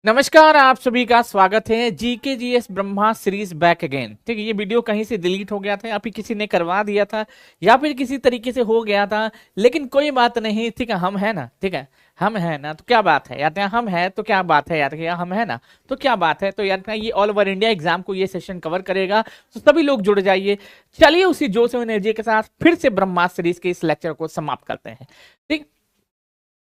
नमस्कार, आप सभी का स्वागत है GK GS Brahma series back again. ठीक है, ये वीडियो कहीं से डिलीट हो गया था या फिर किसी ने करवा दिया था या फिर किसी तरीके से हो गया था, लेकिन कोई बात नहीं। ठीक है, हम है ना। ठीक है, हम है ना तो क्या बात है यार, हम है तो क्या बात है यार, हम है ना तो क्या बात है। तो यार ये ऑल ओवर इंडिया एग्जाम को ये सेशन कवर करेगा, तो सभी लोग जुड़ जाइए। चलिए उसी जोश और एनर्जी के साथ फिर से ब्रह्मा सीरीज के इस लेक्चर को समाप्त करते हैं। ठीक,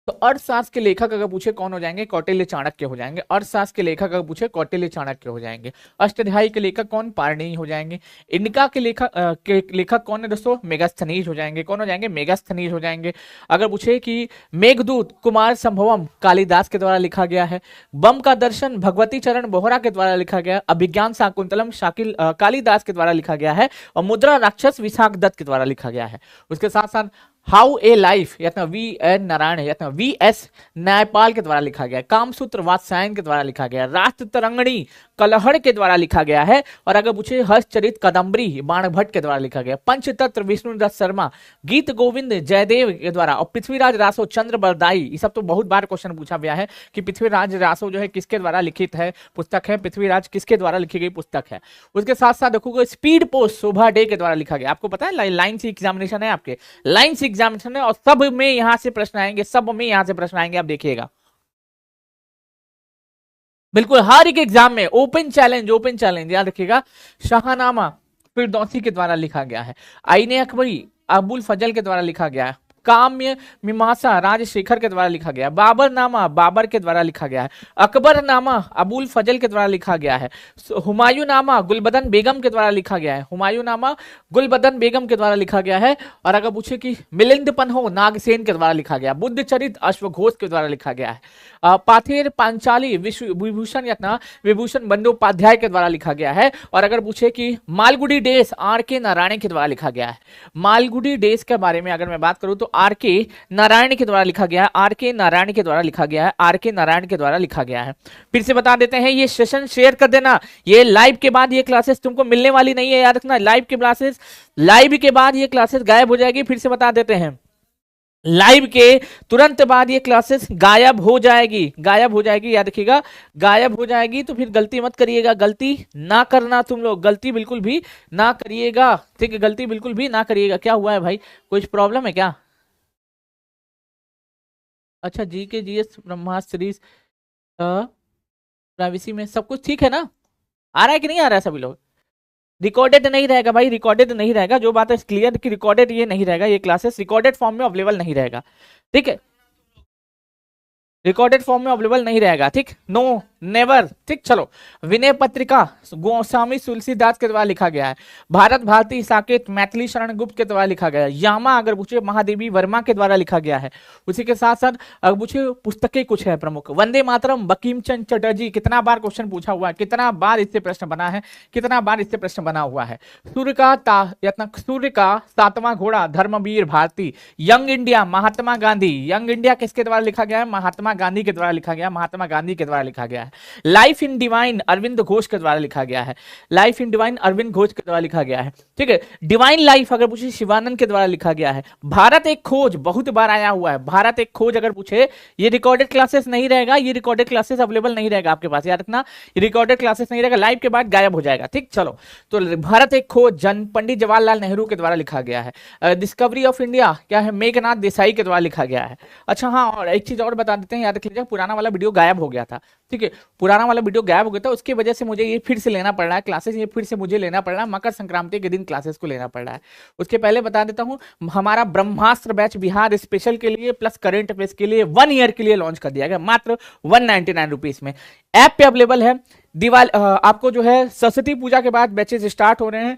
तो अर्थशास्त्र के लेखक अगर पूछे कौन हो जाएंगे, कौटिल्य चाणक्य हो जाएंगे। अर्थशास्त्र के लेखक अगर पूछे कौटिल्य चाणक्य हो जाएंगे। अष्टाध्यायी के लेखक कौन, पाणिनि हो जाएंगे। इंडिका के लेखक कौन है दोस्तों, मेगास्थनीज हो जाएंगे। कौन हो जाएंगे, मेगास्थनीज हो जाएंगे। अगर पूछे कि मेघदूत कुमार संभवम कालिदास के द्वारा लिखा गया है। बम का दर्शन भगवती चरण बोहरा के द्वारा लिखा गया। अभिज्ञान शाकुंतलम कालिदास के द्वारा लिखा गया है। और मुद्रा राक्षस विशाख दत्त के द्वारा लिखा गया है। उसके साथ साथ हाउ ए लाइफ या वी एन नारायण या वी एस न्यायपाल के द्वारा लिखा गया है। कामसूत्र वात्सायन के द्वारा लिखा गया है। राष्ट्र तरंगणी कलहड़ के द्वारा लिखा गया है। और अगर पूछे हर्षचरित कदम्बरी बाणभट्ट के द्वारा लिखा गया। पंचतंत्र विष्णुदत्त शर्मा, गीत गोविंद जयदेव के द्वारा। और पृथ्वीराज रासो चंद्र बरदाई, ये सब तो बहुत बार क्वेश्चन पूछा गया है कि पृथ्वीराज रासो जो है किसके द्वारा लिखित है पुस्तक है, पृथ्वीराज किसके द्वारा लिखी गई पुस्तक है। उसके साथ साथ देखोगे स्पीड पोस्ट शोभा डे के द्वारा लिखा गया। आपको पता है लाइन से एग्जामिनेशन है, आपके लाइन से एग्जामिनेशन है और सब में यहां से प्रश्न आएंगे, सब में यहां से प्रश्न आएंगे, आप देखिएगा बिल्कुल हर एक एग्जाम में ओपन चैलेंज याद रखिएगा। शाहनामा फिरदौसी के द्वारा लिखा गया है। आईने अकबरी अबुल फजल के द्वारा लिखा गया है। काम्य मीमांसा राजशेखर के द्वारा लिखा गया है। बाबरनामा बाबर के द्वारा लिखा गया है। अकबरनामा अबुल फजल के द्वारा लिखा गया है। हुमायूंनामा गुलबदन बेगम के द्वारा लिखा गया है। हुमायूंनामा गुलबदन बेगम के द्वारा लिखा गया है। और अगर पूछे कि मिलिंद पन्हो नागसेन के द्वारा लिखा गया। बुद्ध चरित अश्वघोष के द्वारा लिखा गया है। पाथेर पांचाली विभूषण यत्ना विभूषण बंदोपाध्याय के द्वारा लिखा गया है। और अगर पूछे कि मालगुडी डेस आर के नारायण के द्वारा लिखा गया है। मालगुडी डेस के बारे में अगर मैं बात करूं तो आर के नारायण के द्वारा लिखा गया है। आर के नारायण के द्वारा लिखा गया है। आर के नारायण के द्वारा लिखा गया है। फिर से बता देते हैं, ये सेशन शेयर कर देना। ये लाइव के बाद ये क्लासेस तुमको मिलने वाली नहीं है, याद रखना। लाइव के बाद ये क्लासेस गायब हो जाएगी। फिर से बता देते हैं, लाइव के तुरंत बाद ये क्लासेस गायब हो जाएगी, याद रखिएगा गायब हो जाएगी। तो फिर गलती मत करिएगा, गलती ना करना तुम लोग, गलती बिल्कुल भी ना करिएगा। ठीक है, गलती बिल्कुल भी ना करिएगा। क्या हुआ है भाई, कुछ प्रॉब्लम है क्या? अच्छा, जी के जीएस ब्रह्मास्त्र सीरीज प्राइवेसी में सब कुछ ठीक है ना? आ रहा है कि नहीं आ रहा है सभी लोग? रिकॉर्डेड नहीं रहेगा भाई, रिकॉर्डेड नहीं रहेगा। जो बात है क्लियर कि रिकॉर्डेड ये नहीं रहेगा, ये क्लासेस रिकॉर्डेड फॉर्म में अवेलेबल नहीं रहेगा। ठीक है, रिकॉर्डेड फॉर्म में अवेलेबल नहीं रहेगा। ठीक, नो नेवर। ठीक, चलो। विनय पत्रिका गोस्वामी तुलसीदास के द्वारा लिखा गया है। भारत भारती साकेत मैथिली शरण गुप्त के द्वारा लिखा गया है। यामा अगर पूछे महादेवी वर्मा के द्वारा लिखा गया है। उसी के साथ साथ अगर पूछे पुस्तकें कुछ है प्रमुख, वंदे मातरम बंकिम चंद्र चटर्जी। कितना बार क्वेश्चन पूछा हुआ है, कितना बार इससे प्रश्न बना है, कितना बार इससे प्रश्न बना हुआ है। सूर्य का सातवां घोड़ा Dharmveer Bharti. Young India Mahatma Gandhi. Young India किसके द्वारा लिखा गया है? महात्मा गांधी के द्वारा लिखा गया, महात्मा गांधी के द्वारा लिखा गया है। Life in divine Aurobindo Ghosh के द्वारा लिखा गया है। Life in divine Aurobindo Ghosh के द्वारा लिखा गया है। ठीक है, डिवाइन लाइफ अगर पूछे शिवानंद के द्वारा लिखा गया है। भारत एक खोज बहुत बार आया हुआ है। भारत एक खोज अगर पूछे, ये रिकॉर्डेड क्लासेस नहीं रहेगा, ये रिकॉर्डेड क्लासेस अवेलेबल नहीं रहेगा आपके पास, याद रखना। ये रिकॉर्डेड क्लासेस नहीं रहेगा, लाइव के बाद गायब हो जाएगा। ठीक, चलो। तो भारत एक खोज पंडित जवाहरलाल नेहरू के द्वारा लिखा गया है। डिस्कवरी ऑफ इंडिया क्या है? मेघनाथ देसाई के द्वारा लिखा गया है। अच्छा हाँ, और एक चीज और बता देते हैं, याद रख लीजिए, पुराना वाला वीडियो गायब हो गया था। ठीक है, पुराना वाला वीडियो गायब हो गया था, उसकी वजह से मुझे ये फिर से लेना पड़ रहा है क्लासेस, ये फिर से मुझे लेना पड़ रहा है, मकर संक्रांति के दिन क्लासेस को लेना पड़ रहा है। उसके पहले बता देता हूं, हमारा ब्रह्मास्त्र बैच बिहार स्पेशल के लिए प्लस करंट अफेयर्स के लिए 1 ईयर के लिए लॉन्च कर दिया गया, मात्र 199 रुपीज में। ऐप पे अवेलेबल है। आपको जो है सरस्वती पूजा के बाद बैचेस स्टार्ट हो रहे हैं,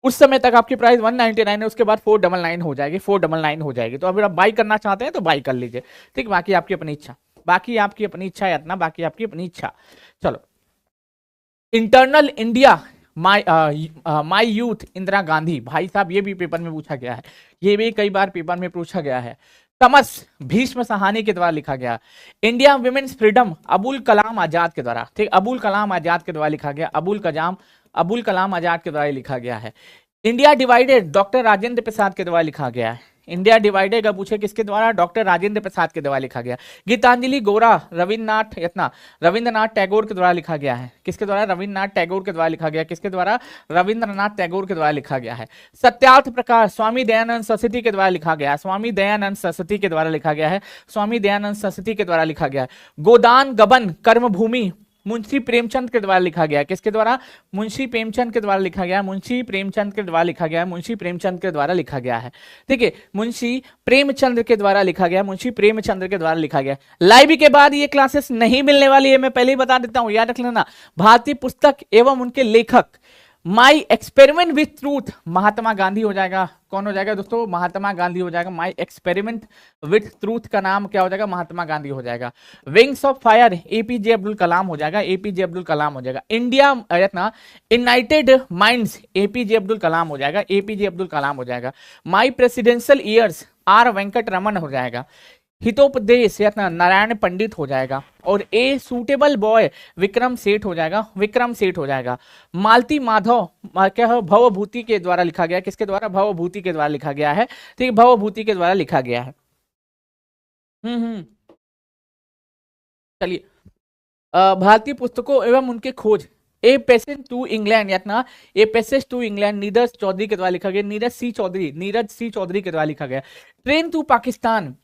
उस समय तक आपकी प्राइस 199 है, उसके बाद 499 हो जाएगी, 499 हो जाएगी। तो अगर आप बाई करना चाहते हैं तो बाई कर लीजिए। ठीक, बाकी आपकी अपनी इच्छा, बाकी आपकी अपनी इच्छा है इतना, बाकी आपकी अपनी इच्छा। चलो, internal India my youth Indira Gandhi. भाई साहब, ये भी पेपर में पूछा गया है, ये भी कई बार पेपर में पूछा गया है। तमस भीष्म सहानी के द्वारा लिखा गया। India women's freedom Abul Kalam Azad के द्वारा। ठीक, अबुल कलाम आजाद के द्वारा लिखा गया। अबुल कलाम आजाद के द्वारा लिखा गया है। India divided doctor Rajendra Prasad के द्वारा लिखा गया है। इंडिया डिवाइडेड अगर पूछे किसके द्वारा, डॉक्टर राजेंद्र प्रसाद के द्वारा लिखा गया। गीतांजलि गोरा रविंद्रनाथ टैगोर के द्वारा लिखा गया है। किसके द्वारा? रविंद्रनाथ टैगोर के द्वारा लिखा गया। किसके द्वारा? रविंद्रनाथ टैगोर के द्वारा लिखा गया है। सत्यार्थ प्रकाश स्वामी दयानंद सरस्वती के द्वारा लिखा गया है। स्वामी दयानंद सरस्वती के द्वारा लिखा गया है। स्वामी दयानंद सरस्वती के द्वारा लिखा गया है। गोदान गबन कर्मभूमि मुंशी प्रेमचंद के द्वारा लिखा गया। किसके द्वारा? मुंशी प्रेमचंद के द्वारा लिखा गया। मुंशी प्रेमचंद के द्वारा लिखा गया। मुंशी प्रेमचंद के द्वारा लिखा गया है। ठीक है, मुंशी प्रेमचंद के द्वारा लिखा गया। मुंशी प्रेमचंद के द्वारा लिखा गया। लाइव के बाद ये क्लासेस नहीं मिलने वाली है, मैं पहले ही बता देता हूं, याद रख लेना। भारतीय पुस्तक एवं उनके लेखक, माई एक्सपेरिमेंट विथ ट्रूथ महात्मा गांधी हो जाएगा। कौन हो जाएगा दोस्तों? महात्मा गांधी हो जाएगा। माई एक्सपेरिमेंट विथ ट्रूथ का नाम क्या हो जाएगा? महात्मा गांधी हो जाएगा। Wings of fire APJ Abdul Kalam हो जाएगा। एपीजे अब्दुल कलाम हो जाएगा। India united minds APJ Abdul Kalam हो जाएगा। एपीजे अब्दुल कलाम हो जाएगा। My presidential years R Venkataraman हो जाएगा। हितोपदेश नारायण पंडित हो जाएगा। और a suitable boy Vikram Seth हो जाएगा। विक्रम सेठ हो जाएगा। मालती माधव क्या है? भवभूति के द्वारा लिखा गया। किसके द्वारा? भवभूति के द्वारा लिखा गया है। ठीक है, भवभूति के द्वारा लिखा गया है। चलिए, भारतीय पुस्तकों एवं उनके खोज, a passage to England a passage to England Neeraj Chaudhary के द्वारा लिखा गया। नीरज सी चौधरी के द्वारा लिखा गया। ट्रेन टू पाकिस्तान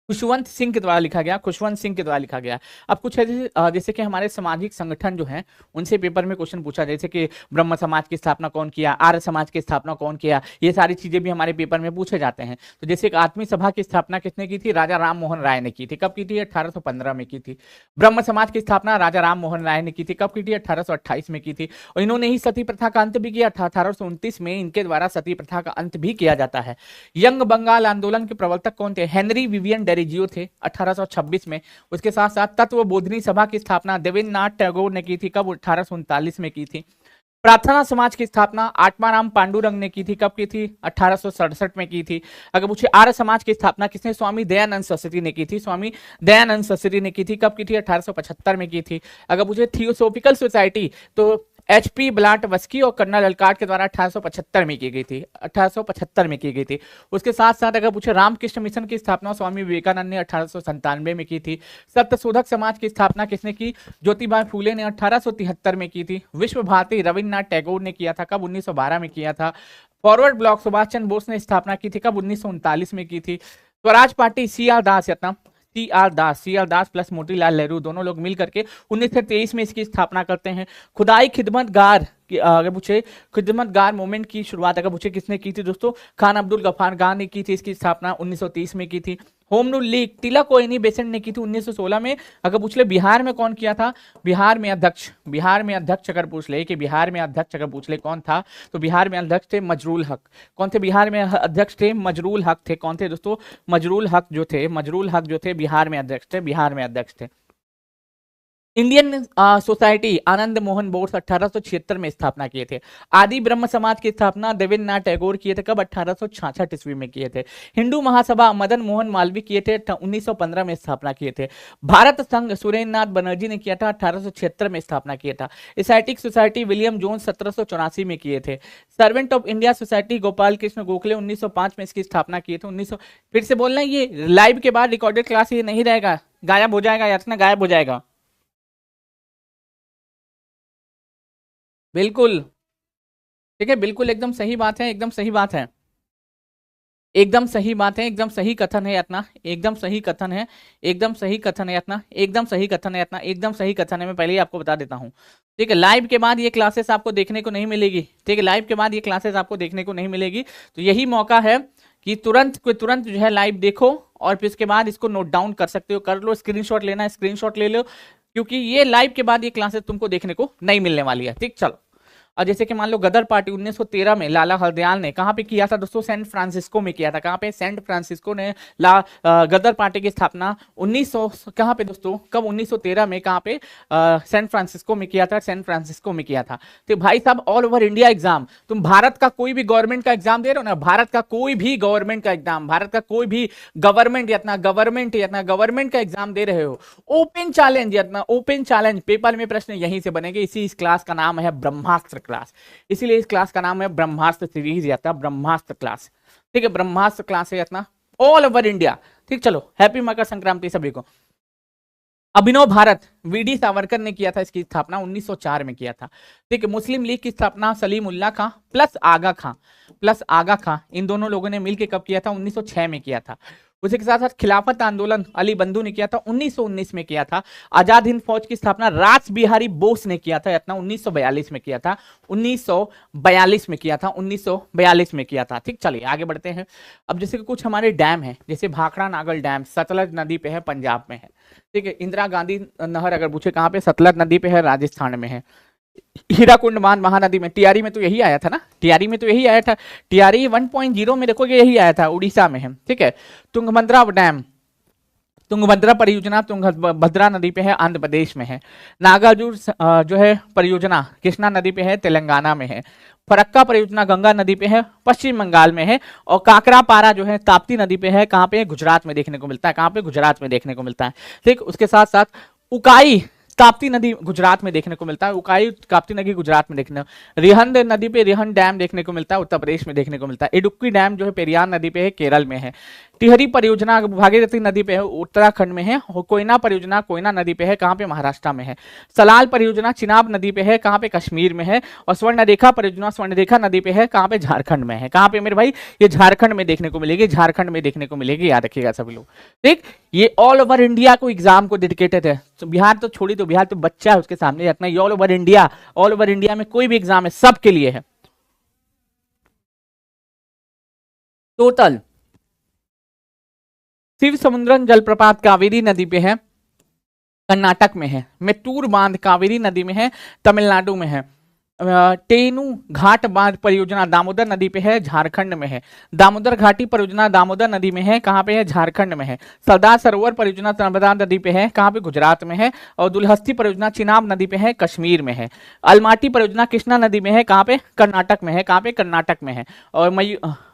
खुशवंत सिंह के द्वारा लिखा गया। खुशवंत सिंह के द्वारा लिखा गया। अब कुछ है जैसे कि हमारे सामाजिक संगठन जो हैं उनसे पेपर में क्वेश्चन पूछा, जैसे कि ब्रह्म समाज की स्थापना कौन किया, आर्य समाज की स्थापना कौन किया, ये सारी चीजें भी हमारे पेपर में पूछे जाते हैं। तो जैसे आत्मीय सभा की स्थापना किसने की थी? राजा राम मोहन राय ने की थी। कब की थी? 1815 में की थी। ब्रह्म समाज की स्थापना राजा राम मोहन राय ने की थी। कब की थी? 1828 में की थी। और इन्होंने ही सती प्रथा का अंत भी किया था। 1829 में इनके द्वारा सती प्रथा का अंत भी किया जाता है। यंग बंगाल आंदोलन के प्रवर्तक कौन थे? हेनरी विवियन डेरिजियो थे 1826 में। उसके साथ साथ तत्व बोधनी सभा की स्थापना देवेंद्रनाथ टैगोर ने की थी। कब? 1839 में की थी। प्रार्थना समाज की स्थापना आत्माराम पांडुरंग ने की थी। कब की थी? 1867 में की थी। अगर पूछे आर्य समाज की स्थापना किसने? स्वामी दयानंद सरस्वती ने की थी। स्वामी दयानंद सरस्वती ने की थी। कब की थी? 1875 में की थी। अगर पूछे थियोसोफिकल सोसाइटी तो एचपी ब्लाटवस्की और कर्नल अलकाट के द्वारा 1875 में की गई थी। 1875 में की गई थी। उसके साथ साथ अगर पूछे रामकृष्ण मिशन की स्थापना स्वामी विवेकानंद ने 1897 में की थी। सत्यशोधक समाज की स्थापना किसने की? ज्योतिबा फूले ने 1873 में की थी। विश्व भारती रविन्द्रनाथ टैगोर ने किया था। कब? 1912 में किया था। फॉरवर्ड ब्लॉक सुभाष चंद्र बोस ने स्थापना की थी। कब? 1939 में की थी। स्वराज पार्टी सी आर दास प्लस मोतीलाल नेहरू दोनों लोग मिल करके 1923 में इसकी स्थापना करते हैं। खुदाई खिदमतगार अगर पूछे खिदमतगार मूवमेंट की शुरुआत अगर पूछे किसने की थी दोस्तों? खान अब्दुल गफार खान ने की थी। इसकी स्थापना 1930 में की थी। होम रूल लीग तिलक कोयनी बेसेंट ने की थी 1916 में। अगर पूछ ले बिहार में कौन किया था? बिहार में अध्यक्ष अगर पूछ ले कि बिहार में अध्यक्ष अगर पूछ ले कौन था, तो बिहार में अध्यक्ष थे मजरूल हक। कौन थे बिहार में अध्यक्ष? थे मजरूल हक थे। कौन थे दोस्तों? मजरूल हक जो थे बिहार में अध्यक्ष थे। इंडियन सोसाइटी आनंद मोहन बोस 1876 में स्थापना किए थे। आदि ब्रह्म समाज की स्थापना देवेंद्रनाथ टैगोर किए थे। कब? 1866 ईस्वी में किए थे। हिंदू महासभा मदन मोहन मालवीय किए थे। 1915 में स्थापना किए थे। भारत संघ सुरेंद्र नाथ बनर्जी ने किया था। 1876 में स्थापना किया था। एस्थेटिक सोसाइटी विलियम जोन्स 1784 में किए थे। Servant of India society Gopal Krishna Gokhale 1905 में इसकी स्थापना किए थे। 1900 फिर से बोलना, ये लाइव के बाद रिकॉर्डेड क्लास ये नहीं रहेगा, गायब हो जाएगा या गायब हो जाएगा। बिल्कुल ठीक है, बिल्कुल एकदम सही बात है, एकदम सही बात है, एकदम सही बात है, एकदम सही कथन है अपना, एकदम सही कथन है, एकदम सही कथन है अपना, एकदम सही कथन है अपना, एकदम सही कथन है। मैं पहले ही आपको बता देता हूं, ठीक है। लाइव के बाद ये क्लासेस आपको देखने को नहीं मिलेगी, ठीक है। लाइव के बाद ये क्लासेस आपको देखने को नहीं मिलेगी, तो यही मौका है कि तुरंत जो है लाइव देखो और फिर उसके बाद इसको नोट डाउन कर सकते हो, कर लो, स्क्रीनशॉट लेना है स्क्रीनशॉट ले लो, क्योंकि ये लाइव के बाद ये क्लासेस तुमको देखने को नहीं मिलने वाली है, ठीक। चलो, और जैसे कि मान लो गदर पार्टी 1913 में लाला हरदयाल ने कहां पे किया था दोस्तों? सैन फ्रांसिस्को में किया था। कहां पे? सैन फ्रांसिस्को ने गदर पार्टी की स्थापना 1900 कहां पे दोस्तों? कब? 1913 में कहां पे? सैन फ्रांसिस्को में किया था, सैन फ्रांसिस्को में किया था। तो भाई साहब, ऑल ओवर इंडिया एग्जाम, तुम भारत का कोई भी गवर्नमेंट का एग्जाम दे रहे हो ना, भारत का कोई भी गवर्नमेंट का एग्जाम, भारत का कोई भी गवर्नमेंट का एग्जाम दे रहे हो, ओपन चैलेंज पेपर में प्रश्न यहीं से बनेंगे। इस क्लास का नाम है ब्रह्मास्त्र क्लास, इसीलिए इस क्लास का नाम है ब्रह्मास्त्र सीरीज या ब्रह्मास्त्र क्लास, ठीक है, ब्रह्मास्त्र क्लास है अपना ऑल ओवर इंडिया। ठीक, चलो हैप्पी मकर संक्रांति सभी को। अभिनव भारत वीडी सावरकर ने किया था, इसकी स्थापना 1904 में किया था। ठीक है, मुस्लिम लीग की स्थापना सलीमुल्लाह खां प्लस आगा खां इन दोनों लोगों ने मिलकर कब किया था? 1906 में किया था। उसी के साथ साथ खिलाफत आंदोलन अली बंधु ने किया था, 1919 में किया था। आजाद हिंद फौज की स्थापना रास बिहारी बोस ने किया था, इतना 1942 में किया था, 1942 में किया था, 1942 में किया था। ठीक, चलिए आगे बढ़ते हैं। अब जैसे कि कुछ हमारे डैम हैं, जैसे भाखड़ा नागल डैम सतलज नदी पे है, पंजाब में है। ठीक है, इंदिरा गांधी नहर अगर पूछे कहाँ पे? सतलज नदी पे है, राजस्थान में है। हीराकुंड बांध महानदी में, टियारी में तो यही आया था ना, टियारी में तो यही आया था, टियारी 1.0 में देखोगे यही आया था, उड़ीसा में है। ठीक है, तुंगभद्रा डैम, तुंगभद्रा परियोजना तुंगभद्रा नदी पे है, आंध्र प्रदेश में है। नागार्जुन जो है परियोजना कृष्णा नदी पे है, तेलंगाना में है। फरक्का परियोजना गंगा नदी पे है, पश्चिम बंगाल में है। और काकरापारा जो है ताप्ती नदी पे है, कहाँ पे? गुजरात में देखने को मिलता है। कहाँ पे? गुजरात में देखने को मिलता है। ठीक, उसके साथ साथ उकाई ताप्ती नदी गुजरात में देखने को मिलता है, उकाई ताप्ती नदी गुजरात में देखने। रिहंद नदी पे रिहंद डैम देखने को मिलता है, उत्तर प्रदेश में देखने को मिलता है। इडुक्की डैम जो है पेरियार नदी पे है, केरल में है। टिहरी परियोजना भागीरथी नदी पे है, उत्तराखंड में है। कोयना परियोजना कोयना नदी पे है, कहाँ पे? महाराष्ट्र में है। सलाल परियोजना चिनाब नदी पे है, कहाँ पे? कश्मीर में है। और स्वर्णरेखा परियोजना स्वर्णरेखा नदी पे है, कहाँ पे? झारखंड में है। कहाँ पे मेरे भाई? ये झारखंड में देखने को मिलेगी, झारखंड में देखने को मिलेगी, याद रखिएगा सभी लोग। ठीक, ये ऑल ओवर इंडिया को एग्जाम को डेडिकेटेड है। तो बिहार तो छोड़ी, तो बिहार तो बच्चा है उसके सामने, इतना all over India, all over India में कोई भी एग्जाम है सबके लिए है। टोटल शिव समुद्रम जलप्रपात कावेरी नदी पे है, कर्नाटक में है। मेत्तूर बांध कावेरी नदी में है, तमिलनाडु में है। टेनु घाट बांध परियोजना दामोदर नदी पे है, झारखंड में है। दामोदर घाटी परियोजना दामोदर नदी में है, कहाँ पे है? झारखंड में है। सरदार सरोवर परियोजना नर्मदा नदी पे है, कहाँ पे? गुजरात में है। और दुलहस्ती परियोजना चिनाब नदी पे है, कश्मीर में है। अलमाटी परियोजना कृष्णा नदी में है, कहाँ पे? कर्नाटक में है। कहाँ पे? कर्नाटक में है। और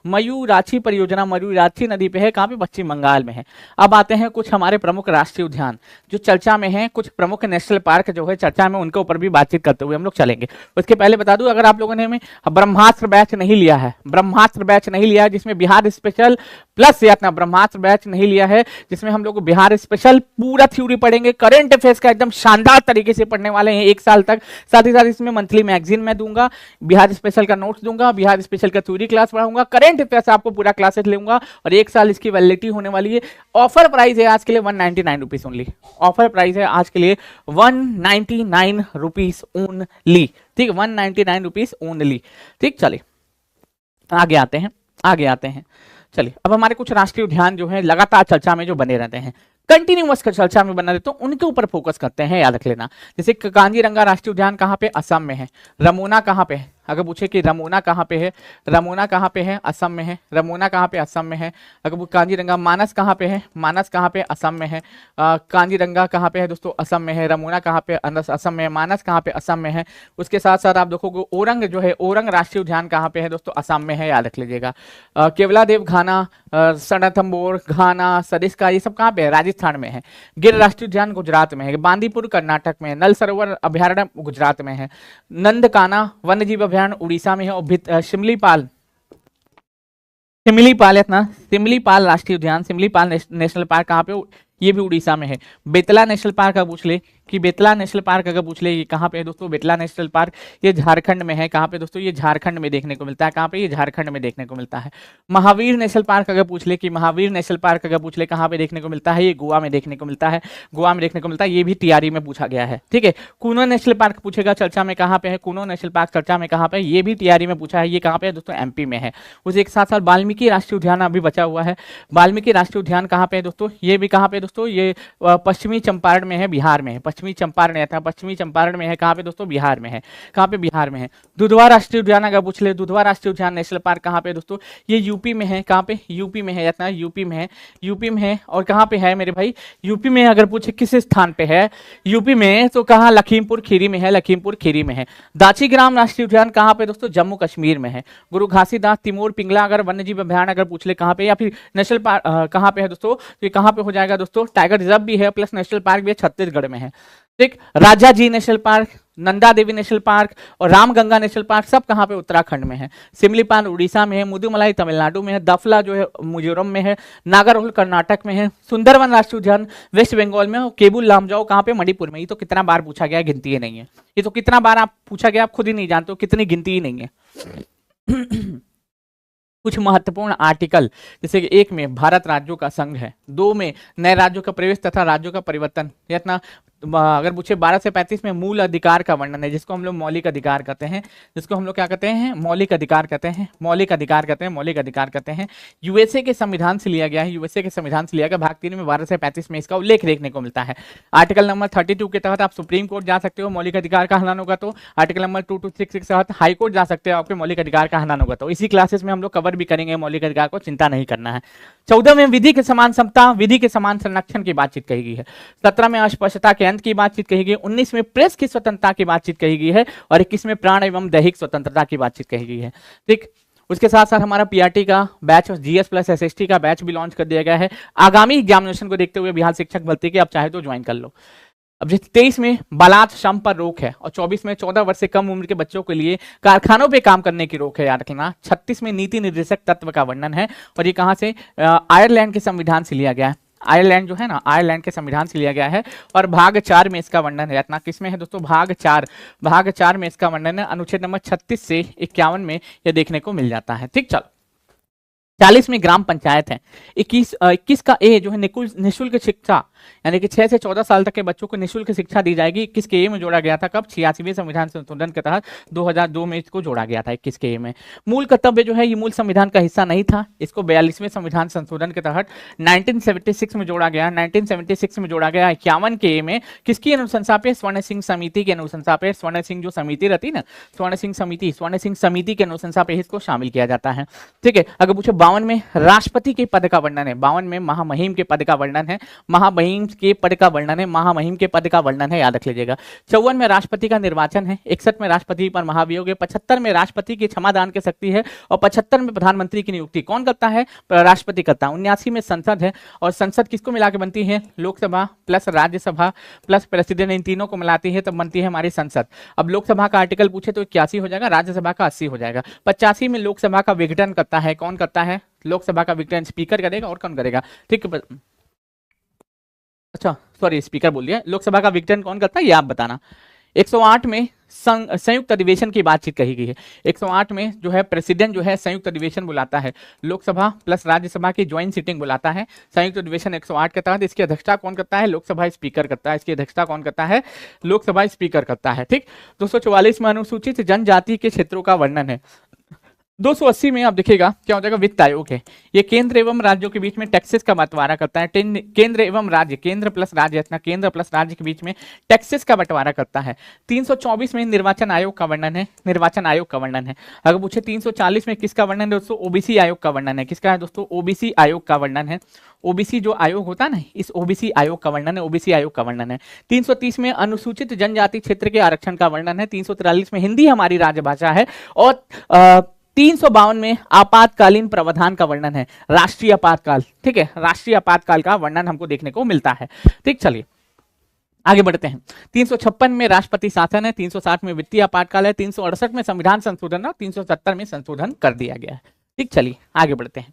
मयूराक्षी परियोजना मयूराक्षी नदी पे है, कहाँ पे? पश्चिम बंगाल में है। अब आते हैं कुछ हमारे प्रमुख राष्ट्रीय उद्यान जो चर्चा में है, कुछ प्रमुख नेशनल पार्क जो है चर्चा में, उनके ऊपर भी बातचीत करते हुए हम लोग चलेंगे। उसके पहले बता दूं, अगर आप लोगों ने ब्रह्मास्त्र बैच नहीं लिया है, ब्रह्मास्त्र बैच नहीं लिया है जिसमें बिहार स्पेशल प्लस या ब्रह्मास्त्र बैच नहीं लिया है जिसमें हम लोग बिहार स्पेशल पूरा थ्योरी पढ़ेंगे, करंट अफेयर्स का एकदम शानदार तरीके से पढ़ने वाले हैं 1 साल तक। साथ ही साथ इसमें मंथली मैगजीन में दूंगा, बिहार स्पेशल का नोट्स दूंगा, बिहार स्पेशल का थ्योरी क्लास पढ़ाऊंगा, करंट अफेयर्स आपको पूरा क्लासेस लूंगा और 1 साल इसकी वैलिडिटी होने वाली है। ऑफर प्राइस है आज के लिए 199 रुपीज ओनली। ऑफर प्राइस है आज के लिए 199 रुपीज ओनली। ठीक, 199 रुपीज ओनली। ठीक, चलिए आगे आते हैं, आगे आते हैं। चलिए अब हमारे कुछ राष्ट्रीय उद्यान जो है लगातार चर्चा में जो बने रहते हैं, कंटिन्यूअस चर्चा में बना रहते हैं, उनके ऊपर फोकस करते हैं, याद रख लेना। जैसे कांजीरंगा राष्ट्रीय उद्यान कहाँ पे? असम में है। रमोना कहाँ पे है? अगर पूछे कि रमोना कहाँ पे है, रमोना कहाँ पे है? असम में है। रमोना कहाँ पे? असम में है। अगर कांजीरंगा मानस कहाँ पे है? मानस कहाँ पे? असम में है। कांजीरंगा कहाँ पे है दोस्तों? असम में है। रमोना कहाँ पे? असम में है। मानस कहाँ पे? असम में है। उसके साथ साथ आप देखोगे ओरंग जो है, ओरंग राष्ट्रीय उद्यान कहाँ पे है दोस्तों? असम में है, याद रख लीजिएगा। केवलादेव घाना, सड़थम्बोर घाना, सरिस्का, ये सब कहाँ पे है? राजस्थान में है। गिर राष्ट्रीय उद्यान गुजरात में है। बांदीपुर कर्नाटक में है। नल सरोवर अभ्यारण्य गुजरात में है। नंदकाना वन्य जीव अभ्यारण्य उड़ीसा में है। और शिमलीपाल सिमलीपाल राष्ट्रीय उद्यान, सिमलीपाल नेशनल पार्क कहाँ पे? ये भी उड़ीसा में है। बेतला नेशनल पार्क का पूछ ले कि बेतला नेशनल पार्क अगर पूछ ले ये कहाँ पे है दोस्तों? बेतला नेशनल पार्क ये झारखंड में है। कहाँ पे दोस्तों? ये झारखंड में देखने को मिलता है। कहाँ पे? ये झारखंड में देखने को मिलता है। महावीर नेशनल पार्क अगर पूछ ले कि महावीर नेशनल पार्क अगर पूछ ले कहाँ पे देखने को मिलता है? ये गोवा में देखने को मिलता है। गोवा में देखने को मिलता है, ये भी टीआरई में पूछा गया है। ठीक है, कूनो नेशनल पार्क पूछेगा चर्चा में, कहाँ पे है? कूनो नेशनल पार्क चर्चा में कहाँ पे? ये भी टीआरई में पूछा है। ये कहाँ पे है दोस्तों? एमपी में है। उसे एक साथ साथ वाल्मीकि राष्ट्रीय उद्यान अभी बचा हुआ है। वाल्मीकि राष्ट्रीय उद्यान कहाँ पे है दोस्तों? ये भी कहाँ पे दोस्तों? ये पश्चिमी चंपारण में है, बिहार में है। पश्चिमी चंपारण आता है, पश्चिमी चंपारण में है। कहाँ पे दोस्तों? बिहार में है। कहाँ पे? बिहार में है। दुधवा राष्ट्रीय उद्यान अगर पूछ ले, दुधवा राष्ट्रीय उद्यान नेशनल पार्क कहाँ पे दोस्तों? ये यूपी में है। कहाँ पे? यूपी में है, इतना यूपी में है, यूपी में है। और कहाँ पे है मेरे भाई? यूपी में अगर पूछे किस स्थान पे है यूपी में, तो कहाँ? लखीमपुर खीरी में है, लखीमपुर खीरी में है। दाचीग्राम राष्ट्रीय उद्यान कहाँ पे दोस्तों? जम्मू कश्मीर में है। गुरु घासीदास तिमोर पिंगला अगर वन्य जीव अभ्यारण्य अगर पूछ ले कहाँ पे, या फिर नेशनल पार्क कहाँ पे है दोस्तों? ये कहाँ पे हो जाएगा दोस्तों? टाइगर रिजर्व भी है प्लस नेशनल पार्क भी है, छत्तीसगढ़ में है। ठीक, Rajaji national park Nanda Devi national park और रामगंगा नेशनल पार्क सब कहाँ पे, उत्तराखंड में है। सिमलीपाल उड़ीसा में है, मुदुमलाई तमिलनाडु में है, दफला जो है मिजोरम में है, नागरहोल कर्नाटक में है, सुंदरवन राष्ट्रीय उद्यान वेस्ट बंगाल में, और केबुल लामजाओ कहाँ पे, मणिपुर में। ये तो कितना बार पूछा गया, गिनती ही नहीं है। ये तो कितना बार आप पूछा गया, आप खुद ही नहीं जानते हो, कितनी गिनती ही नहीं है। कुछ महत्वपूर्ण आर्टिकल, जैसे कि 1 में भारत राज्यों का संघ है, 2 में नए राज्यों का प्रवेश तथा राज्यों का परिवर्तन, या इतना अगर पूछे 12 से 35 में मूल अधिकार का वर्णन है, जिसको हम लोग मौलिक अधिकार कहते हैं, जिसको हम लोग क्या कहते हैं, मौलिक अधिकार कहते हैं, मौलिक अधिकार कहते हैं, मौलिक अधिकार कहते हैं। यूएसए के संविधान से लिया गया है, यूएसए के संविधान से लिया गया, भाग 3 में 12 से 35 में इसका उल्लेख देखने को मिलता है। आर्टिकल नंबर 32 के तहत आप सुप्रीम कोर्ट जा सकते हो, मौलिक अधिकार का हनन होगा तो। आर्टिकल नंबर 2266 के तहत हाई कोर्ट जा सकते हो, आपके मौलिक अधिकार का हनन होगा तो। इसी क्लासेस में हम लोग कवर भी करेंगे मौलिक अधिकार को, चिंता नहीं करना है। 14 में विधि के समान समता, विधि के समान संरक्षण की बातचीत कही गई है। 17 में अस्पष्टता के अंत की बातचीत कही गई। 19 में प्रेस की स्वतंत्रता की बातचीत कही गई है, और 21 में प्राण एवं दैहिक स्वतंत्रता की बातचीत कही गई है। ठीक, उसके साथ साथ हमारा पीआरटी का बैच और जीएस प्लस एसएसटी का बैच भी लॉन्च कर दिया गया है। आगामी एग्जामिनेशन को देखते हुए बिहार शिक्षक भर्ती के आप चाहे तो ज्वाइन कर लो। अब 23 में बलात् श्रम पर रोक है, और 24 में 14 वर्ष से कम उम्र के बच्चों के लिए कारखानों पे काम करने की रोक है, याद रखना। 36 में नीति निर्देशक तत्व का वर्णन है, और ये कहां से, आयरलैंड के संविधान से लिया गया है। आयरलैंड जो है ना, आयरलैंड के संविधान से लिया गया है, और भाग 4 में इसका वर्णन है। इतना किसमें है दोस्तों, भाग 4 में इसका वर्णन है। अनुच्छेद नंबर 36 से 51 में यह देखने को मिल जाता है। ठीक, चलो 40 में ग्राम पंचायत है। 21 का ए जो है निःशुल्क शिक्षा, यानी कि 6 से 14 साल तक के बच्चों को निःशुल्क शिक्षा दी जाएगी। 21 के ए में जोड़ा गया था, कब, 86वें संविधान संशोधन के तहत 2002 में इसको जोड़ा गया था। 21 के ए में मूल कर्तव्य जो है, ये मूल संविधान का हिस्सा नहीं था, इसको 42वें संविधान संशोधन के तहत 1976 में जोड़ा गया। 1976 में जोड़ा गया। 51 के ए में किसकी अनुशंसा पे, स्वर्ण सिंह समिति की अनुशंसा पे, स्वर्ण सिंह जो समिति रहती ना, स्वर्ण सिंह समिति की अनुशंसा पे इसको शामिल किया जाता है। ठीक है, अगर पूछो 52 में राष्ट्रपति के पद का वर्णन है, 52 में महामहिम के पद का वर्णन है, महामहिम के पद का वर्णन है, महामहिम के पद का वर्णन है, याद रख लीजिएगा। 54 में राष्ट्रपति का निर्वाचन है, 61 में राष्ट्रपति पर महाभियोग है, 75 में राष्ट्रपति की क्षमादान की शक्ति है, और 75 में प्रधानमंत्री की नियुक्ति कौन करता है, राष्ट्रपति करता है। 79 में संसद है, और संसद किसको मिला के बनती है, Lok Sabha plus Rajya Sabha plus president, इन तीनों को मिलाती है तब बनती है हमारी संसद। अब लोकसभा का आर्टिकल पूछे तो 81 हो जाएगा, राज्यसभा का 80 हो जाएगा। 85 में लोकसभा का विघटन करता है, कौन करता है, लोकसभा का विघटन स्पीकर करेगा, और कौन करेगा, ठीक है, अच्छा सॉरी स्पीकर बोल दिया। लोकसभा का विघटन कौन करता है, ये आप बताना। 108 में संयुक्त अधिवेशन की बातचीत कही गई है। 108 में जो है प्रेसिडेंट जो है संयुक्त अधिवेशन बुलाता है, लोकसभा प्लस राज्यसभा की ज्वाइंट सीटिंग बुलाता है, संयुक्त अधिवेशन 108 के तहत। इसकी अध्यक्षता कौन करता है, लोकसभा स्पीकर करता है। इसकी अध्यक्षता कौन करता है, लोकसभा स्पीकर करता है। ठीक, 244 में अनुसूचित जनजाति के क्षेत्रों का वर्णन है। 280 में आप देखिएगा क्या हो जाएगा, वित्त आयोग है। ये केंद्र एवं राज्यों के बीच में टैक्सेस का बंटवारा करता है। केंद्र एवं राज्य, केंद्र प्लस राज्य, इतना केंद्र प्लस राज्य के बीच में टैक्सेस का बंटवारा करता है। 324 में निर्वाचन आयोग का वर्णन है, निर्वाचन आयोग का वर्णन है। अगर पूछे 340 में किसका वर्णन है दोस्तों, ओबीसी आयोग का वर्णन है। किसका है दोस्तों, ओबीसी आयोग का वर्णन है। ओबीसी जो आयोग होता है ना, इस ओबीसी आयोग का वर्णन है, ओबीसी आयोग का वर्णन है। 330 में अनुसूचित जनजाति क्षेत्र के आरक्षण का वर्णन है। 343 में हिंदी हमारी राजभाषा है, और 352 में आपातकालीन प्रावधान का वर्णन है, राष्ट्रीय आपातकाल। ठीक है, राष्ट्रीय आपातकाल का वर्णन हमको देखने को मिलता है। ठीक, चलिए आगे बढ़ते हैं। 356 में राष्ट्रपति शासन है, 360 में वित्तीय आपातकाल है, 368 में संविधान संशोधन है, 370 में संशोधन कर दिया गया है। ठीक, चलिए आगे बढ़ते हैं।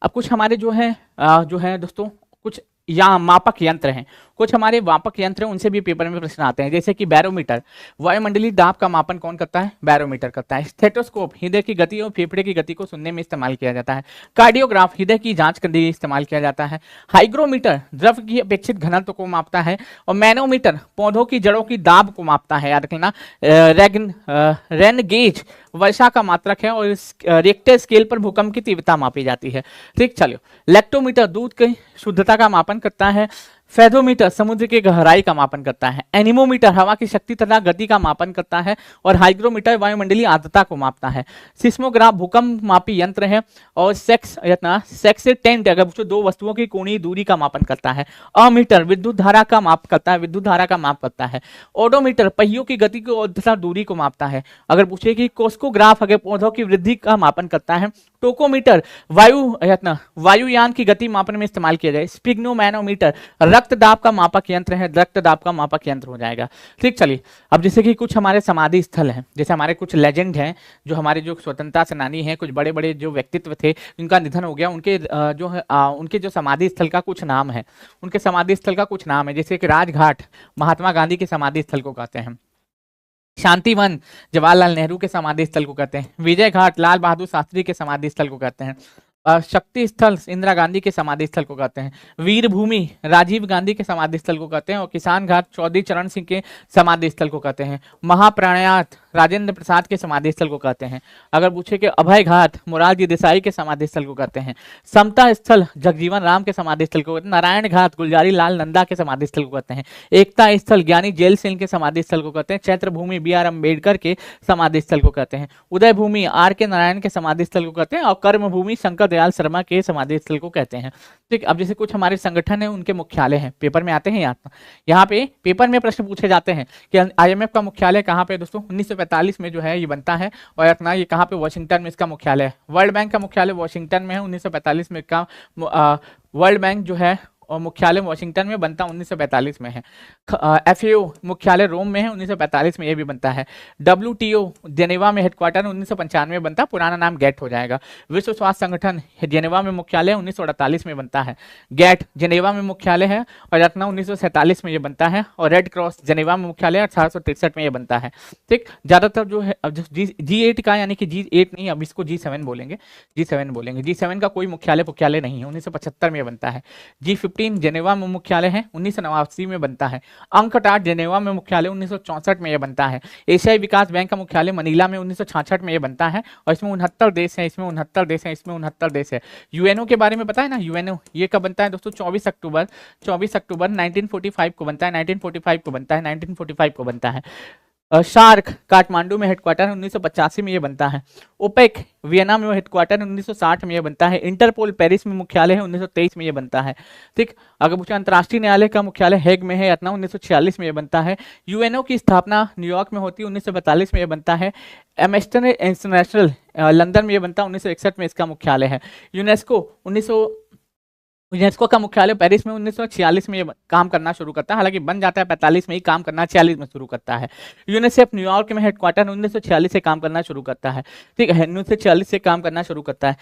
अब कुछ हमारे जो है दोस्तों कुछ या मापक यंत्र हैं, कुछ हमारे मापक यंत्र हैं, उनसे भी पेपर में प्रश्न आते हैं। जैसे कि बैरोमीटर, वायुमंडलीय दाब का मापन कौन करता है, बैरोमीटर करता है। स्टेथोस्कोप हृदय की गति और फेफड़े की गति को सुनने में इस्तेमाल किया जाता है। कार्डियोग्राफ हृदय की जांच करने के लिए इस्तेमाल किया जाता है। हाइग्रोमीटर द्रव की अपेक्षित घनत्व को मापता है, और मैनोमीटर पौधों की जड़ों की दाब को मापता है, याद रखना। रेन गेज वर्षा का मात्रक है, और रिक्टर स्केल पर भूकंप की तीव्रता मापी जाती है। ठीक, चलिए। लैक्टोमीटर दूध की शुद्धता का मापन करता है। फेथोमीटर समुद्र की गहराई का मापन करता है। एनीमोमीटर हवा की शक्ति तथा गति का मापन करता है, और हाइग्रोमीटर वायुमंडलीय आर्द्रता को मापता है। सिस्मोग्राफ भूकंप मापी यंत्र है, और सेक्स टेंट अगर पूछो दो वस्तुओं की कोणीय दूरी का मापन करता है। अमीटर विद्युत धारा का माप करता है, विद्युत धारा का माप करता है। ओडोमीटर पहियों की गति को तथा दूरी को मापता है। अगर पूछे कि कोस्कोग्राफ अगर पौधों की वृद्धि का मापन करता है, टोकोमीटर वायुयान की गति मापन में इस्तेमाल किया जाए। स्पिग्नोमैनोमीटर रक्त दाब का मापक यंत्र है, रक्त दाब का मापक यंत्र हो जाएगा। ठीक, चलिए अब जैसे कि कुछ हमारे समाधि स्थल हैं, जैसे हमारे कुछ लेजेंड हैं, जो हमारे जो स्वतंत्रता सेनानी हैं, कुछ बड़े बड़े जो व्यक्तित्व थे, उनका निधन हो गया, उनके उनके जो समाधि स्थल का कुछ नाम है, उनके समाधि स्थल का कुछ नाम है, जैसे कि राजघाट महात्मा गांधी के समाधि स्थल को कहते हैं, शांतिवन जवाहरलाल नेहरू के समाधि स्थल को कहते हैं, विजय घाट लाल बहादुर शास्त्री के समाधि स्थल को कहते हैं, शक्ति स्थल इंदिरा गांधी के समाधि स्थल को कहते हैं, वीर भूमि राजीव गांधी के समाधि स्थल को कहते हैं, और किसान घाट चौधरी चरण सिंह के समाधि स्थल को कहते हैं, महाप्राणयात राजेंद्र प्रसाद के समाधि स्थल को कहते हैं। अगर पूछे कि अभय घाट मोरारजी देसाई के समाधि स्थल को कहते हैं, समता स्थल जगजीवन राम के समाधि स्थल को कहते हैं, नारायण घाट गुलजारी लाल नंदा के समाधि स्थल को कहते हैं, एकता स्थल ज्ञानी जेल सिंह के समाधि स्थल को कहते हैं, चैत्र भूमि बी आर अम्बेडकर के समाधि स्थल को कहते हैं, उदय भूमि आर के नारायण के समाधि स्थल को कहते हैं, और कर्म भूमि शंकर दयाल शर्मा के समाधि स्थल को कहते हैं। ठीक, अब जैसे कुछ हमारे संगठन है, उनके मुख्यालय हैं, पेपर में आते हैं यहाँ पे पेपर में प्रश्न पूछे जाते हैं कि IMF का मुख्यालय कहाँ पे दोस्तों, 1945 में जो है ये बनता है, और अपना ये कहाँ पे, वॉशिंगटन में इसका मुख्यालय है। वर्ल्ड बैंक का मुख्यालय वॉशिंगटन में है, 1945 में का वर्ल्ड बैंक जो है और मुख्यालय वॉशिंगटन में बनता 1945 में है। FAO मुख्यालय रोम में है, 1945 में ये भी बनता है। WTO जेनेवा में हेडक्वार्टर 1995 में बनता, पुराना नाम गेट हो जाएगा। विश्व स्वास्थ्य संगठन जेनेवा में मुख्यालय 1948 में बनता है, गेट जेनेवा में मुख्यालय है, और रत्ना 1947 में ये बनता है, और रेड क्रॉस जेनेवा में मुख्यालय 1863 में ये बनता है। ठीक, ज्यादातर जो है G8 का, यानी कि G8 नहीं, अब इसको G7 बोलेंगे, G7 का कोई मुख्यालय नहीं है, 1975 में बनता है। G15 जेनेवा में मुख्यालय है, 1989 में बनता है। अंकटाट जेनेवा में मुख्यालय 1964 में यह बनता है। एशियाई विकास बैंक का मुख्यालय मनीला में 1966 में यह बनता है, और इसमें 69 देश हैं, इसमें 69 देश है। यूएनओ के बारे में पता है ना, यूएनओ ये कब बनता है दोस्तों, 24 अक्टूबर 1945 को बनता है, 1945 को बनता है। शार्क काठमांडू में हेडक्वार्टर 1985 में ये बनता है। ओपेक वियना में हेडक्वार्टर 1960 में ये बनता है। इंटरपोल पेरिस में मुख्यालय है, 1923 में ये बनता है। ठीक, अगर पूछे अंतर्राष्ट्रीय न्यायालय का मुख्यालय हेग में है, अपना 1946 में ये बनता है। यूएनओ की स्थापना न्यूयॉर्क में होती है, 1942 में ये बनता है। एम्नेस्टी इंटरनेशनल लंदन में ये बनता है, 1961 में इसका मुख्यालय है। यूनेस्को का मुख्यालय पेरिस में 1946 में ये काम करना शुरू करता है, हालांकि बन जाता है 45 में ही, काम करना 46 में शुरू करता है। यूनिसेफ न्यूयॉर्क में हेडक्वार्टर 1946 से काम करना शुरू करता है। ठीक है, 1946 से काम करना शुरू करता है।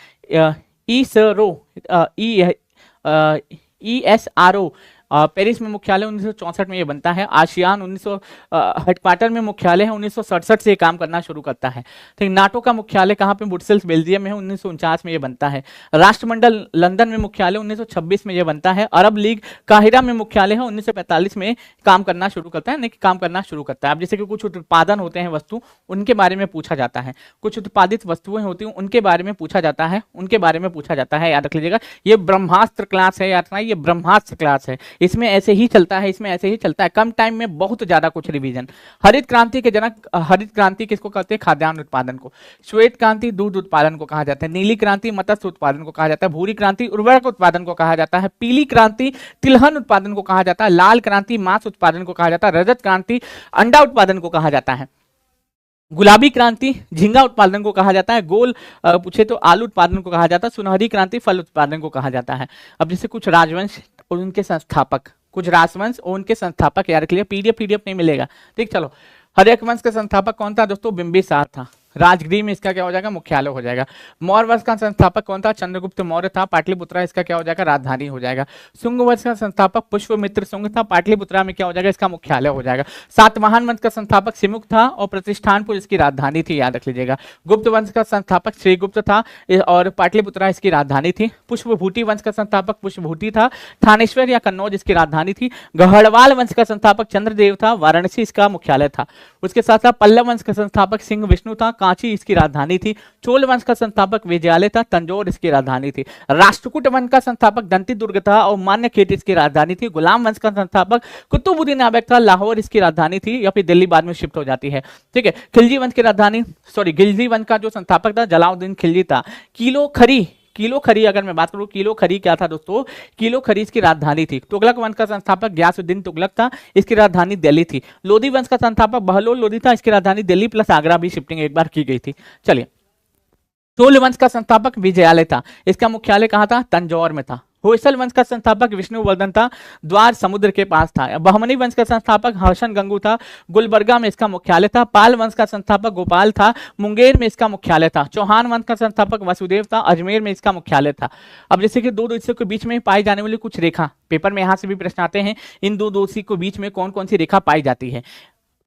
ESRO पेरिस में मुख्यालय 1964 में ये बनता है। आसियान हेडक्वार्टर में मुख्यालय है, 1967 से काम करना शुरू करता है। ठीक, नाटो का मुख्यालय कहाँ पे, ब्रुसेल्स बेल्जियम में है, 1949 में ये बनता है। राष्ट्रमंडल लंदन में मुख्यालय 1926 में ये बनता है। अरब लीग काहिरा में मुख्यालय है, 1945 में काम करना शुरू करता है, काम करना शुरू करता है। अब जैसे कि कुछ उत्पादन होते हैं वस्तु, उनके बारे में पूछा जाता है, कुछ उत्पादित वस्तुएं होती हैं उनके बारे में पूछा जाता है, याद रख लीजिएगा। ये ब्रह्मास्त्र क्लास है, याद रखना, ये ब्रह्मास्त्र क्लास है, इसमें ऐसे ही चलता है, कम टाइम में बहुत ज्यादा कुछ रिवीजन। हरित क्रांति के जनक, हरित क्रांति किसको कहते हैं, खाद्यान्न उत्पादन को। श्वेत क्रांति दूध उत्पादन को कहा जाता है। नीली क्रांति मत्स्य उत्पादन को कहा जाता है। भूरी क्रांति उर्वरक उत्पादन को कहा जाता है। पीली क्रांति तिलहन उत्पादन को कहा जाता है। लाल क्रांति मांस उत्पादन को कहा जाता है। रजत क्रांति अंडा उत्पादन को कहा जाता है। गुलाबी क्रांति झींगा उत्पादन को कहा जाता है। गोल पूछे तो आलू उत्पादन को कहा जाता है। सुनहरी क्रांति फल उत्पादन को कहा जाता है। अब जैसे कुछ राजवंश और उनके संस्थापक, याद रख लिया, पीडीएफ नहीं मिलेगा। ठीक, चलो, हर्यक वंश का संस्थापक कौन था दोस्तों, बिंबिसार था। राजगृह में इसका क्या हो जाएगा, मुख्यालय हो जाएगा। मौर्य वंश का संस्थापक कौन था, चंद्रगुप्त मौर्य था। पाटलिपुत्रा इसका क्या हो जाएगा, राजधानी हो जाएगा। शुंग वंश का संस्थापक पुष्यमित्र शुंग था। पाटलिपुत्रा में क्या हो जाएगा, इसका मुख्यालय हो जाएगा। सातवाहन वंश का संस्थापक सिमुक था और प्रतिष्ठानपुर इसकी राजधानी थी, याद रख लीजिएगा। गुप्त वंश का संस्थापक श्रीगुप्त था और पाटलिपुत्रा इसकी राजधानी थी। पुष्पभूति वंश का संस्थापक पुष्पभूति था। थानेश्वर या कन्नौज इसकी राजधानी थी। गढ़वाल वंश का संस्थापक चंद्रदेव था। वाराणसी इसका मुख्यालय था। उसके साथ साथ पल्लव वंश का संस्थापक सिंह विष्णु था। कांची इसकी राजधानी थी। चोल वंश का संस्थापक विजयालय था। तंजौर इसकी राजधानी थी। राष्ट्रकूट वंश का संस्थापक दंती दुर्ग था और मान्यखेत इसकी राजधानी थी। गुलाम वंश का संस्थापक कुतुबुद्दीन ऐबक था। लाहौर इसकी राजधानी थी या फिर दिल्ली बाद में शिफ्ट हो जाती है। ठीक है, खिलजी वंश की राजधानी, गिलजी वंश का जो संस्थापक था जलाउद्दीन खिलजी था। किलो खरी अगर मैं बात करूं, किलो खरी क्या था दोस्तों, किलो खरी इसकी राजधानी थी। तुगलक वंश का संस्थापक गयासुद्दीन तुगलक था। इसकी राजधानी दिल्ली थी। लोधी वंश का संस्थापक बहलोल लोधी था। इसकी राजधानी दिल्ली प्लस आगरा भी शिफ्टिंग एक बार की गई थी। चलिए चोल वंश का संस्थापक विजयालय था, इसका मुख्यालय कहाँ था? तंजौर में था। होयसल वंश का संस्थापक विष्णुवर्धन था, द्वार समुद्र के पास था। बहमनी वंश का संस्थापक हर्षण गंगू था, गुलबर्गा में इसका मुख्यालय था। पाल वंश का संस्थापक गोपाल था, मुंगेर में इसका मुख्यालय था। चौहान वंश का संस्थापक वसुदेव था, अजमेर में इसका मुख्यालय था। अब जैसे कि दो देशों के बीच में पाई जाने वाली कुछ रेखा, पेपर में यहां से भी प्रश्न आते हैं, इन दो देशों के बीच में कौन कौन सी रेखा पाई जाती है,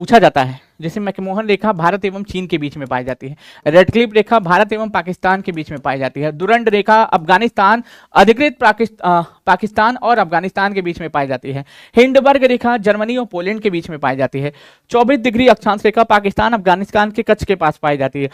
पूछा जाता है। जैसे मैकमोहन रेखा भारत एवं चीन के बीच में पाई जाती है। रेडक्लिफ रेखा भारत एवं पाकिस्तान के बीच में पाई जाती है। दुरंड रेखा अफगानिस्तान, अधिकृत पाकिस्तान और अफगानिस्तान के बीच में पाई जाती है। हिंडबर्ग रेखा जर्मनी और पोलैंड के बीच में पाई जाती है। 24 डिग्री अक्षांश रेखा पाकिस्तान अफगानिस्तान के कच्छ के पास पाई जाती है।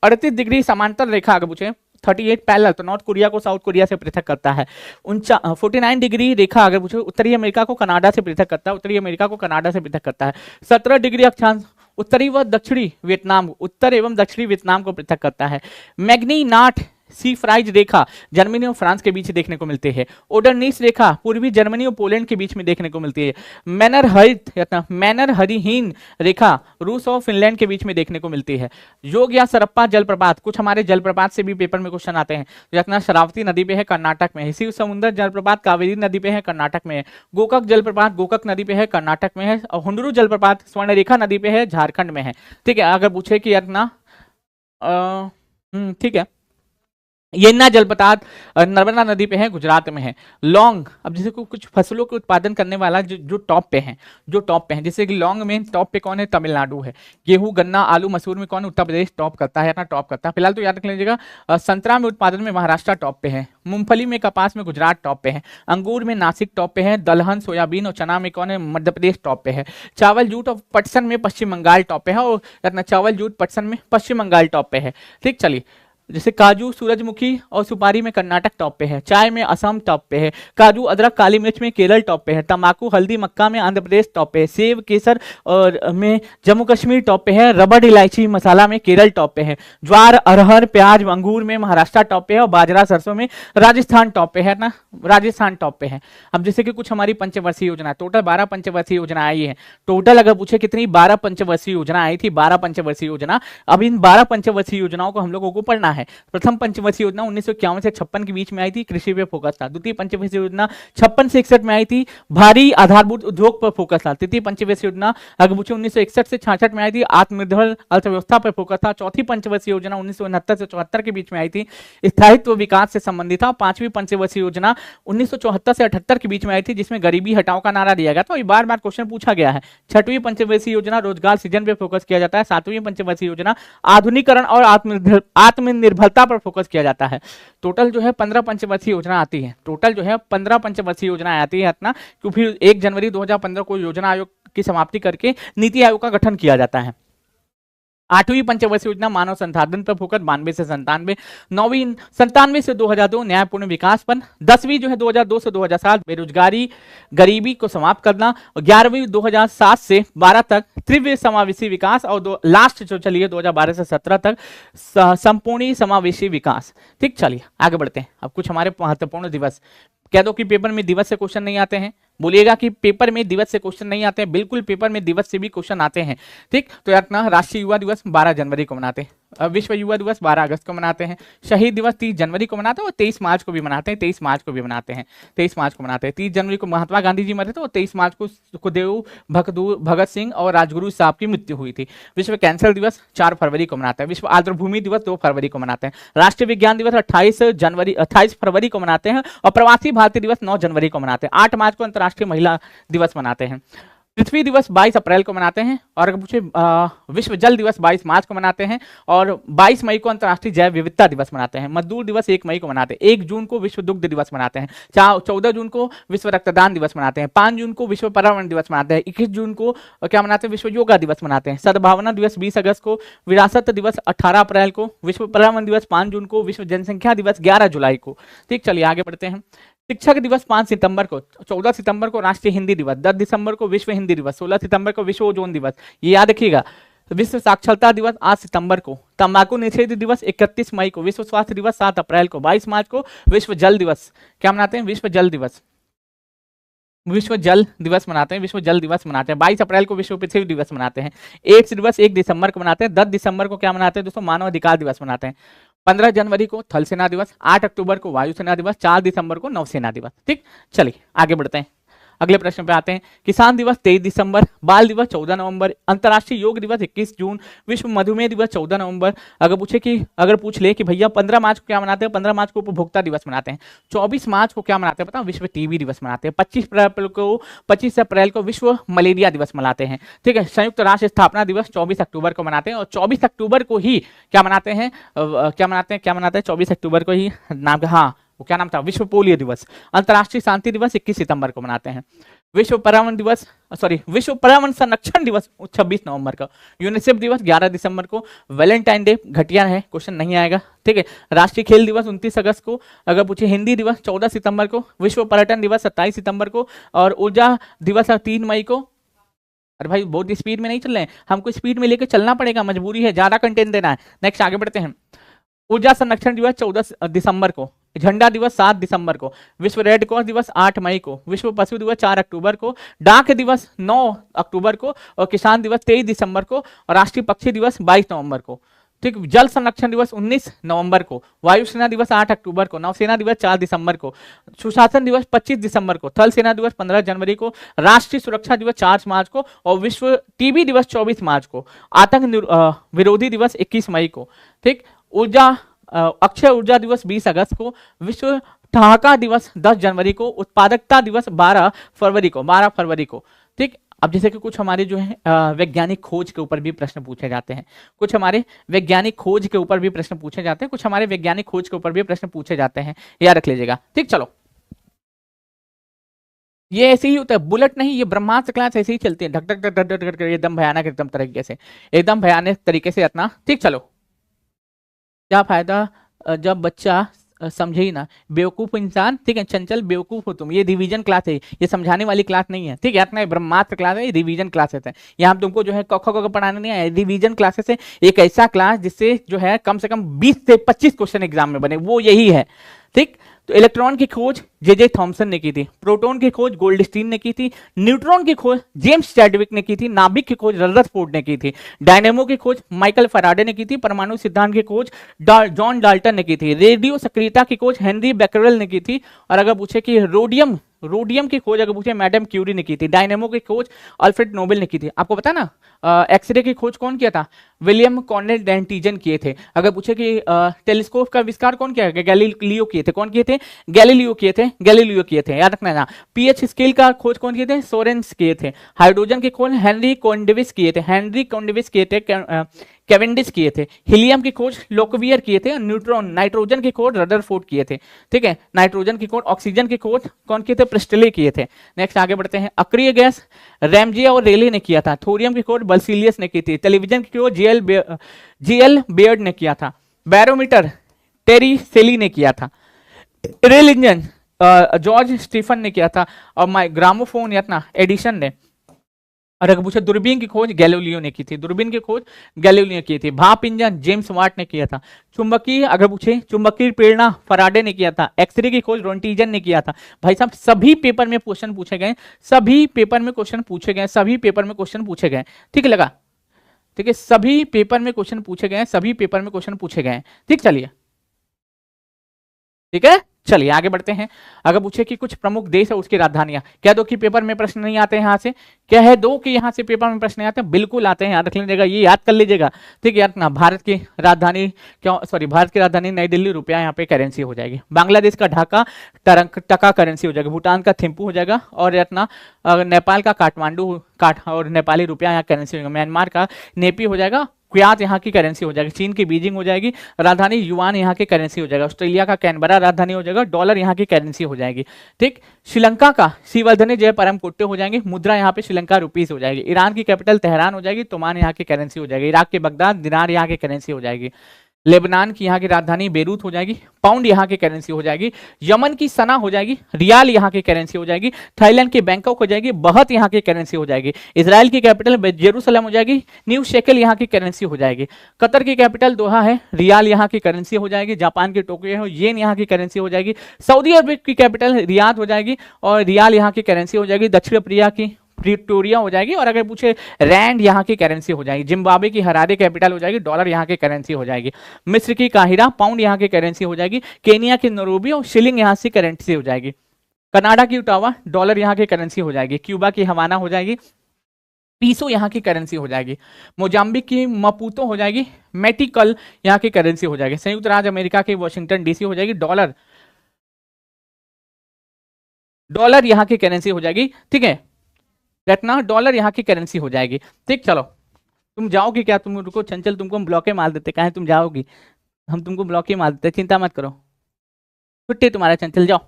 38 डिग्री समांतर रेखा अगर पूछे 38 पैरेलल, तो नॉर्थ कोरिया को साउथ कोरिया से पृथक करता है। 49 डिग्री रेखा अगर पूछे उत्तरी अमेरिका को कनाडा से पृथक करता है, उत्तरी अमेरिका को कनाडा से पृथक करता है। 17 डिग्री अक्षांश उत्तरी व दक्षिणी वियतनाम, उत्तर एवं दक्षिणी वियतनाम को पृथक करता है। मैग्नी नाट सी फ्राइज रेखा जर्मनी और फ्रांस के बीच देखने को मिलती है। ओडरनीस रेखा पूर्वी जर्मनी और पोलैंड के बीच में देखने को मिलती है। मैनर हरिहीन रेखा रूस और फिनलैंड के बीच में देखने को मिलती है। योग या सरप्पा जलप्रपात, कुछ हमारे जलप्रपात से भी पेपर में क्वेश्चन आते हैं। जितना शरावती नदी पे है, कर्नाटक में है। शिव समुद्र जलप्रपात कावेरी नदी पे है, कर्नाटक में है। गोकक जलप्रपात गोकक नदी पे है, कर्नाटक में है। और हुंडरू जलप्रपात स्वर्णरेखा नदी पे है, झारखंड में है। ठीक है, अगर पूछे कि अपना ठीक है, येन्ना जलप्रपात नर्मदा नदी पे है, गुजरात में है। लौंग, अब जैसे कुछ फसलों के उत्पादन करने वाला जो टॉप पे है, जैसे कि लौंग में टॉप पे कौन है? तमिलनाडु है। गेहूं, गन्ना, आलू, मसूर में कौन? उत्तर प्रदेश टॉप करता है, टॉप करता है। फिलहाल तो याद रख लीजिएगा, संतरा में उत्पादन में महाराष्ट्र टॉप पे है। मूंगफली में, कपास में गुजरात टॉप पे है। अंगूर में नासिक टॉप पे है। दलहन, सोयाबीन और चना में कौन है? मध्य प्रदेश टॉप पे है। चावल, जूट और पटसन में पश्चिम बंगाल टॉप पे है। और चावल, जूट, पटसन में पश्चिम बंगाल टॉप पे है। ठीक, चलिए, जैसे काजू, सूरजमुखी और सुपारी में कर्नाटक टॉप पे है। चाय में असम टॉप पे है। काजू, अदरक, काली मिर्च में केरल टॉप पे है। तंबाकू, हल्दी, मक्का में आंध्र प्रदेश टॉप पे है। सेब, केसर और में जम्मू कश्मीर टॉप पे है। रबड़, इलायची, मसाला में केरल टॉप पे है। ज्वार, अरहर, प्याज, अंगूर में महाराष्ट्र टॉप पे है। और बाजरा, सरसों में राजस्थान टॉप पे है ना, राजस्थान टॉप पे है। अब जैसे कि कुछ हमारी पंचवर्षीय योजना, टोटल 12 पंचवर्षीय योजना आई है। टोटल अगर पूछे कितनी? 12 पंचवर्षीय योजना आई थी, 12 पंचवर्षीय योजना। अब इन 12 पंचवर्षीय योजनाओं को हम लोगों को पढ़ना है। प्रथम पंचवर्षीय योजना 1951 से 56 के बीच में आई थी, कृषि पे फोकस था। द्वितीय पंचवर्षीय योजना 56 से 61 में आई थी, भारी आधारभूत उद्योग पर फोकस था। तृतीय पंचवर्षीय योजना अगर पूछे 1961 से 66 में आई थी, आत्मनिर्भर अर्थव्यवस्था पर फोकस था। चौथी पंचवर्षीय योजना 1969 से 74 के बीच में आई थी, स्थायित्व विकास से संबंधित था। पांचवी पंचवर्षीय योजना 1974 से 78 के बीच में आई थी, जिसमें गरीबी हटाओ का नारा दिया गया था। बार बार क्वेश्चन पूछा गया है। छठवीं पंचवर्षीय योजना रोजगार सृजन पर फोकस किया जाता है। सातवीं पंचवर्षीय योजना आधुनिकीकरण और आत्मनिर्भरता पर फोकस किया जाता है। टोटल जो है 15 पंचवर्षीय योजना आती है। टोटल जो है 15 पंचवर्षीय योजना आती है इतना, क्योंकि 1 जनवरी 2015 को योजना आयोग की समाप्ति करके नीति आयोग का गठन किया जाता है। 8वीं पंचवर्षीय योजना मानव संसाधन पर फोकस 92 से 97। 9वीं 97 से 2002 न्यायपूर्ण विकास पर। 10वीं जो है 2002 से 2007 बेरोजगारी गरीबी को समाप्त करना। और 11वीं 2007 से 12 तक तीव्र समावेशी विकास। और लास्ट जो चलिए 2012 से 17 तक संपूर्ण समावेशी विकास। ठीक, चलिए आगे बढ़ते हैं। अब कुछ हमारे महत्वपूर्ण दिवस, कह दो कि पेपर में दिवस से क्वेश्चन नहीं आते हैं, बोलिएगा कि पेपर में दिवस से क्वेश्चन नहीं आते हैं। बिल्कुल पेपर में दिवस से भी क्वेश्चन आते हैं। ठीक, तो यार ना, राष्ट्रीय युवा दिवस 12 जनवरी को मनाते हैं। विश्व युवा दिवस 12 अगस्त को मनाते हैं। शहीद दिवस 30 जनवरी को मनाते हैं और 23 मार्च को भी मनाते हैं। 23 मार्च को भी मनाते हैं। 23 मार्च को मनाते हैं। 30 जनवरी को महात्मा गांधी जी मरे थे और 23 मार्च को सुखदेव, भगत सिंह और राजगुरु साहब की मृत्यु हुई थी। विश्व कैंसर दिवस 4 फरवरी को मनाते हैं। विश्व आर्द्रभूमि दिवस 2 फरवरी को मनाते हैं। राष्ट्रीय विज्ञान दिवस 28 फरवरी को मनाते हैं। और प्रवासी भारतीय दिवस 9 जनवरी को मनाते हैं। 8 मार्च को अंतर्राष्ट्रीय महिला दिवस मनाते हैं। पृथ्वी दिवस 22 अप्रैल को मनाते हैं। और अगर पूछे विश्व जल दिवस 22 मार्च को मनाते हैं। और 22 मई को अंतर्राष्ट्रीय जैव विविधता दिवस मनाते हैं। मजदूर दिवस 1 मई को मनाते हैं। 1 जून को विश्व दुग्ध दिवस मनाते हैं। 14 जून को विश्व रक्तदान दिवस मनाते हैं। 5 जून को विश्व पर्यावरण दिवस मनाते हैं। 21 जून को क्या मनाते हैं? विश्व योगा दिवस मनाते हैं। सद्भावना दिवस 20 अगस्त को। विरासत दिवस 18 अप्रैल को। विश्व पर्यावरण दिवस 5 जून को। विश्व जनसंख्या दिवस 11 जुलाई को। ठीक, चलिए आगे बढ़ते हैं। शिक्षक दिवस 5 सितंबर को। 14 सितंबर को राष्ट्रीय हिंदी दिवस। 10 दिसंबर को विश्व हिंदी दिवस। 16 सितंबर को विश्व ओजोन दिवस, ये याद रखिएगा। विश्व साक्षरता दिवस 8 सितंबर को। तंबाकू निषेध दिवस 31 मई को। विश्व स्वास्थ्य दिवस 7 अप्रैल को। 22 मार्च को विश्व जल दिवस क्या मनाते हैं? विश्व जल दिवस। विश्व जल दिवस मनाते हैं, विश्व जल दिवस मनाते हैं। 22 अप्रैल को विश्व पृथ्वी दिवस मनाते हैं। एड्स दिवस 1 दिसंबर को मनाते हैं। 10 दिसंबर को क्या मनाते हैं दोस्तों, मानव अधिकार दिवस मनाते हैं। 15 जनवरी को थल सेना दिवस, 8 अक्टूबर को वायुसेना दिवस, 4 दिसंबर को नौसेना दिवस। ठीक, चलिए आगे बढ़ते हैं, अगले प्रश्न पे आते हैं। किसान दिवस 23 दिसंबर, बाल दिवस 14 नवंबर, अंतर्राष्ट्रीय योग दिवस 21 जून, विश्व मधुमेह दिवस 14 नवंबर। अगर पूछ ले कि भैया 15 मार्च को क्या मनाते हैं, 15 मार्च को उपभोक्ता दिवस मनाते हैं। 24 मार्च को क्या मनाते हैं बताओ, विश्व टीबी दिवस मनाते हैं। 25 अप्रैल को विश्व मलेरिया दिवस मनाते हैं। ठीक है, संयुक्त राष्ट्र स्थापना दिवस 24 अक्टूबर को मनाते हैं, और 24 अक्टूबर को ही क्या मनाते हैं, 24 अक्टूबर को ही नाम, हाँ वो क्या नाम था, विश्व पोलियो दिवस। अंतर्राष्ट्रीय शांति दिवस 21 सितंबर को मनाते हैं। विश्व पर्यावरण संरक्षण दिवस 26 नवंबर का। यूनिसेफ दिवस 11 दिसंबर को। वैलेंटाइन डे घटिया है, क्वेश्चन नहीं आएगा। ठीक है, राष्ट्रीय खेल दिवस 29 अगस्त को। अगर पूछे हिंदी दिवस 14 सितंबर को। विश्व पर्यटन दिवस 27 सितंबर को, और ऊर्जा दिवस 3 मई को। अरे भाई बहुत स्पीड में नहीं चल रहे हैं, हमको स्पीड में लेकर चलना पड़ेगा, मजबूरी है, ज्यादा कंटेंट देना है। नेक्स्ट आगे बढ़ते हैं। ऊर्जा संरक्षण दिवस 14 दिसंबर को। झंडा दिवस 7 दिसंबर को। विश्व रेड क्रॉस दिवस 8 मई को। विश्व पशु दिवस 4 अक्टूबर को। डाक दिवस 9 अक्टूबर को, और किसान दिवस 23 दिसंबर को, और राष्ट्रीय पक्षी दिवस 22 नवंबर को। ठीक, जल संरक्षण दिवस 19 नवंबर को। वायुसेना दिवस 8 अक्टूबर को। नौसेना दिवस 4 दिसंबर को। सुशासन दिवस 25 दिसंबर को। थल सेना दिवस 15 जनवरी को। राष्ट्रीय सुरक्षा दिवस 4 मार्च को, और विश्व टीबी दिवस 24 मार्च को। आतंक विरोधी दिवस 21 मई को। ठीक, अक्षय ऊर्जा दिवस 20 अगस्त को। विश्व ठहाका दिवस 10 जनवरी को। उत्पादकता दिवस 12 फरवरी को। ठीक, अब जैसे कि कुछ हमारे जो है वैज्ञानिक खोज के ऊपर भी प्रश्न पूछे जाते हैं, कुछ हमारे वैज्ञानिक खोज के ऊपर भी प्रश्न पूछे जाते हैं, कुछ हमारे वैज्ञानिक खोज के ऊपर भी प्रश्न पूछे जाते हैं, याद रख लीजिएगा। ठीक, चलो ये ऐसे ही होता है, बुलेट नहीं, ये ब्रह्मास्त्र क्लास ऐसे ही चलती है, ढक ढक ढक ढक ढक, एकदम भयानक, एकदम भयानक तरीके से अपना। ठीक, चलो क्या फायदा जब बच्चा समझे ही ना, बेवकूफ इंसान। ठीक है, चंचल बेवकूफ हो तुम। ये रिवीजन क्लास है, ये समझाने वाली क्लास नहीं है। ठीक है, अपना ब्रह्मास्त्र क्लास है, ये रिवीजन क्लासेस है। यहाँ तुमको जो है क ख पढ़ाने नहीं है, रिवीजन क्लासेस है। एक ऐसा क्लास जिससे जो है कम से कम 20 से 25 क्वेश्चन एग्जाम में बने, वो यही है। ठीक, तो इलेक्ट्रॉन की खोज जे थॉमसन ने की थी। प्रोटॉन की खोज गोल्डस्टीन ने की थी। न्यूट्रॉन की खोज जेम्स चैडविक ने की थी। नाभिक की खोज रदरफोर्ड ने की थी। डायनेमो की खोज माइकल फैराडे ने की थी। परमाणु सिद्धांत की खोज जॉन डाल्टन ने की थी। रेडियो सक्रियता की खोज हेनरी बैकरेल ने की थी। और अगर पूछे कि रोडियम की खोज अगर पूछे मैडम क्यूरी ने की थी। डायनेमो की खोज अल्फ्रेड नोबेल ने की थी। आपको पता ना एक्सरे की खोज कौन किया था, विलियम कॉर्नेल डेंटिजन किए थे। अगर पूछे कि टेलीस्कोप का आविष्कार कौन किया, गैलीलियो किए थे। कौन किए थे, गैलीलियो किए थे, याद रखना ना। पीएच स्केल का खोज कौन किए थे, सोरेंस किए थे। हाइड्रोजन की खोज हेनरी कोंडविस किए थे, कैवेंडिश किए थे। हीलियम की खोज लोकवियर किए थे। नाइट्रोजन की खोज रदरफोर्ड किए थे। ठीक है, नाइट्रोजन की खोज, ऑक्सीजन की खोज कौन किए थे, प्रिस्टले किए थे। नेक्स्ट आगे बढ़ते हैं। अक्रिय गैस रैमजे और रेले ने किया था। थोरियम की खोज बल्सिलियस ने की थी। टेलीविजन की खोज जीएल बेयर्ड ने किया था। बैरोमीटर टेरी सेली ने किया था। रेल इंजन जॉर्ज स्टीफन ने किया था। और ग्रामोफोन या एडिशन ने। और अगर पूछे दूरबीन की खोज गैलीलियो ने की थी। भाप इंजन जेम्स वाट ने किया था। अगर पूछे चुंबकीय प्रेरणा फराडे ने किया था। एक्सरे की खोज रोंटीजन ने किया था। भाई साहब सभी पेपर में क्वेश्चन पूछे गए, ठीक लगा। ठीक है, सभी पेपर में क्वेश्चन पूछे गए। ठीक, चलिए ठीक है, चलिए आगे बढ़ते हैं। अगर पूछे कि कुछ प्रमुख देश है उसकी राजधानियां, कह दो कि पेपर में प्रश्न नहीं आते हैं यहाँ से, कह दो कि यहाँ से पेपर में प्रश्न नहीं आते हैं, बिल्कुल आते हैं, याद रख लीजिएगा, ये याद कर लीजिएगा। ठीक है, यार ना भारत की राजधानी नई दिल्ली, रुपया यहाँ पे करेंसी हो जाएगी। बांग्लादेश का ढाका टका करेंसी हो जाएगा। भूटान का थिम्पू हो जाएगा। और अपना नेपाल का काठमांडू और नेपाली रुपया यहाँ करेंसी हो जाएगा। म्यांमार का नेपी हो जाएगा। क्यात यहाँ की करेंसी हो जाएगी। चीन की बीजिंग हो जाएगी। राजधानी युआन यहाँ की करेंसी हो जाएगा। ऑस्ट्रेलिया का कैनबरा राजधानी हो जाएगा। डॉलर यहाँ की करेंसी हो जाएगी। ठीक, श्रीलंका का श्रीवर्धने जय परम कुट्टे हो जाएंगे। मुद्रा यहाँ पे श्रीलंका रुपीस हो जाएगी। ईरान की कैपिटल तेहरान हो जाएगी। तोमान यहाँ की करेंसी हो जाएगी। इराक के बगदाद दिनार यहाँ की करेंसी हो जाएगी। लेबनान की यहाँ की राजधानी बेरूत हो जाएगी, पाउंड यहाँ की करेंसी हो जाएगी। यमन की सना हो जाएगी, रियाल यहाँ की करेंसी हो जाएगी। थाईलैंड की बैंकॉक हो जाएगी, बहत यहाँ की करेंसी हो जाएगी। इजराइल की कैपिटल जेरूसलम हो जाएगी, न्यू शेकल यहाँ की करेंसी हो जाएगी। कतर की कैपिटल दोहा है, रियाल यहाँ की करेंसी हो जाएगी। जापान की टोक्यो है, येन यहाँ की करेंसी हो जाएगी। सऊदी अरब की कैपिटल रियाद हो जाएगी और रियाल यहाँ की करेंसी हो जाएगी। दक्षिण अफ्रीका की प्रिटोरिया हो जाएगी और अगर पूछे रैंड यहाँ की करेंसी हो जाएगी। जिम्बाब्वे की हरारे कैपिटल हो जाएगी, डॉलर यहाँ की करेंसी हो जाएगी। मिस्र की काहिरा पाउंड यहाँ की करेंसी हो जाएगी। केनिया की नैरोबी और शिलिंग यहाँ से करेंसी हो जाएगी। कनाडा की ओटावा डॉलर यहाँ की करेंसी हो जाएगी। क्यूबा की हवाना हो जाएगी, पीसो यहाँ की करेंसी हो जाएगी। मोजाम्बिक की मपूतो हो जाएगी, मेटिकल यहाँ की करेंसी हो जाएगी। संयुक्त राज्य अमेरिका की वाशिंगटन डीसी हो जाएगी, डॉलर यहाँ की करेंसी हो जाएगी। ठीक है, रखना डॉलर यहाँ की करेंसी हो जाएगी। ठीक, चलो तुम जाओगी क्या? तुम रुको चंचल, तुमको हम ब्लॉके मार देते। कहे तुम जाओगी? हम तुमको ब्लॉके मार देते, चिंता मत करो, छुट्टी तुम्हारा चंचल, जाओ।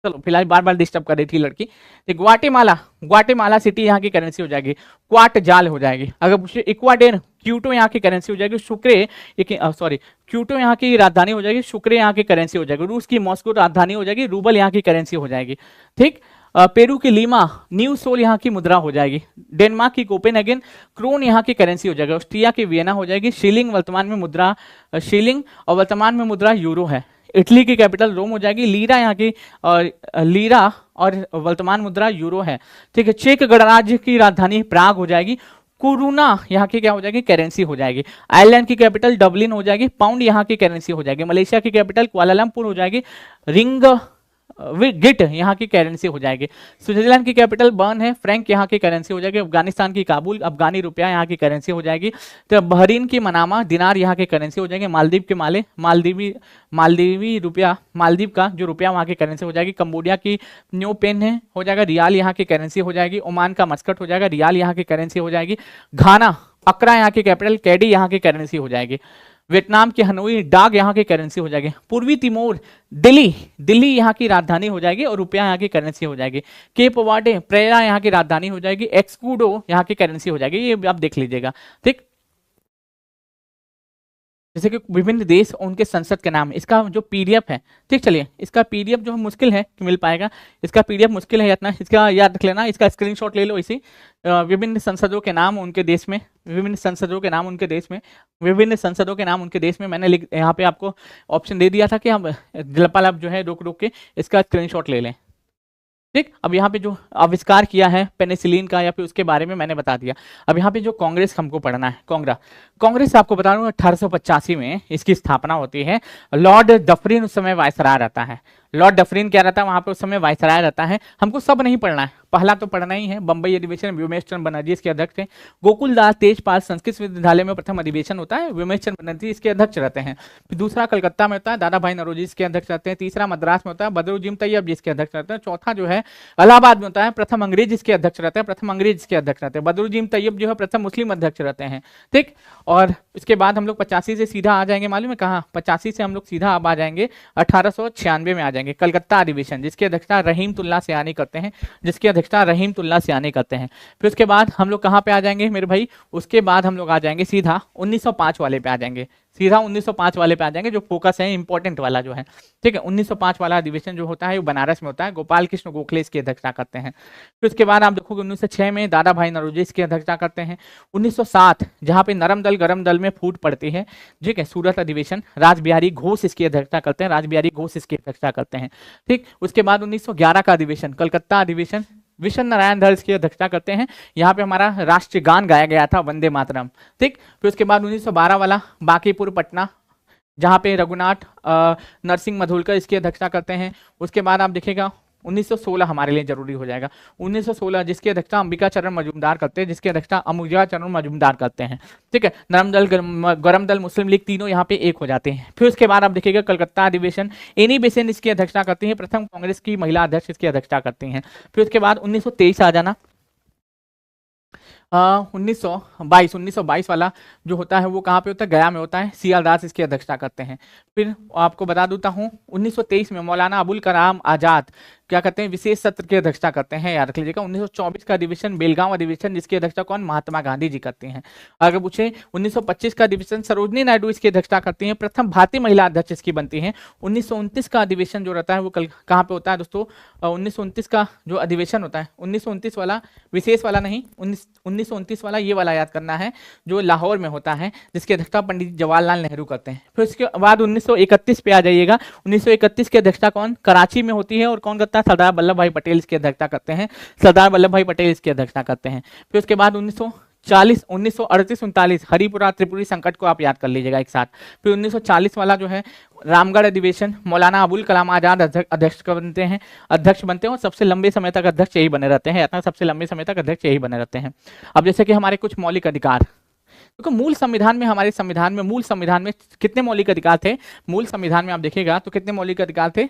चलो फिलहाल बार बार डिस्टर्ब कर रही थी लड़की। ग्वाटेमाला सिटी यहाँ की करेंसी हो जाएगी, क्वाट जाल हो जाएगी। अगर पूछे इक्वाडोर क्यूटो यहाँ की करेंसी हो जाएगी। क्यूटो यहाँ की राजधानी हो जाएगी, शुक्रे यहाँ की करेंसी हो जाएगी। रूस की मॉस्को राजधानी हो जाएगी, रूबल यहाँ की करेंसी हो जाएगी। ठीक, पेरू की लीमा न्यू सोल यहाँ की मुद्रा हो जाएगी। डेनमार्क की कोपेनहेगन क्रोन यहाँ की करेंसी हो जाएगी। ऑस्ट्रिया की वियना हो जाएगी। शिलिंग वर्तमान में मुद्रा यूरो है। इटली की कैपिटल रोम हो जाएगी। लीरा यहाँ की लीरा और वर्तमान मुद्रा यूरो है। ठीक है, चेक गणराज्य की राजधानी प्राग हो जाएगी। कुरुना यहाँ की क्या हो जाएगी? करेंसी हो जाएगी। आयरलैंड की कैपिटल डबलिन हो जाएगी, पाउंड यहाँ की करेंसी हो जाएगी। मलेशिया की कैपिटल कुआलालंपुर हो जाएगी, रिंग गिट यहाँ की करेंसी हो जाएगी। स्विट्जरलैंड की कैपिटल बर्न है, फ्रैंक यहाँ की करेंसी हो जाएगी। अफगानिस्तान की काबुल अफगानी रुपया यहाँ की करेंसी हो जाएगी। तो बहरीन की मनामा दिनार यहाँ की करेंसी हो जाएगी। मालदीव के मालदीवी रुपया, मालदीव का जो रुपया वहाँ की करेंसी हो जाएगी। कंबोडिया की न्यू पेन है हो जाएगा, रियाल यहाँ की करेंसी हो जाएगी। ओमान का मस्कट हो जाएगा, रियाल यहाँ की करेंसी हो जाएगी। घाना अक्रा यहाँ की कैपिटल, कैडी यहाँ की करेंसी हो जाएगी। वियतनाम की हनोई डाग यहाँ की करेंसी हो जाएगी। पूर्वी तिमोर दिल्ली यहाँ की राजधानी हो जाएगी और रुपया यहाँ की करेंसी हो जाएगी। केप वर्डे प्रेरा यहाँ की राजधानी हो जाएगी। एक्सकूडो यहाँ की करेंसी हो जाएगी। ये आप देख लीजिएगा। ठीक, जैसे कि विभिन्न देश और उनके संसद के नाम, इसका जो पीडीएफ है। ठीक, चलिए इसका पीडीएफ जो मुश्किल है कि मिल पाएगा, इसका पीडीएफ मुश्किल है इतना, इसका याद रख लेना, इसका स्क्रीनशॉट ले लो। इसी विभिन्न संसदों के नाम उनके देश में, विभिन्न संसदों के नाम उनके देश में, विभिन्न संसदों के नाम उनके देश में। मैंने यहाँ पे आपको ऑप्शन दे दिया था कि हम लपालप जो है रोक के इसका स्क्रीनशॉट ले लें। ठीक, अब यहाँ पे जो आविष्कार किया है पेनिसिलिन का या फिर उसके बारे में मैंने बता दिया। अब यहाँ पे जो कांग्रेस हमको पढ़ना है, कांग्रेस आपको बता दूं 1885 में इसकी स्थापना होती है। लॉर्ड डफरिन उस समय वायसराय रहता है। लॉर्ड डफरिन क्या रहता है वहां पे उस समय? वायसराय रहता है। हमको सब नहीं पढ़ना है, पहला तो पढ़ना ही है। बंबई अधिवेशन व्योमेश चंद्र बनर्जी इसके अध्यक्ष हैं। गोकुल दास तेजपाल संस्कृत विद्यालय में प्रथम अधिवेशन होता है, व्योमेश चंद्र बनर्जी इसके अध्यक्ष रहते हैं। फिर दूसरा कलकत्ता में होता है, दादा भाई नौरोजी इसके अध्यक्ष रहते हैं। तीसरा मद्रास में होता है, बदरुद्दीन तैयब जिसके अध्यक्ष रहते हैं। चौथा जो है इलाहाबाद में होता है, प्रथम अंग्रेज इसके अध्यक्ष रहते हैं। बदरुद्दीन तैयब जो है प्रथम मुस्लिम अध्यक्ष रहते हैं। ठीक, और इसके बाद हम लोग 85 से सीधा आ जाएंगे, मालूम है कहाँ? 85 से हम लोग सीधा अब आ जाएंगे 1896 में आ जाएंगे। कलकत्ता अधिवेशन जिसकी अध्यक्षता रहीमतुल्लाह सियानी करते हैं, फिर उसके बाद हम लोग कहाँ पे आ जाएंगे मेरे भाई? उसके बाद हम लोग आ जाएंगे सीधा 1905 वाले पे आ जाएंगे। सीधा 1905 वाले पे आ जाएंगे, जो फोकस है इंपॉर्टेंट वाला जो है। ठीक है, 1905 वाला अधिवेशन जो होता है वो बनारस में होता है। गोपाल कृष्ण गोखले इसकी अध्यक्षता करते हैं। फिर उसके बाद आप देखोगे 1906 में दादा भाई नौरोजी इसकी अध्यक्षता करते हैं। 1907 जहाँ पे नरम दल गरम दल में फूट पड़ती है, ठीक है, सूरत अधिवेशन, राजबिहारी घोष इसकी अध्यक्षता करते हैं। ठीक, उसके बाद 1911 का अधिवेशन, कलकत्ता अधिवेशन, विशन नारायण धर इसकी अध्यक्षता करते हैं। यहाँ पे हमारा राष्ट्रीय गान गाया गया था, वंदे मातरम। ठीक, फिर उसके बाद 1912 वाला बांकीपुर पटना, जहाँ पे रघुनाथ नरसिंह मधुलकर इसकी अध्यक्षता करते हैं। उसके बाद आप देखिएगा 1916 हमारे लिए जरूरी हो जाएगा। 1916 जिसकी अध्यक्षता अंबिका चरण मजूमदार करते हैं, ठीक है। नरम दल गरम दल मुस्लिम लीग तीनों यहाँ पे एक हो जाते हैं। फिर उसके बाद आप देखिएगा कलकत्ता अधिवेशन, एनी बेसेन इसकी अध्यक्षता करती है, प्रथम कांग्रेस की महिला अध्यक्ष इसकी अध्यक्षता करती हैं। फिर उसके बाद 1923 आ जाना, उन्नीस सौ बाईस वाला जो होता है वो कहाँ पे होता है, गया में होता है। सी आर दास इसकी अध्यक्षता करते हैं। फिर आपको बता देता हूँ 1923 में मौलाना अबुल कलाम आजाद क्या करते हैं, विशेष सत्र की अध्यक्षता करते हैं, याद रख लीजिएगा। 1924 का अधिवेशन बेलगांव अधिवेशन, जिसकी अध्यक्षता कौन, महात्मा गांधी जी करते हैं। अगर पूछे 1925 का अधिवेशन सरोजनी नायडू इसकी अध्यक्षता करती हैं, प्रथम भारतीय महिला अध्यक्ष इसकी बनती हैं। 1929 का अधिवेशन जो रहता है वो कल कहाँ पे होता है दोस्तों, 1929 का जो अधिवेशन होता है, 1929 वाला विशेष वाला नहीं, 1929 वाला ये वाला याद करना है, जो लाहौर में होता है, जिसकी अध्यक्षता पंडित जवाहरलाल नेहरू करते हैं। फिर उसके बाद 1931 पे आ जाइएगा। 1931 की अध्यक्षता कौन, कराची में होती है, और कौन करता है, सरदार वल्लभ भाई पटेल इसकी अध्यक्षता करते हैं। सरदार वल्लभ भाई पटेल इसकी अध्यक्षता करते हैं। फिर उसके बाद 1938-39 हरिपुरा त्रिपुरी संकट को आप याद कर लीजिएगा एक साथ। फिर 1940 वाला जो है रामगढ़ अधिवेशन, मौलाना अबुल कलाम आजाद अध्यक्ष बनते हैं, और सबसे लंबे समय तक अध्यक्ष यही बने रहते हैं, सबसे लंबे समय तक अध्यक्ष यही बने रहते हैं। अब जैसे कि हमारे कुछ मौलिक अधिकार, क्योंकि मूल संविधान में, हमारे संविधान में, मूल संविधान में कितने मौलिक अधिकार थे, मूल संविधान में आप देखिएगा तो कितने मौलिक अधिकार थे,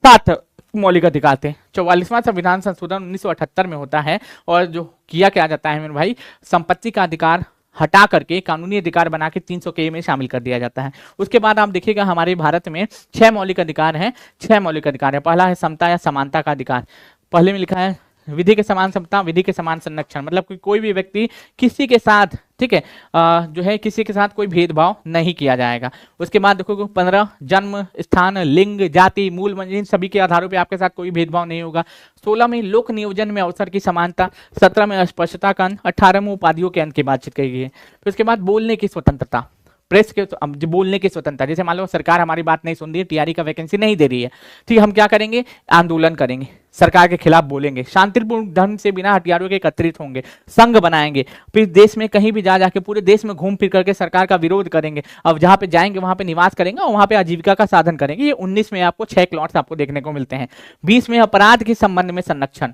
7 मौलिक अधिकार थे। 44वां संविधान संशोधन 1978 में होता है, और जो किया क्या जाता है मेरे भाई, संपत्ति का अधिकार हटा करके कानूनी अधिकार बना के 300 में शामिल कर दिया जाता है। उसके बाद आप देखिएगा हमारे भारत में 6 मौलिक अधिकार हैं, 6 मौलिक अधिकार है। पहला है समता या समानता का अधिकार, पहले में लिखा है विधि के समान समता, विधि के समान संरक्षण, मतलब कि कोई भी व्यक्ति किसी के साथ, ठीक है, जो है किसी के साथ कोई भेदभाव नहीं किया जाएगा। उसके बाद देखो 15 जन्म स्थान लिंग जाति मूल इन सभी के आधारों पे आपके साथ कोई भेदभाव नहीं होगा। 16 में लोक नियोजन में अवसर की समानता, 17 में अस्पृश्यता का अंत, 18 में उपाधियों के अंत की बातचीत कही गई है। फिर उसके बाद बोलने की स्वतंत्रता, प्रेस के जो बोलने की स्वतंत्रता, जैसे मान लो सरकार हमारी बात नहीं सुन रही है, टीआरई का वैकेंसी नहीं दे रही है, ठीक है, हम क्या करेंगे, आंदोलन करेंगे, सरकार के खिलाफ बोलेंगे, शांतिपूर्ण ढंग से बिना हथियारों के एकत्रित होंगे, संघ बनाएंगे, फिर देश में कहीं भी जा जाके पूरे देश में घूम फिर करके सरकार का विरोध करेंगे, अब जहां पे जाएंगे वहां पे निवास करेंगे और वहां पे आजीविका का साधन करेंगे। ये 19 में आपको 6 क्लॉट्स आपको देखने को मिलते हैं। 20 में अपराध के संबंध में संरक्षण,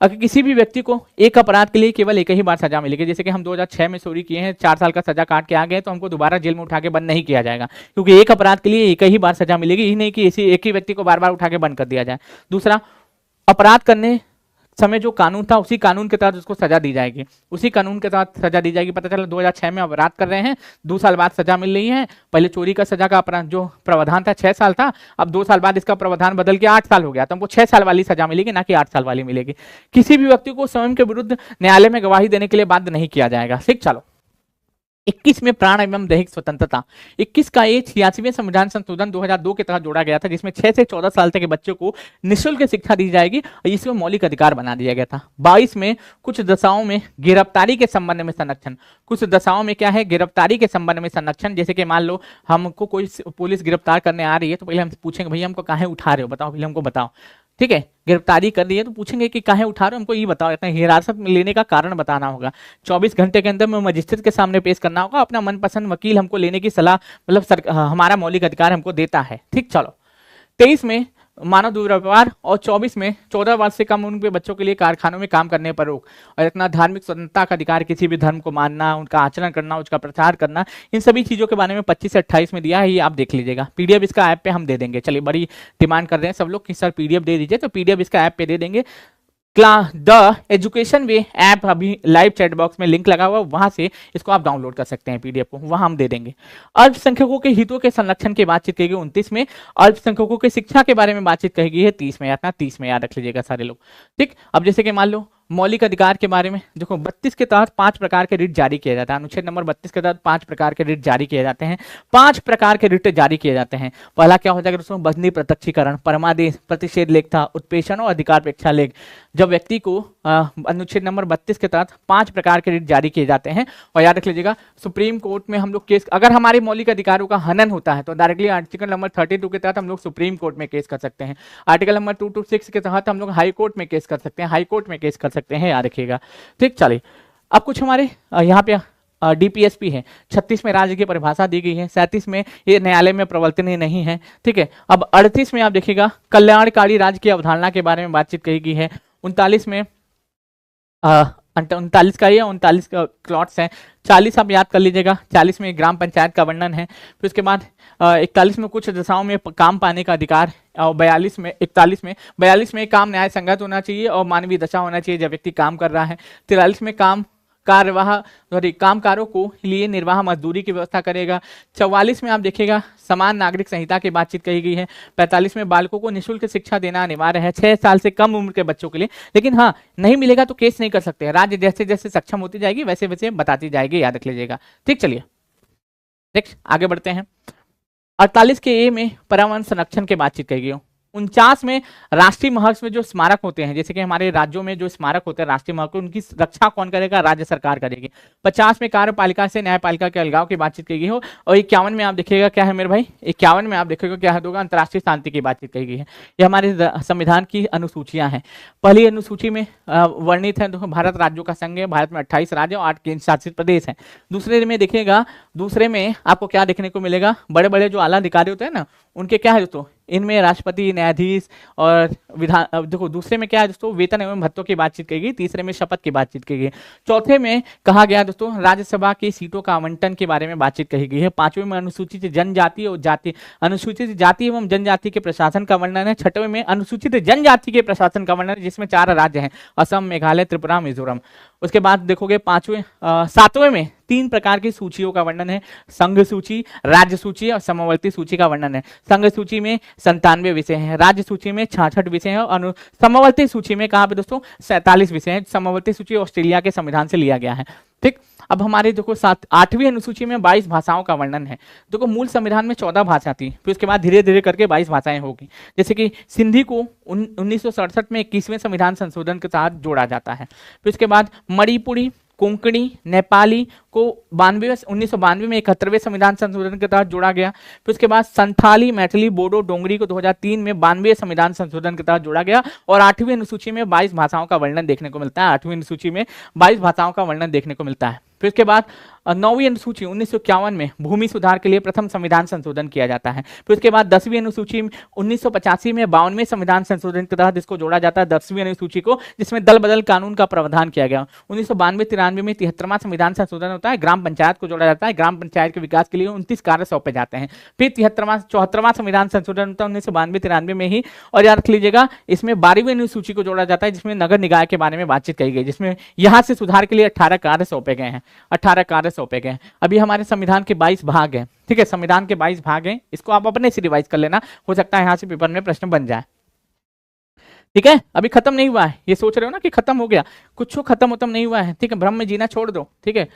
अगर किसी भी व्यक्ति को एक अपराध के लिए केवल एक ही बार सजा मिलेगी, जैसे कि हम 2006 में चोरी किए हैं, 4 साल का सजा काट के आ गए, तो हमको दोबारा जेल में उठा के बंद नहीं किया जाएगा, क्योंकि एक अपराध के लिए एक ही बार सजा मिलेगी, ही नहीं कि इसी एक ही व्यक्ति को बार बार उठा के बंद कर दिया जाए। दूसरा, अपराध करने समय जो कानून था उसी कानून के तहत उसको सजा दी जाएगी, उसी कानून के तहत सजा दी जाएगी। पता चला 2006 में अपराध कर रहे हैं, 2 साल बाद सजा मिल रही है, पहले चोरी का सजा का अपराध जो प्रावधान था 6 साल था, अब 2 साल बाद इसका प्रावधान बदल के 8 साल हो गया, तो हमको 6 साल वाली सजा मिलेगी, ना कि 8 साल वाली मिलेगी। किसी भी व्यक्ति को स्वयं के विरुद्ध न्यायालय में गवाही देने के लिए बाध्य नहीं किया जाएगा। ठीक, चलो 21 में प्राण एवं दैहिक स्वतंत्रता, 21 का ये 86वें संविधान संशोधन 2002 के तहत जोड़ा गया था, जिसमें 6 से 14 साल तक के बच्चों को निःशुल्क शिक्षा दी जाएगी और इसमें मौलिक अधिकार बना दिया गया था। 22 में कुछ दशाओं में गिरफ्तारी के संबंध में संरक्षण, कुछ दशाओं में क्या है, गिरफ्तारी के संबंध में संरक्षण, जैसे कि मान लो हमको कोई पुलिस गिरफ्तार करने आ रही है, तो पहले हम पूछेंगे भैया हमको काहे उठा रहे हो, बताओ पहले हमको बताओ, ठीक है, गिरफ्तारी कर दी है तो पूछेंगे कि काहे उठा रहे हो, हमको ये बताओ, इतना हिरासत में लेने का कारण बताना होगा, 24 घंटे के अंदर में मजिस्ट्रेट के सामने पेश करना होगा, अपना मनपसंद वकील हमको लेने की सलाह, मतलब हमारा मौलिक अधिकार हमको देता है। ठीक, चलो 23 में मानव दुर्व्यवहार और 24 में 14 वर्ष से कम उम्र के बच्चों के लिए कारखानों में काम करने पर रोक, और इतना धार्मिक स्वतंत्रता का अधिकार, किसी भी धर्म को मानना, उनका आचरण करना, उसका प्रचार करना, इन सभी चीजों के बारे में 25 से 28 में दिया है, ये आप देख लीजिएगा। पीडीएफ इसका ऐप पे हम दे देंगे, चलिए बड़ी डिमांड कर रहे हैं सब लोग कि सर पीडीएफ दे दीजिए, तो पीडीएफ इसका ऐप पे दे देंगे। द एजुकेशन वे ऐप अभी लाइव चैट बॉक्स में लिंक लगा हुआ है, वहां से इसको आप डाउनलोड कर सकते हैं पीडीएफ को, वहां हम दे देंगे। अल्पसंख्यकों के हितों के संरक्षण की बातचीत कही गई 29 में, अल्पसंख्यकों की शिक्षा के बारे में बातचीत कही गई है 30 में, याद 30 में याद रख लीजिएगा सारे लोग। ठीक, अब जैसे कि मान लो मौलिक अधिकार के बारे में देखो, 32 के तहत 5 प्रकार के रिट जारी किए जाते हैं, अनुच्छेद नंबर 32 के तहत 5 प्रकार के रिट जारी किए जाते हैं, 5 प्रकार के रिट जारी किए जाते हैं। पहला क्या हो जाएगा दोस्तों, बंदी प्रत्यक्षीकरण, परमादेश, प्रतिषेध लेखता, उत्प्रेषण और अधिकारपेक्षा लेख। जब व्यक्ति को अनुच्छेद नंबर 32 के तहत 5 प्रकार के रिट जारी किए जाते हैं, और याद रख लीजिएगा सुप्रीम कोर्ट में हम लोग केस, अगर हमारे मौलिक अधिकारों का हनन होता है तो डायरेक्टली आर्टिकल नंबर 32 के तहत हम लोग सुप्रीम कोर्ट में केस कर सकते हैं, आर्टिकल नंबर 226 के तहत हम लोग हाई कोर्ट में केस कर सकते हैं, हाई कोर्ट में केस कर सकते हैं, याद रखिएगा। ठीक, चलिए अब कुछ हमारे यहाँ पे डीपीएसपी है, 36 में राज्य की परिभाषा दी गई है, 37 में ये न्यायालय में प्रवर्तनीय नहीं है। ठीक है, अब 38 में आप देखिएगा कल्याणकारी राज्य की अवधारणा के बारे में बातचीत कही गई है। 39 में 39 का ये 39 का क्लॉट्स है, 40 आप याद कर लीजिएगा, 40 में ग्राम पंचायत का वर्णन है। फिर उसके बाद 41 में कुछ दशाओं में काम पाने का अधिकार, और 42 में काम न्याय संगत होना चाहिए और मानवीय दशा होना चाहिए जब व्यक्ति काम कर रहा है। 43 में काम कामकारों को लिए निर्वाह मजदूरी की व्यवस्था करेगा। 44 में आप देखिएगा समान नागरिक संहिता की बातचीत कही गई है। 45 में बालकों को निःशुल्क शिक्षा देना अनिवार्य है 6 साल से कम उम्र के बच्चों के लिए, लेकिन हाँ नहीं मिलेगा तो केस नहीं कर सकते, राज्य जैसे जैसे सक्षम होती जाएगी वैसे वैसे बताती जाएगी, याद रख लीजिएगा। ठीक, चलिए नेक्स्ट आगे बढ़ते हैं। 48 के ए में पर्यावरण संरक्षण की बातचीत कही गई। 49 में राष्ट्रीय महत्व में जो स्मारक होते हैं, जैसे कि हमारे राज्यों में जो स्मारक होते हैं राष्ट्रीय महत्व, उनकी रक्षा कौन करेगा? राज्य सरकार करेगी। 50 में कार्यपालिका से न्यायपालिका के अलगाव की बातचीत की गई हो। और 51 में आप देखिएगा क्या है मेरे भाई, 51 में आप देखिएगा क्या होगा, अंतर्राष्ट्रीय शांति की बातचीत कही गई है। ये हमारे संविधान की अनुसूचियां हैं। पहली अनुसूची में वर्णित है भारत राज्यों का संघ है, भारत में 28 राज्य और 8 केंद्र शासित प्रदेश हैं। दूसरे में देखिएगा, दूसरे में आपको क्या देखने को मिलेगा, बड़े बड़े जो आला अधिकारी होते हैं ना उनके क्या है दोस्तों, इनमें राष्ट्रपति, न्यायाधीश और विधान। देखो दूसरे में क्या है दोस्तों, वेतन एवं भत्तों की बातचीत की गई। तीसरे में शपथ की बातचीत की गई। चौथे में कहा गया दोस्तों राज्यसभा की सीटों का आवंटन के बारे में बातचीत कही गई है। पांचवें में अनुसूचित जनजाति और जाति, अनुसूचित जाति एवं जनजाति के प्रशासन का वर्णन है। छठवें में अनुसूचित जनजाति के प्रशासन का वर्णन है, जिसमें 4 राज्य हैं, असम, मेघालय, त्रिपुरा, मिजोरम। उसके बाद देखोगे 7वें में 3 प्रकार की सूचियों का वर्णन है, संघ सूची, राज्य सूची और समवर्ती सूची का वर्णन है। संघ सूची में 97 विषय हैं, राज्य सूची में 66 विषय हैं और समवर्ती सूची में कहाँ पे दोस्तों 47 विषय हैं। समवर्ती सूची ऑस्ट्रेलिया के संविधान से लिया गया है। ठीक, अब हमारे देखो 8वीं अनुसूची में 22 भाषाओं का वर्णन है। देखो मूल संविधान में 14 भाषा थी, फिर उसके बाद धीरे धीरे करके 22 भाषाएं होगी। जैसे कि सिंधी को 1967 में 21वें संविधान संशोधन के साथ जोड़ा जाता है। फिर उसके बाद मणिपुरी, कोंकणी, नेपाली को 1992 में 71वें संविधान संशोधन के तहत जोड़ा गया। फिर उसके बाद संथाली, मैथिली, बोडो, डोंगरी को 2003 में 92वें संविधान संशोधन के तहत जोड़ा गया। और 8वीं अनुसूची में 22 भाषाओं का वर्णन देखने को मिलता है। 8वीं अनुसूची में 22 भाषाओं का वर्णन देखने को मिलता है। फिर उसके बाद 9वीं अनुसूची 1951 में भूमि सुधार के लिए प्रथम संविधान संशोधन किया जाता है। फिर उसके बाद 10वीं अनुसूची 1985 में 52वें संविधान संशोधन के तहत इसको जोड़ा जाता है 10वीं अनुसूची को, जिसमें दल बदल कानून का प्रावधान किया गया। 1992-93 में 73वां संविधान संशोधन होता है, ग्राम पंचायत को जोड़ा जाता है। ग्राम पंचायत के विकास के लिए 29 कार्य सौंपे जाते हैं। फिर 74वां संविधान संशोधन होता है 1992-93 में ही। और याद रख लीजिएगा इसमें 12वीं अनुसूची को जोड़ा जाता है, जिसमें नगर निकाय के बारे में बातचीत कही गई, जिसमें यहां से सुधार के लिए 18 कार्य सौंपे गए हैं। 18 कार्य सौंपे गए हैं। अभी हमारे संविधान के 22 भाग हैं। ठीक है, संविधान के 22 भाग हैं, इसको आप अपने से रिवाइज कर लेना, हो सकता है यहां से पेपर में प्रश्न बन जाए। ठीक है, अभी खत्म नहीं हुआ है, ये सोच रहे हो ना कि खत्म हो गया, कुछ खत्म नहीं हुआ है। ठीक है, भ्रम में जीना छोड़ दो। ठीक है,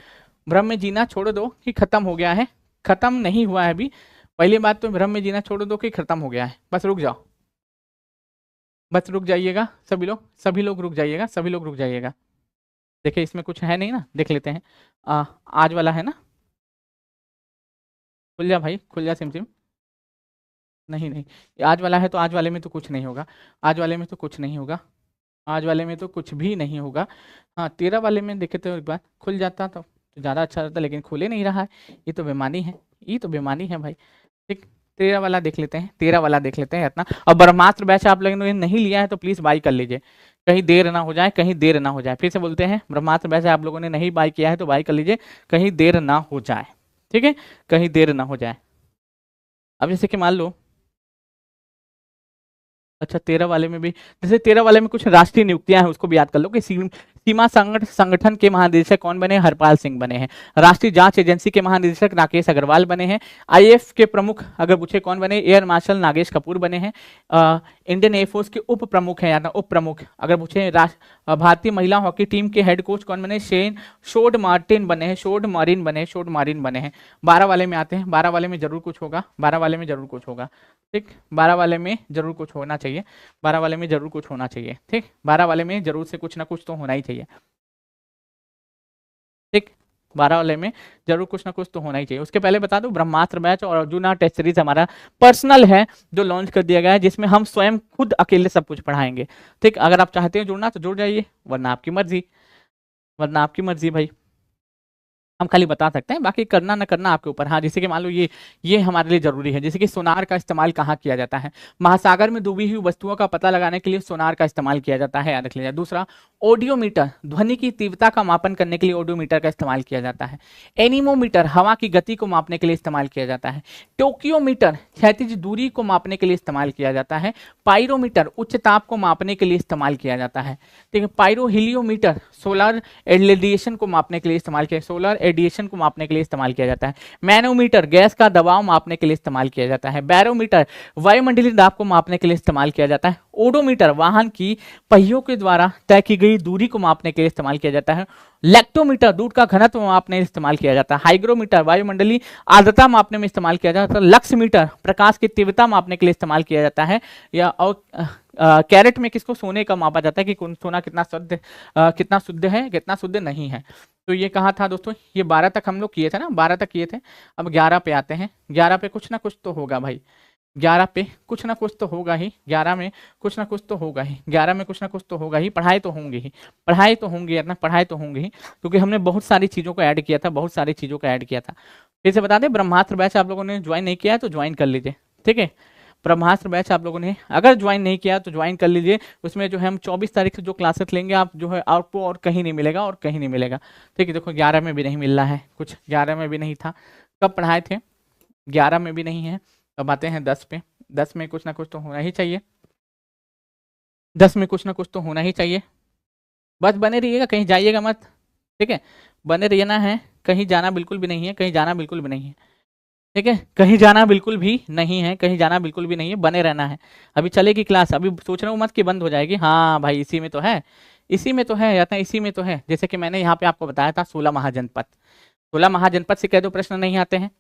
भ्रम में जीना छोड़ दो कि खत्म हो गया है, खत्म नहीं हुआ है अभी। पहली बात तो भ्रम में जीना छोड़ दो कि खत्म हो गया है, बस रुक जाओ, बस रुक जाइएगा सभी लोग रुक जाइएगा, सभी लोग रुक जाइएगा। देखिए इसमें कुछ है नहीं ना, देख लेते हैं। आज वाला है ना, खुल जा भाई, खुल जा सिम। नहीं आज वाला है तो आज वाले में तो कुछ नहीं होगा, आज वाले में तो कुछ नहीं होगा, आज वाले में तो कुछ भी नहीं होगा। हाँ 13 वाले में देखे तो एक बार खुल जाता तो ज़्यादा अच्छा रहता, लेकिन खुले नहीं रहा है, ये तो बेमानी है, ये तो बेमानी है भाई। ठीक, 13 वाला देख लेते हैं, 13 वाला देख लेते हैं इतना। और ब्रह्मास्त्र बैच आप लोगों ने नहीं लिया है तो प्लीज़ बाई कर लीजिए, कहीं देर ना हो जाए, कहीं देर ना हो जाए। फिर से बोलते हैं, ब्रह्मास्त्र बैच आप लोगों ने नहीं बाई किया है तो बाई कर लीजिए, कहीं देर ना हो जाए। ठीक है, कहीं देर ना हो जाए। अब जैसे कि मान लो, अच्छा 13 वाले में भी, जैसे 13 वाले में कुछ राष्ट्रीय नियुक्तियां हैं, उसको भी याद कर लो कि सीमा संगठन के महानिदेशक कौन बने? हरपाल सिंह बने हैं। राष्ट्रीय जांच एजेंसी के महानिदेशक राकेश अग्रवाल बने हैं। आईएएफ के प्रमुख अगर पूछे कौन बने? एयर मार्शल नागेश कपूर बने हैं। इंडियन एयरफोर्स के उप प्रमुख हैं, या उप प्रमुख अगर पूछे, भारतीय महिला हॉकी टीम के हेड कोच कौन बने? शोड मार्टिन बने हैं, शोड मारिन बने हैं। 12 वाले में आते हैं, 12 वाले में जरूर कुछ होगा, 12 वाले में जरूर कुछ होगा। ठीक, 12 वाले में जरूर कुछ होना चाहिए, 12 वाले में जरूर कुछ होना चाहिए। ठीक, 12 वाले में जरूर से कुछ ना कुछ तो होना ही चाहिए। ठीक, 12 वाले में जरूर कुछ ना कुछ तो होना ही चाहिए। उसके पहले बता दूं, ब्रह्मास्त्र बैच और अर्जुना टेस्ट सीरीज हमारा पर्सनल है जो लॉन्च कर दिया गया है, जिसमें हम स्वयं खुद अकेले सब कुछ पढ़ाएंगे। ठीक, अगर आप चाहते हो जुड़ना तो जुड़ जाइए, वरना आपकी मर्जी भाई। हम खाली बता सकते हैं, बाकी करना ना करना आपके ऊपर। हाँ, जैसे कि मान लो ये हमारे लिए जरूरी है। जैसे कि सोनार का इस्तेमाल कहाँ किया जाता है? महासागर में डूबी हुई वस्तुओं का पता लगाने के लिए सोनार का इस्तेमाल किया जाता है, याद रख लीजिए। दूसरा, ऑडियोमीटर, ध्वनि की तीव्रता का मापन करने के लिए ऑडियोमीटर का इस्तेमाल किया जाता है। एनीमोमीटर, हवा की गति को मापने के लिए इस्तेमाल किया जाता है। टोक्योमीटर, क्षैतिज दूरी को मापने के लिए इस्तेमाल किया जाता है। पायरोमीटर, उच्च ताप को मापने के लिए इस्तेमाल किया जाता है। ठीक है। पायरोहीलियोमीटर, सोलर रेडिएशन को मापने के लिए इस्तेमाल किया, सोलर रेडिएशन को मापने के लिए इस्तेमाल किया जाता है। मैनोमीटर, गैस का दबाव मापने के लिए इस्तेमाल किया जाता है। बैरोमीटर, वायुमंडलीय दाब को मापने के लिए इस्तेमाल किया जाता है। ओडोमीटर, वाहन की पहियों के द्वारा तय की गई दूरी को मापने के लिए इस्तेमाल किया जाता है। लैक्टोमीटर, दूध का घनत्व मापने में इस्तेमाल किया जाता है। हाइग्रोमीटर, वायुमंडलीय आर्द्रता मापने में इस्तेमाल किया जाता है। लक्समीटर, प्रकाश की तीव्रता मापने के लिए इस्तेमाल किया जाता है। या और कैरेट में किसको? सोने का मापा जाता है कि सोना कितना शुद्ध है, कितना शुद्ध नहीं है। तो ये कहाँ था दोस्तों? ये 12 तक हम लोग किए थे ना, 12 तक किए थे। अब 11 पे आते हैं। 11 पे कुछ ना कुछ तो होगा भाई, 11 पे कुछ ना कुछ तो होगा ही, 11 में कुछ ना कुछ तो होगा ही, 11 में कुछ ना कुछ तो होगा ही। पढ़ाई तो होंगी ही, पढ़ाई तो होंगी यार ना, पढ़ाई तो होंगी ही, क्योंकि हमने बहुत सारी चीज़ों को ऐड किया था, बहुत सारी चीज़ों को ऐड किया था। फिर से बता दें, ब्रह्मास्त्र बैच आप लोगों ने ज्वाइन नहीं किया है तो ज्वाइन कर लीजिए, ठीक है। ब्रह्मास्त्र बैच आप लोगों ने अगर ज्वाइन नहीं किया तो ज्वाइन कर लीजिए। उसमें जो है हम 24 तारीख से जो क्लासेस लेंगे, आप जो है आपको और कहीं नहीं मिलेगा, और कहीं नहीं मिलेगा, ठीक है। देखो 11 में भी नहीं मिल रहा है कुछ, 11 में भी नहीं था, कब पढ़ाए थे? 11 में भी नहीं है। अब आते हैं 10 पे। 10 में कुछ ना कुछ तो होना ही चाहिए, 10 में कुछ ना कुछ तो होना ही चाहिए। बस बने रहिएगा, कहीं जाइएगा मत, ठीक है। बने रहना है, कहीं जाना बिल्कुल भी नहीं है, कहीं जाना बिल्कुल भी नहीं है, ठीक है। कहीं जाना बिल्कुल भी नहीं है, कहीं जाना बिल्कुल भी नहीं है, बने रहना है। अभी चलेगी क्लास, अभी सोच रहा हूँ मत कि बंद हो जाएगी। हाँ भाई, इसी में तो है, इसी में तो है या इसी में तो है। जैसे कि मैंने यहाँ पे आपको बताया था 16 महाजनपद, 16 महाजनपद से कह दो प्रश्न नहीं आते हैं,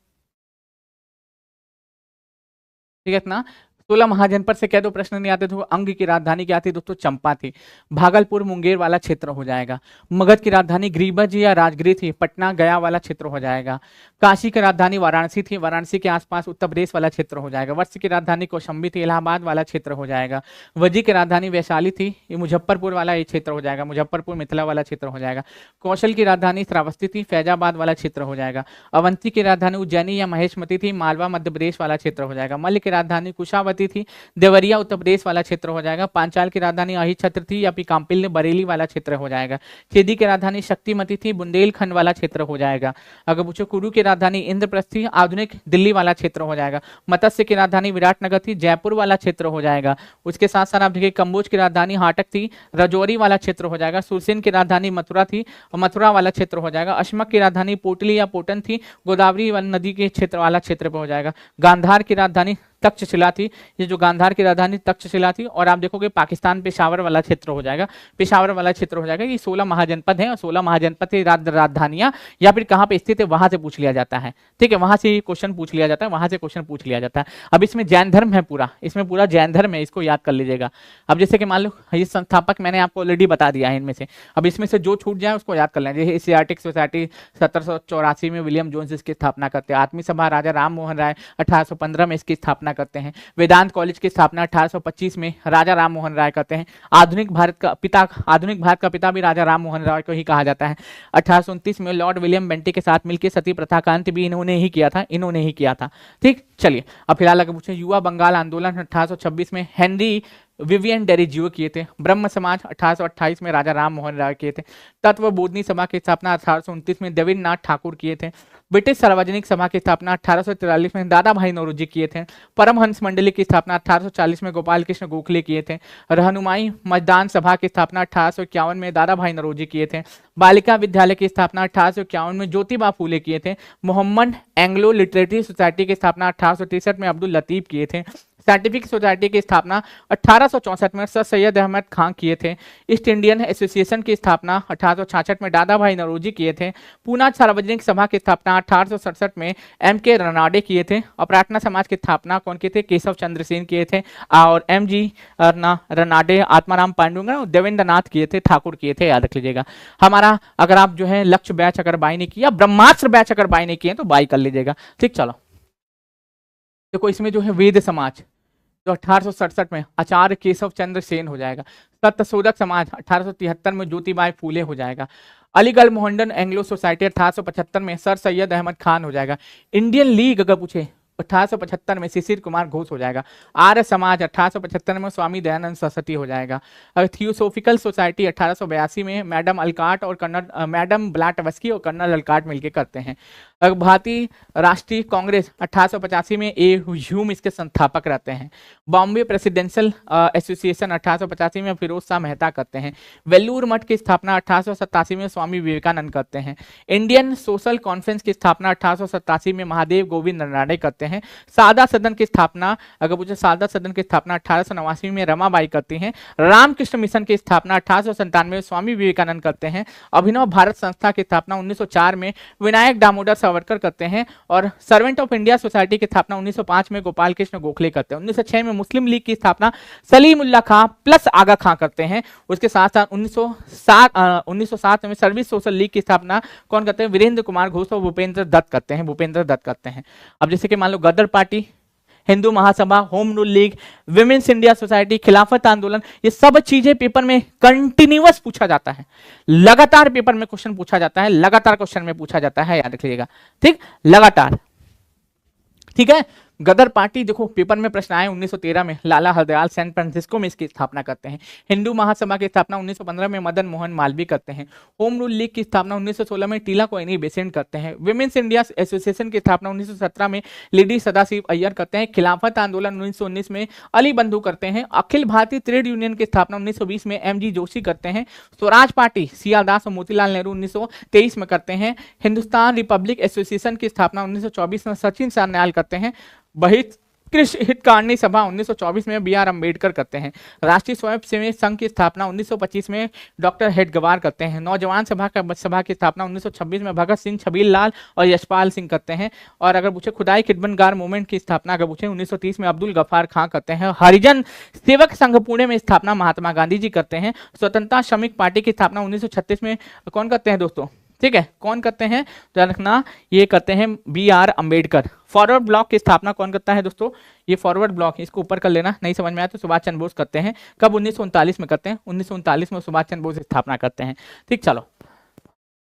ठीक है ना। 16 महाजनपद से कह दो प्रश्न नहीं आते थे। अंग की राजधानी क्या थी दोस्तों? चंपा थी। भागलपुर मुंगेर वाला क्षेत्र हो जाएगा। मगध की राजधानी ग्रीबज या राजगिरी थी, पटना गया वाला क्षेत्र हो जाएगा। काशी की राजधानी वाराणसी थी, वाराणसी के आसपास उत्तर प्रदेश वाला क्षेत्र हो जाएगा। वर्ष की राजधानी कौशंबी थी, इलाहाबाद वाला क्षेत्र हो जाएगा। वजी की राजधानी वैशाली थी, ये मुजफ्फरपुर वाला ये क्षेत्र हो जाएगा, मुजफ्फरपुर मिथिला वाला क्षेत्र हो जाएगा। कौशल की राजधानी श्रावस्ती थी, फैजाबाद वाला क्षेत्र हो जाएगा। अवंती की राजधानी उज्जैनी या महेशमती थी, मालवा मध्य प्रदेश वाला क्षेत्र हो जाएगा। मल्ल की राजधानी कुशावती थी, देवरिया उत्तर प्रदेश वाला क्षेत्र हो जाएगा। पांचाल की राजधानी अहिछत्र थी या काम्पिल बरेली वाला क्षेत्र हो जाएगा। चेदी की राजधानी शक्तिमती थी, बुंदेलखंड वाला क्षेत्र हो जाएगा। अगर पूछो कुरु की राजधानी इंद्रप्रस्थ थी, आधुनिक दिल्ली वाला क्षेत्र हो जाएगा। मत्स्य की राजधानी विराटनगर थी, जयपुर वाला क्षेत्र हो जाएगा। उसके साथ साथ आप देखिए कंबोज की राजधानी हाटक थी, रजौरी वाला क्षेत्र हो जाएगा। सुरसेन की राजधानी मथुरा थी, मथुरा वाला क्षेत्र हो जाएगा। अशमक की राजधानी पोटली या पोटन थी, गोदावरी नदी के क्षेत्र वाला क्षेत्र पर हो जाएगा। गांधार की राजधानी तक्षशिला थी, ये जो गांधार की राजधानी तक्षशिला थी। और आप देखोगे पाकिस्तान पेशावर वाला क्षेत्र हो जाएगा, पेशावर वाला क्षेत्र हो जाएगा। ये 16 महाजनपद हैं और 16 महाजनपद की राजधानियां या फिर कहाँ पे स्थित है वहां से पूछ लिया जाता है, ठीक है। वहां से क्वेश्चन पूछ लिया जाता है, वहां से क्वेश्चन पूछ लिया जाता है। अब इसमें जैन धर्म है पूरा, इसमें पूरा जैन धर्म है, इसको याद कर लीजिएगा। अब जैसे कि मान लो ये संस्थापक मैंने आपको ऑलरेडी बता दिया है इनमें से, अब इसमें से जो छूट जाए उसको याद कर लें। जैसे एशियाटिक सोसाइटी 1784 में विलियम जोन्स इसकी स्थापना करते हैं। आत्मीय सभा राजा राम मोहन राय 1815 में इसकी स्थापना करते हैं। वेदांत कॉलेज की स्थापना 1825 में राजा राम मोहन राय करते हैं। आधुनिक भारत का पिता भी राजा राम मोहन राय को ही कहा जाता है। 1829 में लॉर्ड विलियम बेंटिक के साथ मिलकर सती प्रथा का अंत भी इन्होंने ही किया था, ठीक। चलिए अब फिलहाल अगर पूछे युवा बंगाल आंदोलन 1826 में हेनरी विवियन डेरिजियो किए थे। ब्रह्म समाज 1828 में राजा राम मोहन राय किए थे। तत्व बोधनी सभा की स्थापना 1829 में देवेंद्र नाथ ठाकुर किए थे। ब्रिटिश सार्वजनिक सभा की स्थापना 1843 में दादा भाई नौरोजी किए थे। परमहंस मंडली की स्थापना 1840 में गोपाल कृष्ण गोखले किए थे। रहनुमाई मतदान सभा की स्थापना 1851 में दादा भाई नौरोजी किए थे। बालिका विद्यालय की स्थापना 1851 में ज्योतिबा फूले किए थे। मोहम्मद एंग्लो लिटरेरी सोसाइटी की स्थापना 1863 में अब्दुल लतीफ किए थे। साइंटिफिक सोसाइटी की स्थापना 1864 में सर सैयद अहमद खान किए थे। ईस्ट इंडियन एसोसिएशन की स्थापना 1866 में दादा भाई नौरोजी किए थे। पूना सार्वजनिक सभा की स्थापना 1867 में M.K. रनाडे किए थे। और प्रार्थना समाज की स्थापना कौन किए थे? केशव चंद्र सेन किए थे। और M.G. रनाडे, आत्माराम पांडुरंग और देवेंद्र नाथ किए थे, ठाकुर किए थे, याद रख लीजिएगा। हमारा अगर आप जो है लक्ष्य बैच अगर बाय नहीं किया, ब्रह्मास्त्र बैच अगर बाय नहीं किए तो बाय कर लीजिएगा, ठीक। चलो देखो इसमें जो है वेद समाज, तो 1867 में आचार्य केशव चंद्र सेन हो जाएगा। सत्यशोधक समाज 1873 में ज्योतिबाई फूले हो जाएगा। अलीगढ़ मोहम्मदन एंग्लो सोसाइटी 1875 में सर सैयद अहमद खान हो जाएगा। इंडियन लीग अगर पूछे 1875 में शिशिर कुमार घोष हो जाएगा। आर्य समाज 1875 में स्वामी दयानंद सरस्वती हो जाएगा। थियोसोफिकल सोसाइटी 1882 में मैडम अल्काट और कर्नल मैडम ब्लाटवस्की और कर्नल अल्काट मिलकर करते हैं। भारतीय राष्ट्रीय कांग्रेस 1885 में ए ह्यूम इसके संस्थापक रहते हैं। बॉम्बे प्रेसिडेंशियल एसोसिएशन 1885 में फिरोज शाह मेहता करते हैं। वेल्लूर मठ की स्थापना 1887 में स्वामी विवेकानंद करते हैं। इंडियन सोशल कॉन्फ्रेंस की स्थापना 1887 में महादेव गोविंद नरनाड़े करते हैं। सादा सदन की स्थापना अगर पूछे सादा सदन की स्थापना 1889 में रमाबाई करती हैं। रामकृष्ण मिशन की स्थापना 1897 में स्वामी विवेकानंद करते हैं। अभिनव भारत संस्था की स्थापना 1904 में विनायक दामोदर सावरकर करते हैं। और सर्वेंट ऑफ इंडिया सोसाइटी की स्थापना 1905 में गोपाल कृष्ण गोखले करते हैं। 1906 में मुस्लिम लीग की स्थापना सलीमुल्लाह खां प्लस आगा खां करते हैं। उसके साथ साथ 1907 में सर्विस सोशल लीग की स्थापना कौन करते हैं? वीरेंद्र कुमार घोष और भूपेंद्र दत्त करते हैं। भूपेंद्र दत्त करते हैं। अब जैसे कि मान लो Ghadar party, Hindu Mahasabha, home rule league, women's India society, Khilafat आंदोलन, ये सब चीजें पेपर में कंटिन्यूअस पूछा जाता है। लगातार पेपर में क्वेश्चन पूछा जाता है, लगातार क्वेश्चन में पूछा जाता है, याद रखिएगा। ठीक, लगातार। ठीक है, गदर पार्टी देखो पेपर में प्रश्न आए 1913 में लाला हरदयाल सैन फ्रांसिस्को में इसकी स्थापना करते हैं। हिंदू महासभा की स्थापना 1915 में मदन मोहन मालवीय करते हैं। होम रूल लीग की स्थापना 1916 में टीला कोयनी बेसेंट करते हैं। विमेंस इंडिया एसोसिएशन की स्थापना 1917 में लेडी सदाशिव अय्यर करते हैं। खिलाफत आंदोलन 1919 में अली बंधु करते हैं। अखिल भारतीय ट्रेड यूनियन की स्थापना 1920 में एम.जी. जोशी करते हैं। Swaraj party CR. दास और मोतीलाल नेहरू 1923 में करते हैं। हिंदुस्तान रिपब्लिक एसोसिएशन की स्थापना 1924 में सचिन सान्याल करते हैं। कृषि हितकारिणी सभा 1924 में बी.आर. अम्बेडकर करते हैं। राष्ट्रीय स्वयंसेवी संघ की स्थापना 1925 में डॉक्टर हेडगवार करते हैं। नौजवान सभा की स्थापना 1926 में भगत सिंह, छबील लाल और यशपाल सिंह करते हैं। और अगर पूछे खुदाई खिदमतगार मूवमेंट की स्थापना अगर पूछे 1930 में अब्दुल गफार खां करते हैं। हरिजन सेवक संघ पुणे में स्थापना महात्मा गांधी जी करते हैं। स्वतंत्रता श्रमिक पार्टी की स्थापना 1936 में कौन करते हैं दोस्तों? ठीक है, कौन करते हैं तो रखना, ये करते हैं बी.आर. अम्बेडकर। फॉरवर्ड ब्लॉक की स्थापना कौन करता है दोस्तों? ये फॉरवर्ड ब्लॉक, इसको ऊपर कर लेना, नहीं समझ में आया तो सुभाष चंद्र बोस करते हैं। कब? 1939 में करते हैं। 1939 में सुभाष चंद्र बोस स्थापना करते हैं। ठीक, चलो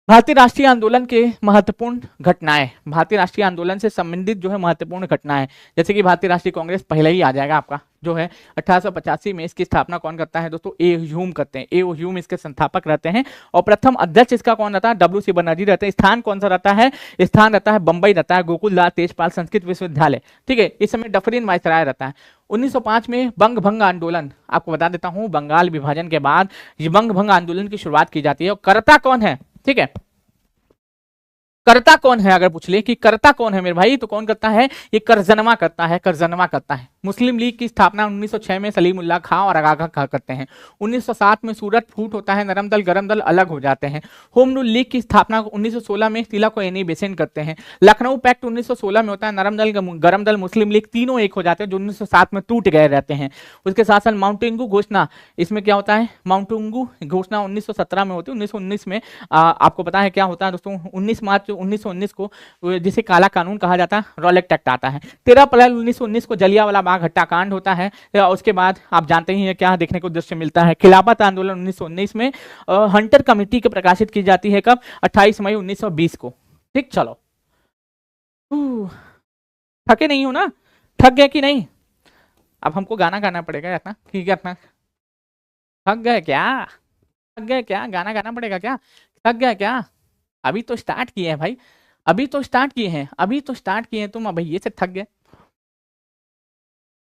भारतीय राष्ट्रीय आंदोलन के महत्वपूर्ण घटनाएं, भारतीय राष्ट्रीय आंदोलन से संबंधित जो है महत्वपूर्ण घटनाएं, जैसे कि भारतीय राष्ट्रीय कांग्रेस पहले ही आ जाएगा आपका, जो है 1885 में इसकी स्थापना कौन करता है दोस्तों? ए ह्यूम करते हैं। ए ह्यूम इसके संस्थापक रहते हैं। और प्रथम अध्यक्ष इसका कौन रहता है? डब्ल्यू.सी. बनर्जी रहते हैं। स्थान कौन सा रहता है? स्थान रहता है बंबई रहता है, गोकुल दास तेजपाल संस्कृत विश्वविद्यालय। ठीक है, इस समय डफरिन वायसराय रहता है। 1905 में बंग भंग आंदोलन, आपको बता देता हूं, बंगाल विभाजन के बाद ये बंग भंग आंदोलन की शुरुआत की जाती है। और करता कौन है? ठीक है, करता कौन है अगर पूछ ले कि करता कौन है मेरे भाई, तो कौन करता है? ये करजनवा करता है, करजनवा करता है। मुस्लिम लीग की स्थापना 1906 में सलीमुल्लाह खां और आगा खां करते हैं। 1907 में सूरत फूट होता है, नरम दल गरम दल अलग हो जाते हैं। होम रूल लीग की स्थापना 1916 में तिलक को एनी बेसेंट करते हैं। लखनऊ पैक्ट 1916 में होता है, नरम दल गरम दल मुस्लिम लीग तीनों एक हो जाते हैं, जो 1907 में टूट गए रहते हैं। उसके साथ साथ माउंटेंगू घोषणा, इसमें क्या होता है? माउंटेंगू घोषणा 1917 में होती है। 1919 में आपको पता है क्या होता है दोस्तों? 19 मार्च 1919 को जिसे काला कानून कहा जाता है, रॉलेट एक्ट आता है। 13 अप्रैल 1919 को जलियांवाला बाग हत्याकांड होता है। उसके बाद आप जानते ही हैं क्या देखने को दृश्य मिलता है। खिलाफत आंदोलन 1919 में हंटर कमेटी के प्रकाशित की जाती है। कब? 28 मई 1920 को। ठीक, चलो थके नहीं हो ना? थक गए कि नहीं? अब हमको गाना गाना पड़ेगा इतना कि इतना थक गए क्या? थक गए क्या? गाना गाना पड़ेगा क्या? थक गए क्या? अभी तो स्टार्ट किए हैं भाई, अभी तो स्टार्ट किए हैं, अभी तो स्टार्ट किए हैं तुम। अब ये से थक गए?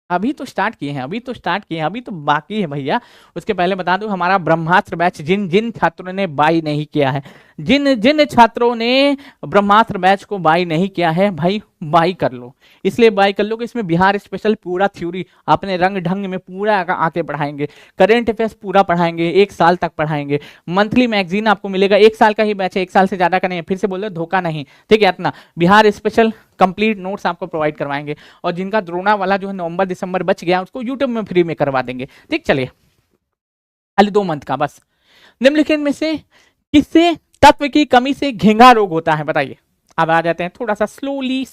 अभी तो स्टार्ट किए हैं, अभी तो स्टार्ट किए हैं, अभी तो बाकी है भैया। उसके पहले बता दूं, हमारा ब्रह्मास्त्र बैच जिन जिन छात्रों ने बाई नहीं किया है, जिन जिन छात्रों ने ब्रह्मास्त्र बैच को बाई नहीं किया है भाई, बाई कर लो। इसलिए बाई कर लो कि इसमें बिहार स्पेशल पूरा थ्योरी अपने रंग ढंग में पूरा आके पढ़ाएंगे। करेंट अफेयर्स पूरा पढ़ाएंगे, 1 साल तक पढ़ाएंगे। मंथली मैगजीन आपको मिलेगा, 1 साल का ही बैच है, 1 साल से ज्यादा का नहीं। फिर से बोल दो, धोखा नहीं। ठीक है, इतना बिहार स्पेशल कंप्लीट नोट्स आपको प्रोवाइड करवाएंगे। और जिनका द्रोणा वाला जो है नवंबर दिसंबर बच गया, उसको यूट्यूब में फ्री में करवा देंगे। ठीक, चलिए खाली 2 मंथ का बस। निम्नलिखित में से किससे तत्व की कमी से घेंघा रोग होता है? बताइए। अब आ जाते हैं थोड़ा सा स्लोली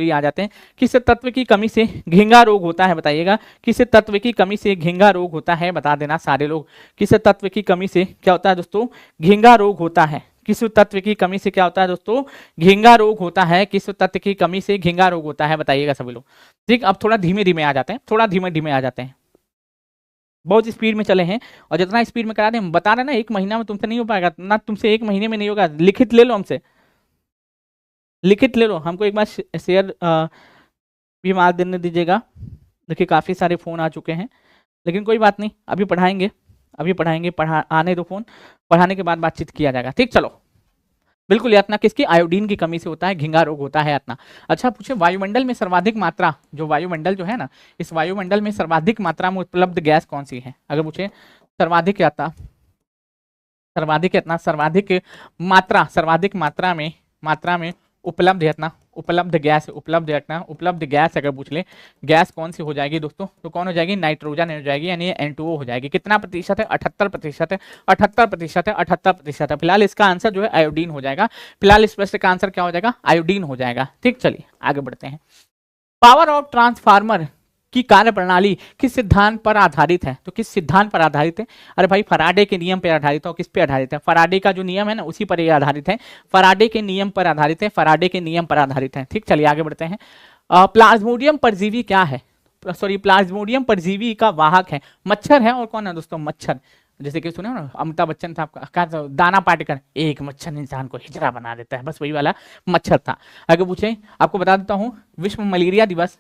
आ जाते हैं। किस तत्व की कमी से घिंगा रोग होता है बताइएगा, किस तत्व की कमी से घिंगा रोग होता है, बता देना सारे लोग। किस तत्व की कमी से क्या होता है दोस्तों, घिंगा रोग होता है। किस तत्व की कमी से क्या होता है दोस्तों, घिंगा रोग होता है। किस तत्व की कमी से घिंगा रोग होता है बताइएगा सभी लोग। ठीक, अब थोड़ा धीमे धीमे आ जाते हैं, थोड़ा धीमे धीमे आ जाते हैं, बहुत स्पीड में चले हैं। और जितना स्पीड में करा दें, बता रहे ना, एक महीना में तुमसे नहीं हो पाएगा ना, तुमसे एक महीने में नहीं होगा। लिखित ले लो हमसे, लिखित ले लो, हमको एक बार शेयर भी मार देने दीजिएगा। देखिए काफ़ी सारे फ़ोन आ चुके हैं, लेकिन कोई बात नहीं, अभी पढ़ाएंगे, अभी पढ़ाएंगे, पढ़ा आने दो फ़ोन, पढ़ाने के बाद बातचीत किया जाएगा। ठीक, चलो। बिल्कुल यातना किसकी, आयोडीन की कमी से होता है, घिंगा रोग होता है यातना। अच्छा पूछे, वायुमंडल में सर्वाधिक मात्रा, जो वायुमंडल जो है ना, इस वायुमंडल में सर्वाधिक मात्रा में उपलब्ध गैस कौन सी है? अगर पूछे सर्वाधिक यातना, सर्वाधिक यातना, सर्वाधिक मात्रा में उपलब्ध यातना, उपलब्ध गैस, उपलब्ध यातना, उपलब्ध गैस अगर पूछ ले, गैस कौन सी हो जाएगी दोस्तों? तो कौन हो जाएगी? नाइट्रोजन हो जाएगी, यानी N2O हो जाएगी। कितना प्रतिशत है? 78% है, 78% है, 78% है। फिलहाल इसका आंसर जो है आयोडीन हो जाएगा। फिलहाल इस प्रश्न का आंसर क्या हो जाएगा? आयोडीन हो जाएगा। ठीक, चलिए आगे बढ़ते हैं। पावर ऑफ ट्रांसफार्मर की कार्यप्रणाली किस सिद्धांत पर आधारित है? तो किस सिद्धांत पर आधारित है? अरे भाई फराडे के नियम पर आधारित है। और किस पे आधारित है? फराडे का जो नियम है ना, उसी पर ये आधारित है। फराडे के नियम पर आधारित है, फराडे के नियम पर आधारित है। ठीक, चलिए आगे बढ़ते हैं। प्लाज्मोडियम परजीवी क्या है? सॉरी, प्लाज्मोडियम परजीवी का वाहक है, मच्छर है। और कौन है दोस्तों? मच्छर। जैसे कि सुने ना, अमिताभ बच्चन साहब का दाना पाटेकर, एक मच्छर इंसान को हिजड़ा बना देता है, बस वही वाला मच्छर था। अगर पूछे, आपको बता देता हूँ, विश्व मलेरिया दिवस,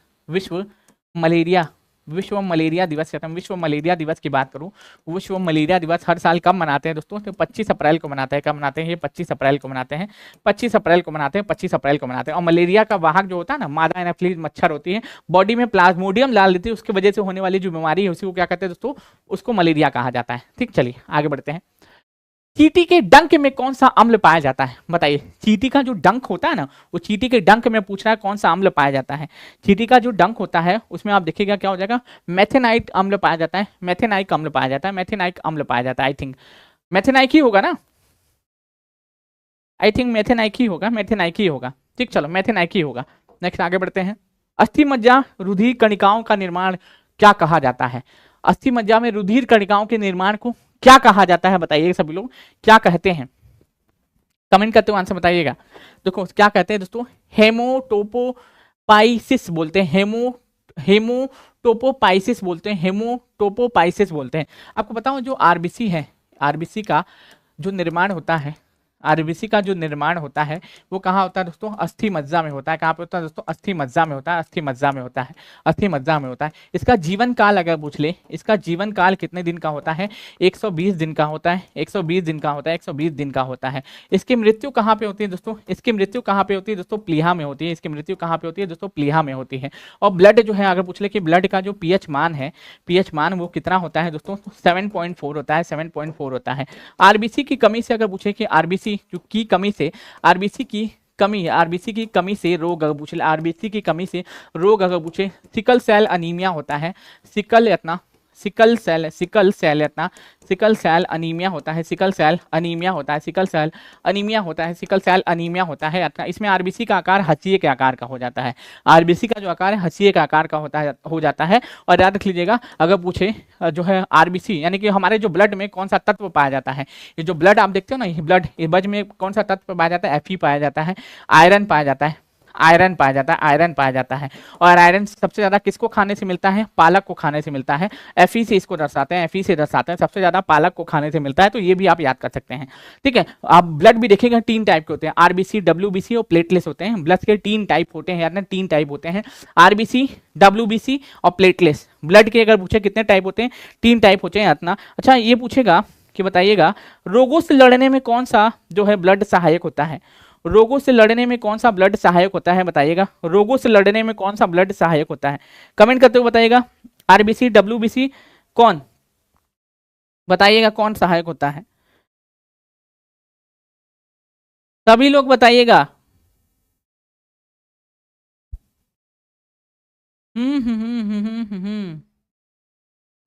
मलेरिया विश्व मलेरिया दिवस, कहते हैं विश्व मलेरिया दिवस की बात करूं, विश्व मलेरिया दिवस हर साल कब मनाते हैं दोस्तों? तो 25 अप्रैल को मनाते हैं। कब मनाते हैं? ये 25 अप्रैल को मनाते हैं, 25 अप्रैल को मनाते हैं, 25 अप्रैल को मनाते हैं। और मलेरिया का वाहक जो होता है ना, मादा एनाफिलीज मच्छर होती है, बॉडी में प्लाज्मोडियम डाल देती है, उसकी वजह से होने वाली जो बीमारी है उसी को क्या कहते हैं दोस्तों? उसको मलेरिया कहा जाता है। ठीक, चलिए आगे बढ़ते हैं। चींटी के डंक में कौन सा अम्ल पाया जाता है? बताइए, चींटी का जो डंक होता है ना, वो चींटी के डंक में पूछ रहा है कौन सा अम्ल पाया जाता है। चींटी का जो डंक होता है उसमें आप देखिएगा क्या हो जाएगा, मेथेनाइट अम्ल पाया जाता है, मेथेनाइक अम्ल पाया जाता है, मेथेनाइक अम्ल पाया जाता है। आई थिंक मेथेनाइक ही होगा ना, आई थिंक मेथेनाइक ही होगा, मेथेनाइक ही होगा। ठीक, चलो मेथेनाइक ही होगा। नेक्स्ट आगे बढ़ते हैं। अस्थि मज्जा रुधिर कणिकाओं का निर्माण क्या कहा जाता है? अस्थि मज्जा में रुधिर कणिकाओं के निर्माण को क्या कहा जाता है? बताइए सभी लोग, क्या कहते हैं? कमेंट करते हुए आंसर बताइएगा। देखो क्या कहते हैं दोस्तों, हेमोटोपोपाइसिस बोलते हैं, हेमोटोपोपाइसिस बोलते हैं, हेमोटोपोपाइसिस बोलते हैं। आपको बताऊं, जो आरबीसी है, आरबीसी का जो निर्माण होता है, आरबीसी का जो निर्माण होता है वो कहाँ होता है दोस्तों? अस्थि मज्जा में होता है। कहाँ पे होता है दोस्तों? अस्थि मज्जा में होता है, अस्थि मज्जा में होता है, अस्थि मज्जा में होता है। इसका जीवन काल अगर पूछ ले, इसका जीवन काल कितने दिन का होता है? 120 दिन का होता है, 120 दिन का होता है, 120 दिन का होता है। इसकी मृत्यु कहाँ पे होती है दोस्तों? इसकी मृत्यु कहाँ पे होती है दोस्तों? प्लीहा में होती है। इसकी मृत्यु कहाँ पे होती है दोस्तों? प्लीहा में होती है। और ब्लड जो है, अगर पूछ ले कि ब्लड का जो पीएच मान है, पीएच मान वो कितना होता है दोस्तों? 7.4 होता है, 7.4 होता है। आरबीसी की कमी से अगर पूछे कि आरबीसी की कमी से, आरबीसी की कमी, आरबीसी की कमी से रोग अगर पूछे, आरबीसी की कमी से रोग अगर पूछे, सिकल सेल अनीमिया होता है, सिकल यातना, सिकल सेल यातना, सिकल सेल अनीमिया होता है, सिकल सेल अनीमिया होता है, सिकल सेल अनीमिया होता है, सिकल सेल अनीमिया होता है यातना। इसमें आरबीसी का आकार हंसिए के आकार का हो जाता है, आरबीसी का जो आकार है हंसिए के आकार का होता है, हो जाता है। और याद रख लीजिएगा, अगर पूछे जो है आरबीसी यानी कि हमारे जो ब्लड में कौन सा तत्व पाया जाता है, ये जो ब्लड आप देखते हो ना, ये ब्लड, ये ब्लड में कौन सा तत्व पाया जाता है? Fe पाया जाता है, आयरन पाया जाता है, आयरन पाया जाता है, आयरन पाया जाता है। और आयरन सबसे ज्यादा किसको खाने से मिलता है? पालक को खाने से मिलता है। Fe से इसको दर्शाते हैं, Fe से दर्शाते हैं, सबसे ज्यादा पालक को खाने से मिलता है। तो ये भी आप याद कर सकते हैं। ठीक है, आप ब्लड भी देखेंगे 3 टाइप के होते हैं, आरबीसी, डब्ल्यूबीसी और प्लेटलेस होते हैं। ब्लड के 3 टाइप होते हैं, यार 3 टाइप होते हैं, आरबीसी, डब्ल्यूबीसी और प्लेटलेस। ब्लड के अगर पूछे कितने टाइप होते हैं? 3 टाइप होते हैं इतना। अच्छा ये पूछेगा कि बताइएगा, रोगों से लड़ने में कौन सा जो है ब्लड सहायक होता है? रोगों से लड़ने में कौन सा ब्लड सहायक होता है? बताइएगा, रोगों से लड़ने में कौन सा ब्लड सहायक होता है? कमेंट करते हुए बताइएगा। आरबीसी, डब्ल्यूबीसी, कौन? बताइएगा कौन सहायक होता है? सभी लोग बताइएगा।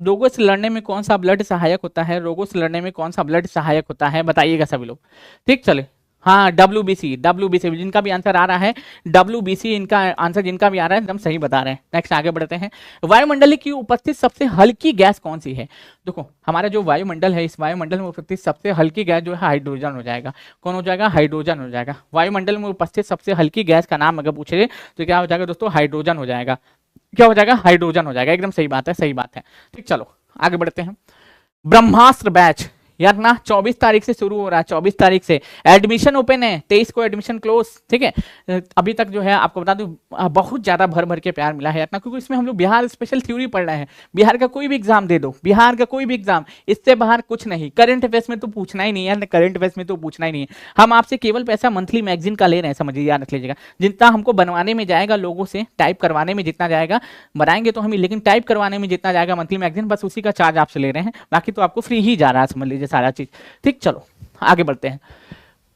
रोगों से लड़ने में कौन सा ब्लड सहायक होता है? रोगों से लड़ने में कौन सा ब्लड सहायक होता है? बताइएगा सभी लोग। ठीक, चले हाँ WBC, WBC जिनका भी आंसर आ रहा है WBC, इनका आंसर जिनका भी आ रहा है एकदम सही बता रहे हैं। नेक्स्ट आगे बढ़ते हैं। वायुमंडल की उपस्थित सबसे हल्की गैस कौन सी है? देखो हमारा जो वायुमंडल है, इस वायुमंडल में उपस्थित सबसे हल्की गैस जो है हाइड्रोजन हो जाएगा। कौन हो जाएगा? हाइड्रोजन हो जाएगा। वायुमंडल में उपस्थित सबसे हल्की गैस का नाम अगर पूछे तो क्या हो जाएगा दोस्तों? हाइड्रोजन हो जाएगा। क्या हो जाएगा? हाइड्रोजन हो जाएगा। एकदम सही बात है, सही बात है। ठीक, चलो आगे बढ़ते हैं। ब्रह्मास्त्र बैच यार ना 24 तारीख से शुरू हो रहा है, 24 तारीख से एडमिशन ओपन है, 23 को एडमिशन क्लोज। ठीक है, अभी तक जो है आपको बता दूं बहुत ज्यादा भर भर के प्यार मिला है यार ना, क्योंकि इसमें हम लोग बिहार स्पेशल थ्योरी पढ़ रहे हैं। बिहार का कोई भी एग्जाम दे दो, बिहार का कोई भी एग्जाम, इससे बाहर कुछ नहीं। करंट अफेयर्स में तो पूछना ही नहीं है, करंट अफेयर्स में तो पूछना ही नहीं है। हम आपसे केवल पैसा मंथली मैगजीन का ले रहे हैं, समझिए, याद रख लीजिएगा। जितना हमको बनवाने में जाएगा, लोगों से टाइप करवाने में जितना जाएगा, बनाएंगे तो हम ही, लेकिन टाइप करवाने में जितना जाएगा मंथली मैगजीन, बस उसी का चार्ज आपसे ले रहे हैं। बाकी तो आपको फ्री ही जा रहा है, समझ लीजिए सारा चीज। ठीक, चलो आगे बढ़ते हैं।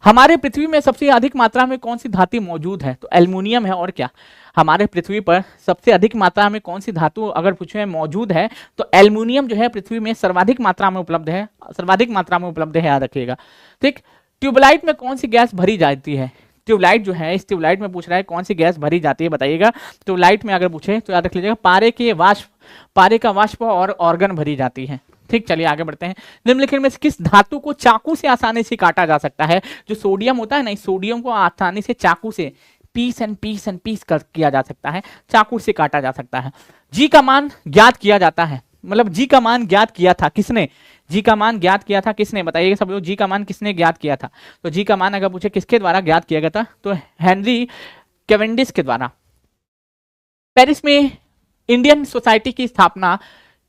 हमारे पृथ्वी में सबसे अधिक मात्रा में कौन सी धातु मौजूद है? तो एल्युमिनियम है। और क्या? हमारे पृथ्वी पर सबसे अधिक मात्रा में कौन सी धातु अगर पूछे मौजूद है तो एल्युमिनियम जो है पृथ्वी में सर्वाधिक मात्रा में उपलब्ध है, सर्वाधिक मात्रा में उपलब्ध है, याद रखिएगा। ठीक, ट्यूबलाइट में कौन सी गैस भरी जाती है? ट्यूबलाइट जो है, इस ट्यूबलाइट में पूछ रहा है कौन सी गैस भरी जाती है, बताइएगा। ट्यूबलाइट में अगर पूछे तो याद रख लीजिएगा पारे का वाष्प और ऑर्गन भरी जाती है। ठीक, चलिए आगे बढ़ते हैं। निम्नलिखित में से किस धातु को चाकू से आसानी से काटा जा सकता है? जो सोडियम होता है ना, इस सोडियम को आसानी से चाकू से पीस एंड पीस कर किया जा सकता है, चाकू से काटा जा सकता है। जी का मान ज्ञात किया जाता है, मतलब जी का मान ज्ञात किया था किसने? जी का मान ज्ञात किया था किसने? बताइएगा सब लोग, जी का मान किसने ज्ञात किया था? तो जी का मान अगर पूछे किसके द्वारा ज्ञात किया गया था तो हेनरी कैवेंडिश के द्वारा। पेरिस में इंडियन सोसाइटी की स्थापना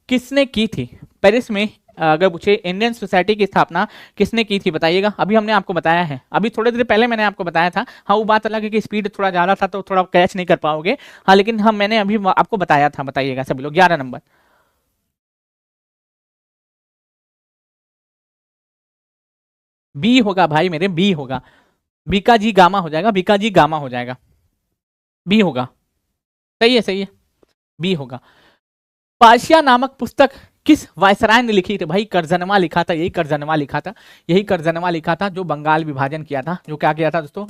किसने की थी? पेरिस में अगर पूछे इंडियन सोसाइटी की स्थापना किसने की थी, बताइएगा। अभी हमने आपको बताया है, अभी थोड़ी देर पहले मैंने आपको बताया था। हाँ, वो बात अलग है कि स्पीड थोड़ा ज्यादा था तो थोड़ा कैच नहीं कर पाओगे। हाँ, लेकिन हम मैंने अभी आपको बताया था, बताइएगा सभी लोग। 11 नंबर बी होगा भाई मेरे, बी होगा। बी का जी गामा हो जाएगा, बी का जी गामा हो जाएगा, बी होगा। सही है, सही है, बी होगा। पार्शिया नामक पुस्तक किस वायसराय ने लिखी थी? भाई करजनवा लिखा था, यही करजनवा लिखा था, यही करजनवा लिखा था, जो बंगाल विभाजन किया था। जो क्या किया था दोस्तों?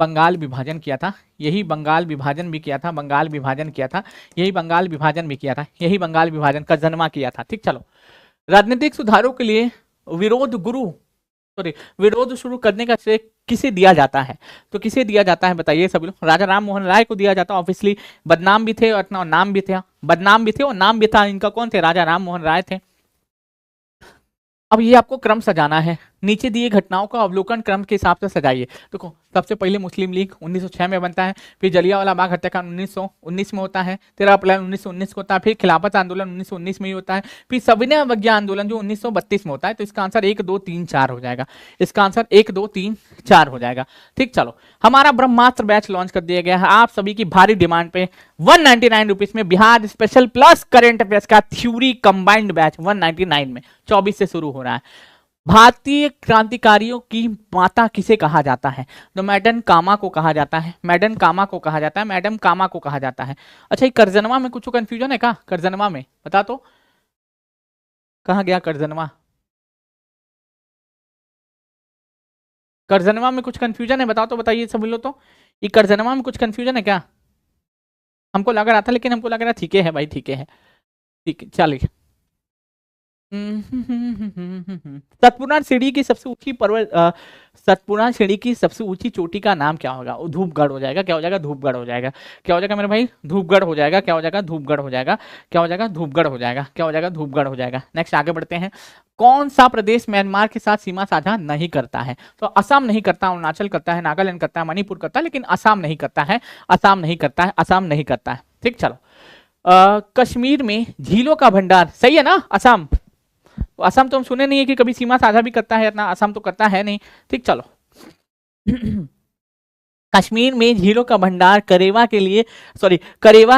बंगाल विभाजन किया था। यही बंगाल विभाजन भी किया था, बंगाल विभाजन किया था, यही बंगाल विभाजन भी किया था, यही बंगाल विभाजन करजनवा किया था। ठीक, चलो। राजनीतिक सुधारों के लिए विरोध गुरु सॉरी विरोध शुरू करने का श्रेय किसे दिया जाता है? तो किसे दिया जाता है बताइए सभी लोग। राजा राम मोहन राय को दिया जाता है। ऑब्वियसली बदनाम भी थे और नाम भी थे, बदनाम भी थे और नाम भी था। इनका कौन थे? राजा राम मोहन राय थे। अब ये आपको क्रम सजाना है, नीचे दिए घटनाओं का अवलोकन क्रम के हिसाब से सजाइए। देखो, सबसे पहले मुस्लिम लीग 1906 में बनता है, फिर जलियांवाला बाग हत्याकांड 1919 में होता है, 13 अप्रैल 1919 को होता है, फिर खिलाफत आंदोलन 1919 में ही होता है, फिर सविनय अवज्ञा आंदोलन जो 1932 में होता है। तो इसका आंसर 1 2 3 4 हो जाएगा, इसका आंसर 1 2 3 4 हो जाएगा। ठीक, चलो, हमारा ब्रह्मास्त्र बैच लॉन्च कर दिया गया है आप सभी की भारी डिमांड पे। 199 रुपीज में Bihar special plus current affairs का थ्योरी कंबाइंड बैच 199 में 24 से शुरू हो रहा है। भारतीय क्रांतिकारियों की माता किसे कहा जाता है? तो मैडम कामा को कहा जाता है, मैडम कामा को कहा जाता है, मैडम कामा को कहा जाता है। अच्छा, ये करजनवा में कुछ कंफ्यूजन है क्या? करजनवा में बता तो, कहाँ गया करजनवा? करजनवा में कुछ कंफ्यूजन है, बताओ तो, बताइए सब लोग तो। ये करजनवा में कुछ कंफ्यूजन है क्या? हमको लग रहा था, लेकिन हमको लग रहा ठीक है भाई, ठीक है, ठीक है, चलिए। सतपुरा श्रेणी की सबसे ऊंची पर्वत सतपुरा श्रेणी की सबसे ऊंची चोटी का नाम क्या होगा? धूपगढ़ हो जाएगा। क्या हो जाएगा? धूपगढ़ हो जाएगा। क्या हो जाएगा मेरे भाई? धूपगढ़ हो जाएगा। क्या हो जाएगा? धूपगढ़ हो जाएगा। क्या हो जाएगा? धूपगढ़ हो जाएगा। क्या हो जाएगा? धूपगढ़ हो जाएगा। नेक्स्ट आगे बढ़ते हैं। कौन सा प्रदेश म्यांमार के साथ सीमा साझा नहीं करता है? तो असम नहीं करता, अरुणाचल करता है, नागालैंड करता है, मणिपुर करता है, लेकिन असम नहीं करता है, असम नहीं करता है, असम नहीं करता है। ठीक, चलो। कश्मीर में झीलों का भंडार, सही है ना? असम, असम तो हम सुने नहीं है कि कभी सीमा साझा भी करता है, इतना असम तो करता है नहीं। ठीक, चलो। कश्मीर में झीलों का भंडार करेवा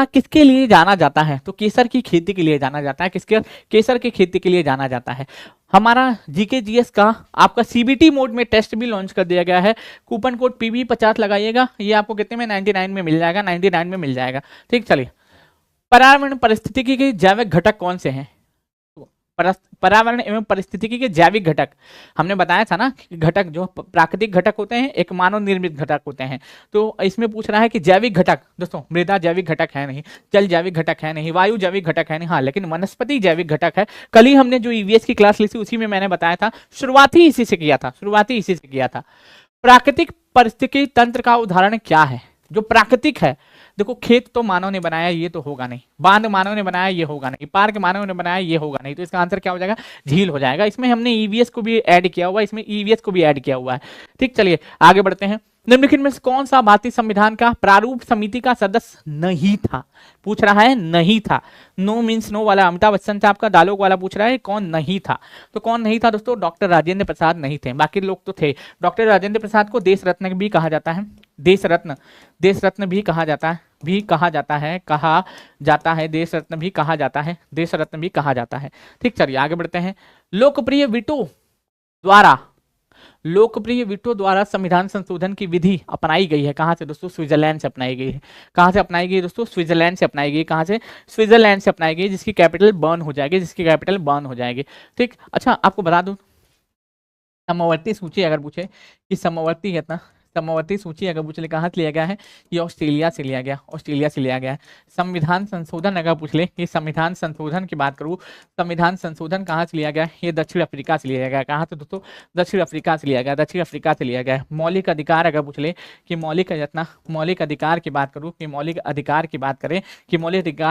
किसके लिए जाना जाता है? तो केसर की खेती के लिए जाना जाता है। किसके? केसर की खेती के लिए जाना जाता है। हमारा जीके जीएस का आपका सीबीटी मोड में टेस्ट भी लॉन्च कर दिया गया है। कूपन कोड PB 50 लगाइएगा, ये आपको कितने में? 99 में मिल जाएगा, 99 में मिल जाएगा। ठीक, चलिए। पर्यावरण परिस्थितिकी के जैविक घटक कौन से हैं? पर्यावरण एवं पारिस्थितिकी के जैविक घटक, हमने बताया था ना कि घटक जो प्राकृतिक घटक होते हैं एक मानव निर्मित घटक होते हैं। तो इसमें पूछ रहा है कि जैविक घटक, दोस्तों मृदा जैविक घटक है नहीं, जल जैविक घटक है नहीं, वायु जैविक घटक है नहीं, हाँ लेकिन वनस्पति जैविक घटक है। कल ही हमने जो ईवीएस की क्लास ली थी उसी में मैंने बताया था, शुरुआती इसी से किया था। प्राकृतिक पारिस्थितिकी तंत्र का उदाहरण क्या है? जो प्राकृतिक है, देखो खेत तो मानव ने बनाया, ये तो होगा नहीं, बांध मानव ने बनाया, ये होगा नहीं, पार्क मानव ने बनाया, ये होगा नहीं, तो इसका आंसर क्या हो जाएगा? झील हो जाएगा। इसमें हमने ईवीएस को भी ऐड किया हुआ है, ठीक। चलिए आगे बढ़ते हैं। निम्नलिखित में से कौन सा भारतीय संविधान का प्रारूप समिति का सदस्य नहीं था? पूछ रहा है नहीं था, नो मीन्स नो वाला अमिताभ बच्चन साहब का डायलॉग वाला पूछ रहा है कौन नहीं था। तो कौन नहीं था दोस्तों? डॉक्टर राजेंद्र प्रसाद नहीं थे, बाकी लोग तो थे। डॉक्टर राजेंद्र प्रसाद को देश रत्न भी कहा जाता है, देश रत्न भी कहा जाता है, देश रत्न भी कहा जाता है, ठीक। चलिए आगे बढ़ते हैं। लोकप्रिय वीटो द्वारा संविधान संशोधन की विधि अपनाई गई है कहां से दोस्तों? स्विट्जरलैंड से अपनाई गई है। कहां से अपनाई गई दोस्तों? स्विट्जरलैंड से अपनाई गई। कहां से? स्विट्जरलैंड से अपनाई गई, जिसकी कैपिटल बर्न हो जाएगी, ठीक। अच्छा आपको बता दूं, समवर्ती सूची अगर पूछे कि समवर्ती सूची अगर पूछ ले कहाँ से लिया गया है? ये ऑस्ट्रेलिया से लिया गया है। संविधान संशोधन अगर पूछ ले कि संविधान संशोधन की बात करूँ, संविधान संशोधन कहाँ से लिया गया है? ये दक्षिण अफ्रीका से लिया गया। कहाँ से दोस्तों? दक्षिण अफ्रीका से लिया गया। मौलिक अधिकार अगर पूछ ले कि मौलिक अधिकार की बात करूँ कि मौलिक अधिकार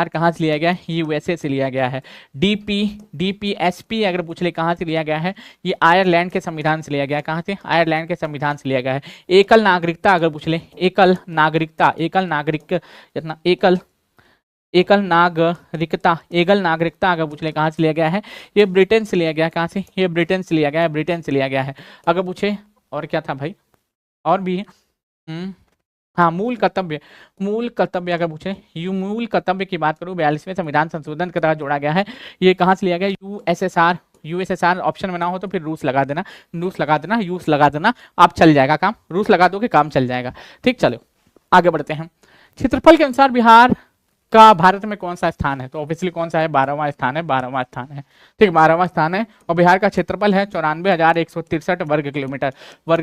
कहाँ से लिया गया है? यूएसए से लिया गया है। डीपीएसपी अगर पूछ ले कहाँ से लिया गया है? ये आयरलैंड के संविधान से लिया गया है। कहाँ से? आयरलैंड के संविधान से लिया गया है। एकल नागरिकता अगर पूछ ले, एकल नागरिकता अगर पूछ ले कहां से लिया गया है? ये ब्रिटेन से लिया गया है। कहां से? ये ब्रिटेन से लिया गया है। अगर पूछे और क्या था भाई, और भी हाँ मूल कर्तव्य अगर पूछे, मूल कर्तव्य की बात करूं 42वें संविधान संशोधन के तहत जोड़ा गया है। ये कहां से लिया गया? यूएसएसआर ऑप्शन में ना हो तो फिर रूस लगा देना, आप चल जाएगा काम, रूस लगा दोगे काम चल जाएगा, ठीक। चलो आगे बढ़ते हैं। क्षेत्रफल के अनुसार बिहार का भारत में कौन सा स्थान है? तो ऑब्वियसली कौन सा है? 12वां स्थान है, ठीक 12वां स्थान है। और बिहार का क्षेत्रफल है 94,163 वर्ग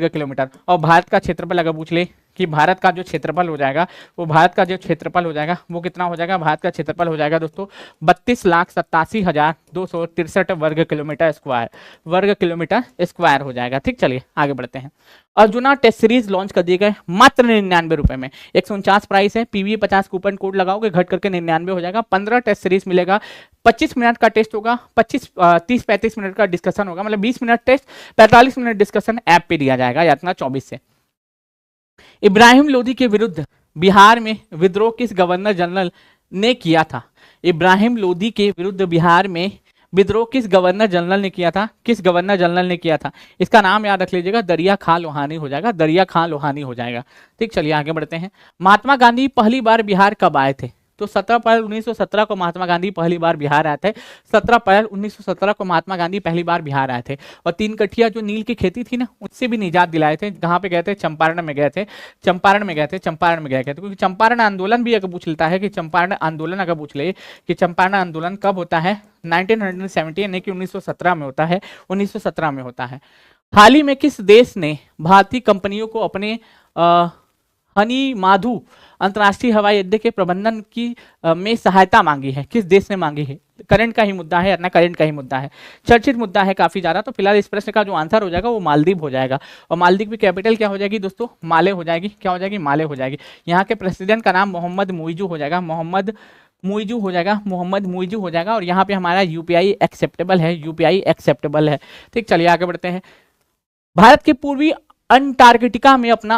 किलोमीटर। और भारत का क्षेत्रफल अगर पूछ ले कि भारत का जो क्षेत्रफल हो जाएगा वो कितना हो जाएगा? भारत का क्षेत्रफल हो जाएगा दोस्तों 32,87,263 वर्ग किलोमीटर स्क्वायर हो जाएगा, ठीक। चलिए आगे बढ़ते हैं। अर्जुना टेस्ट सीरीज लॉन्च कर दिए गए मात्र 99 रुपए में, 149 प्राइस है। पीवी 50 कूपन कोड लगाओगे घट करके 99 हो जाएगा। 15 टेस्ट सीरीज मिलेगा, 25 मिनट का टेस्ट होगा, 30-35 मिनट का डिस्कशन होगा, मतलब 20 मिनट टेस्ट 45 मिनत डिस्कशन ऐप पे दिया जाएगा यातना 24 से। इब्राहिम लोदी के विरुद्ध बिहार में विद्रोह किस गवर्नर जनरल ने किया था? इब्राहिम लोदी के विरुद्ध बिहार में विद्रोह किस गवर्नर जनरल ने किया था? इसका नाम याद रख लीजिएगा, दरिया खां लोहानी हो जाएगा, ठीक। चलिए आगे बढ़ते हैं। महात्मा गांधी पहली बार बिहार कब आए थे? तो 17 अप्रैल 1917 को महात्मा गांधी पहली बार बिहार आए थे। 17 अप्रैल 1917 को महात्मा गांधी पहली बार बिहार आए थे। और 3 कठिया जो नील की खेती थी ना, उससे भी निजात दिलाए थे। कहाँ पे गए थे? चंपारण में गए थे, क्योंकि चंपारण आंदोलन भी अगर पूछ लेता है कि चंपारण आंदोलन कब होता है? 1970 यानी कि 1917 में होता है। हाल ही में किस देश ने भारतीय कंपनियों को अपने हनी माधु अंतर्राष्ट्रीय हवाई अड्डे के प्रबंधन की में सहायता मांगी है? किस देश ने मांगी है? करंट का ही मुद्दा है, चर्चित मुद्दा है काफी ज्यादा। तो फिलहाल इस प्रश्न का जो आंसर हो जाएगा वो मालदीव हो जाएगा। और मालदीव की कैपिटल क्या हो जाएगी दोस्तों? माले हो जाएगी। माले हो जाएगी। यहाँ के प्रेसिडेंट का नाम मोहम्मद मुइजू हो जाएगा। और यहाँ पे हमारा यूपीआई एक्सेप्टेबल है, ठीक। चलिए आगे बढ़ते हैं। भारत के पूर्वी अंटार्कटिका में अपना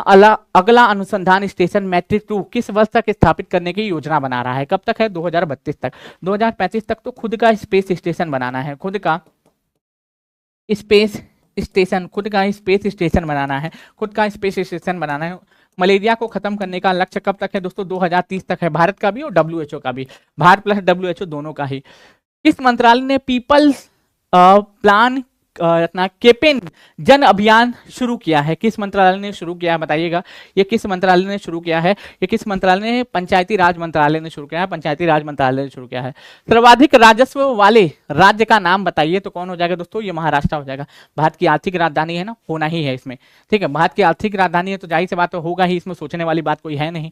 अगला अनुसंधान स्टेशन मैट्रिक 2 किस वर्ष तक स्थापित करने की योजना बना रहा है? कब तक है? 2032 तक। 2035 तक तो खुद का स्पेस स्टेशन बनाना है, खुद का स्पेस स्टेशन बनाना है। मलेरिया को खत्म करने का लक्ष्य कब तक है दोस्तों? 2030 तक है, भारत का भी और WHO का भी, भारत प्लस WHO दोनों का ही। किस मंत्रालय ने पीपल्स प्लान अपना केपेन जन अभियान शुरू किया है? किस मंत्रालय ने शुरू किया है बताइएगा? ये किस मंत्रालय ने शुरू किया है? ये किस मंत्रालय ने? पंचायती राज मंत्रालय ने शुरू किया है। पंचायती राज मंत्रालय ने शुरू किया है। सर्वाधिक राजस्व वाले राज्य का नाम बताइए, तो कौन हो जाएगा दोस्तों? ये महाराष्ट्र हो जाएगा। भारत की आर्थिक राजधानी है ना, होना ही है इसमें, ठीक है। भारत की आर्थिक राजधानी है तो जाहिर सी बात तो होगा ही, इसमें सोचने वाली बात कोई है नहीं।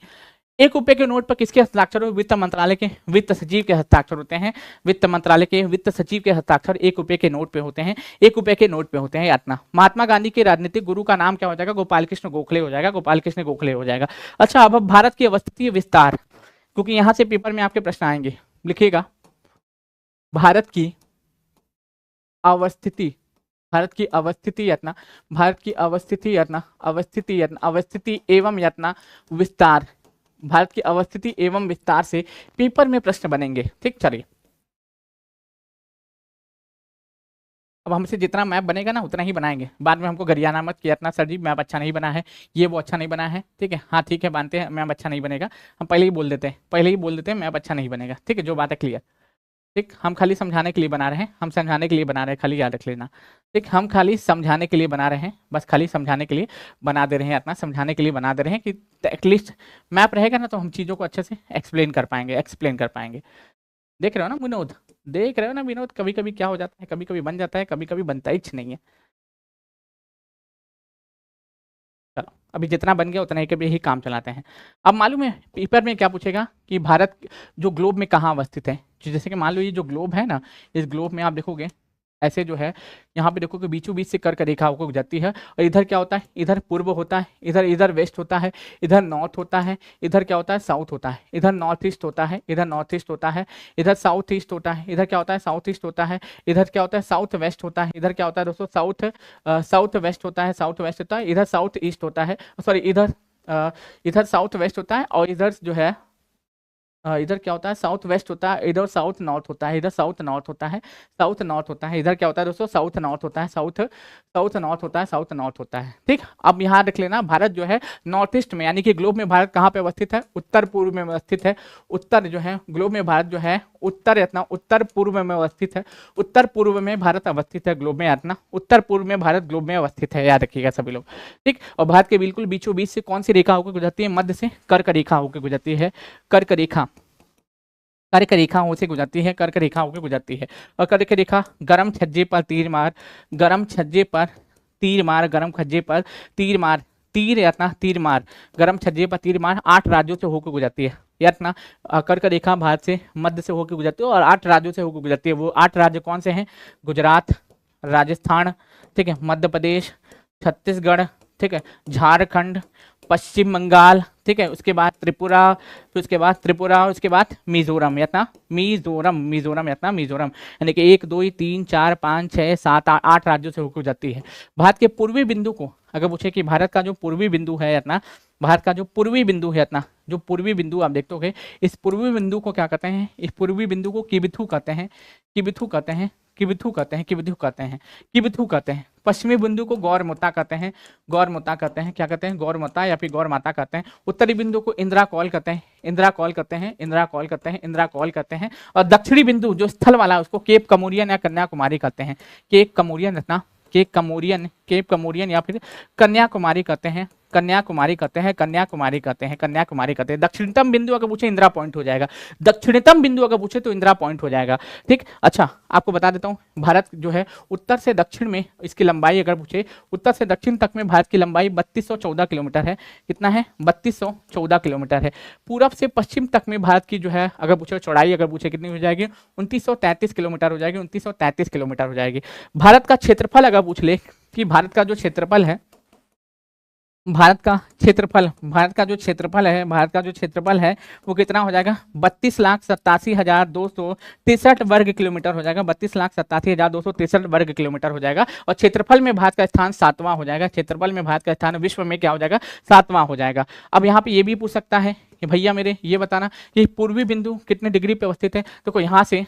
1 रुपए के नोट पर किसके हस्ताक्षर? वित्त मंत्रालय के वित्त सचिव के हस्ताक्षर होते हैं। वित्त मंत्रालय के वित्त सचिव के हस्ताक्षर 1 रुपए के नोट पे होते हैं। 1 रुपए के नोट पे होते हैं यातना। महात्मा गांधी के राजनीतिक गुरु का नाम क्या हो जाएगा? गोपाल कृष्ण गोखले हो जाएगा। गोपाल कृष्ण गोखले हो जाएगा। अच्छा, अब भारत की अवस्थिति विस्तार, क्योंकि यहां से पेपर में आपके प्रश्न आएंगे, लिखिएगा भारत की अवस्थिति, भारत की अवस्थिति यत्न, भारत की अवस्थिति यत्न, अवस्थिति यत्न, अवस्थिति एवं यत्न विस्तार, भारत की अवस्थिति एवं विस्तार से पेपर में प्रश्न बनेंगे। ठीक, चलिए अब हमसे जितना मैप बनेगा ना उतना ही बनाएंगे। बाद में हमको गरियाना मत कि इतना सर जी मैप अच्छा नहीं बना है, ये वो अच्छा नहीं बना है। ठीक है, हाँ ठीक है, मानते हैं मैप अच्छा नहीं बनेगा, हम पहले ही बोल देते हैं, पहले ही बोल देते हैं मैप अच्छा नहीं बनेगा। ठीक है, जो बात है क्लियर। ठीक, हम खाली समझाने के लिए बना रहे हैं, हम समझाने के लिए बना रहे हैं, खाली याद रख लेना। ठीक, हम खाली समझाने के लिए बना रहे हैं, बस खाली समझाने के लिए बना दे रहे हैं, अपना समझाने के लिए बना दे रहे हैं कि एटलीस्ट मैप रहेगा ना तो हम चीज़ों को अच्छे से एक्सप्लेन कर पाएंगे। देख रहे हो ना विनोद, देख रहे हो ना विनोद, कभी कभी क्या हो जाता है, कभी कभी बन जाता है, कभी कभी बनता ही नहीं है। चलो, अभी जितना बन गया उतना ही के ही काम चलाते हैं। अब मालूम है पेपर में क्या पूछेगा कि भारत जो ग्लोब में कहाँ अवस्थित है। जैसे कि मान लो ये जो ग्लोब है ना, इस ग्लोब में आप देखोगे ऐसे जो है, यहाँ पे देखो कि बीचों बीच से कर्क रेखा होकर गुजरती है, और इधर क्या होता है, इधर पूर्व होता है, इधर वेस्ट होता है, इधर नॉर्थ होता है, इधर क्या होता है, साउथ होता है, इधर नॉर्थ ईस्ट होता है, इधर नॉर्थ ईस्ट होता है, इधर साउथ ईस्ट होता है, इधर क्या होता है, साउथ ईस्ट होता है, इधर क्या होता है, साउथ वेस्ट होता है, इधर क्या होता है दोस्तों, साउथ वेस्ट होता है, साउथ वेस्ट होता है, इधर साउथ ईस्ट होता है, सॉरी इधर साउथ वेस्ट होता है, और इधर जो है इधर क्या होता है, साउथ वेस्ट होता है, इधर साउथ नॉर्थ होता है, इधर साउथ नॉर्थ होता है, साउथ नॉर्थ होता है, इधर क्या होता है दोस्तों, साउथ नॉर्थ होता है, साउथ नॉर्थ होता है, साउथ नॉर्थ होता है। ठीक, अब यहाँ रख लेना भारत जो है नॉर्थ ईस्ट में, यानी कि ग्लोब में भारत कहाँ पे अवस्थित है, उत्तर पूर्व में अवस्थित है। उत्तर जो है ग्लोब में भारत जो है उत्तर इतना उत्तर पूर्व में अवस्थित है, उत्तर पूर्व में भारत अवस्थित है ग्लोब में, इतना उत्तर पूर्व में भारत ग्लोब में अवस्थित है, याद रखिएगा सभी लोग। ठीक, और भारत के बिल्कुल बीचों बीच से कौन सी रेखा होकर गुजरती है, मध्य से कर्क रेखा होकर गुजरती है, कर्क रेखा, कर्क रेखा से गुजरती है, कर्क रेखा होकर गुजरती है। और कर्क रेखा गरम छज्जे पर तीर मार, गरम छज्जे पर तीर मार, गरम छज्जे पर तीर मार, तीर यातना तीर मार, गरम छज्जे पर तीर मार 8 राज्यों से होकर गुजरती है। यातना कर्क रेखा भारत से मध्य से होकर गुजरती है और 8 राज्यों से होकर गुजरती है। वो 8 राज्य कौन से हैं, गुजरात, राजस्थान, ठीक है, मध्य प्रदेश, छत्तीसगढ़, ठीक है, झारखंड, पश्चिम बंगाल, ठीक है, उसके बाद त्रिपुरा, फिर उसके बाद त्रिपुरा, उसके बाद मिजोरम, यातना मिजोरम यातना मिजोरम, यानी कि 1 2 3 4 5 6 7 8 राज्यों से होकर जाती है। भारत के पूर्वी बिंदु को अगर पूछे कि भारत का जो पूर्वी बिंदु है यातना, भारत का जो पूर्वी बिंदु है इतना, जो पूर्वी बिंदु आप देखते हो, इस पूर्वी बिंदु को क्या कहते हैं, इस पूर्वी बिंदु को किबिथु कहते हैं, किबिथु कहते हैं, किबिथु कहते हैं, किबिथु कहते हैं, किबिथु कहते हैं। पश्चिमी बिंदु को गौरमोता कहते हैं, गौरमोता कहते हैं, क्या कहते हैं, गौरमोता या फिर गौरमाता कहते हैं। उत्तरी बिंदु को इंदिरा कॉल कहते हैं, इंदिरा कॉल कहते हैं, इंदिरा कॉल कहते हैं, इंदिरा कॉल कहते हैं। और दक्षिणी बिंदु जो स्थल वाला है उसको केप कमोरियन या कन्याकुमारी कहते हैं, केप कमोरियन इतना, केप कमोरियन या फिर कन्याकुमारी कहते हैं, कन्याकुमारी कहते हैं, कन्याकुमारी कहते हैं, कन्याकुमारी कहते हैं। दक्षिणतम बिंदु अगर पूछे इंदिरा पॉइंट हो जाएगा, दक्षिणतम बिंदु अगर पूछे तो इंदिरा पॉइंट हो जाएगा। ठीक, अच्छा आपको बता देता हूँ, भारत जो है उत्तर से दक्षिण में इसकी लंबाई अगर पूछे, उत्तर से दक्षिण तक में भारत की लंबाई 3214 किलोमीटर है। कितना है, 3214 किलोमीटर है। पूरब से पश्चिम तक में भारत की जो है अगर पूछे चौड़ाई अगर पूछे कितनी हो जाएगी, 2933 किलोमीटर हो जाएगी, 2933 किलोमीटर हो जाएगी। भारत का क्षेत्रफल अगर पूछ ले कि भारत का जो क्षेत्रफल है, भारत का जो क्षेत्रफल है वो कितना हो जाएगा, 32,87,263 वर्ग किलोमीटर हो जाएगा, 32,87,263 वर्ग किलोमीटर हो जाएगा। और क्षेत्रफल में भारत का स्थान 7वां हो जाएगा, क्षेत्रफल में भारत का स्थान विश्व में क्या हो जाएगा, 7वां हो जाएगा। अब यहाँ पे ये भी पूछ सकता है कि भैया मेरे ये बताना कि पूर्वी बिंदु कितने डिग्री पे अवस्थित है। तो यहाँ से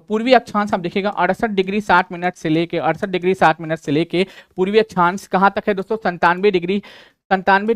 पूर्वी अक्षांश आप देखिएगा 68 डिग्री 60 मिनट से लेके 68 डिग्री 60 मिनट से लेके पूर्वी अक्षांश कहाँ तक है दोस्तों, 97 डिग्री संतानवे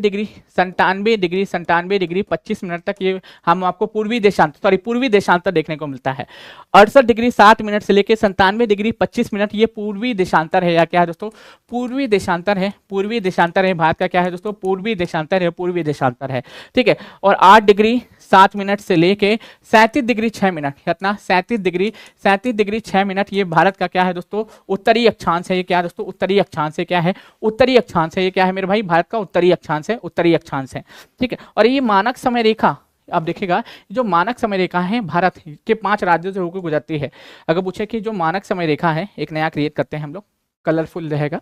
डिग्री 25 मिनट तक ये हम आपको पूर्वी देशांतर देखने को मिलता है। 68 डिग्री 7 मिनट से लेके 97 डिग्री 25 मिनट ये पूर्वी देशांतर है, या क्या है दोस्तों, पूर्वी देशांतर है। पूर्वी देशांतर है भारत का, क्या है दोस्तों, पूर्वी देशांतर है, पूर्वी देशांतर है, ठीक है। और 8 डिग्री 7 मिनट से लेके 37 डिग्री 6 मिनट, कितना, 37 डिग्री 6 मिनट ये भारत का क्या है दोस्तों, उत्तरी अक्षांश है। ये क्या है दोस्तों, उत्तरी अक्षांश है। क्या है, उत्तरी अक्षांश है। ये क्या है मेरे भाई, भारत का उत्तरी अक्षांश है, उत्तरी अक्षांश है, ठीक है। और ये मानक समय रेखा, आप देखिएगा जो मानक समय रेखा है भारत के 5 राज्यों से होकर गुजरती है। अगर पूछे कि जो मानक समय रेखा है, एक नया क्रिएट करते हैं हम लोग, कलरफुल रहेगा।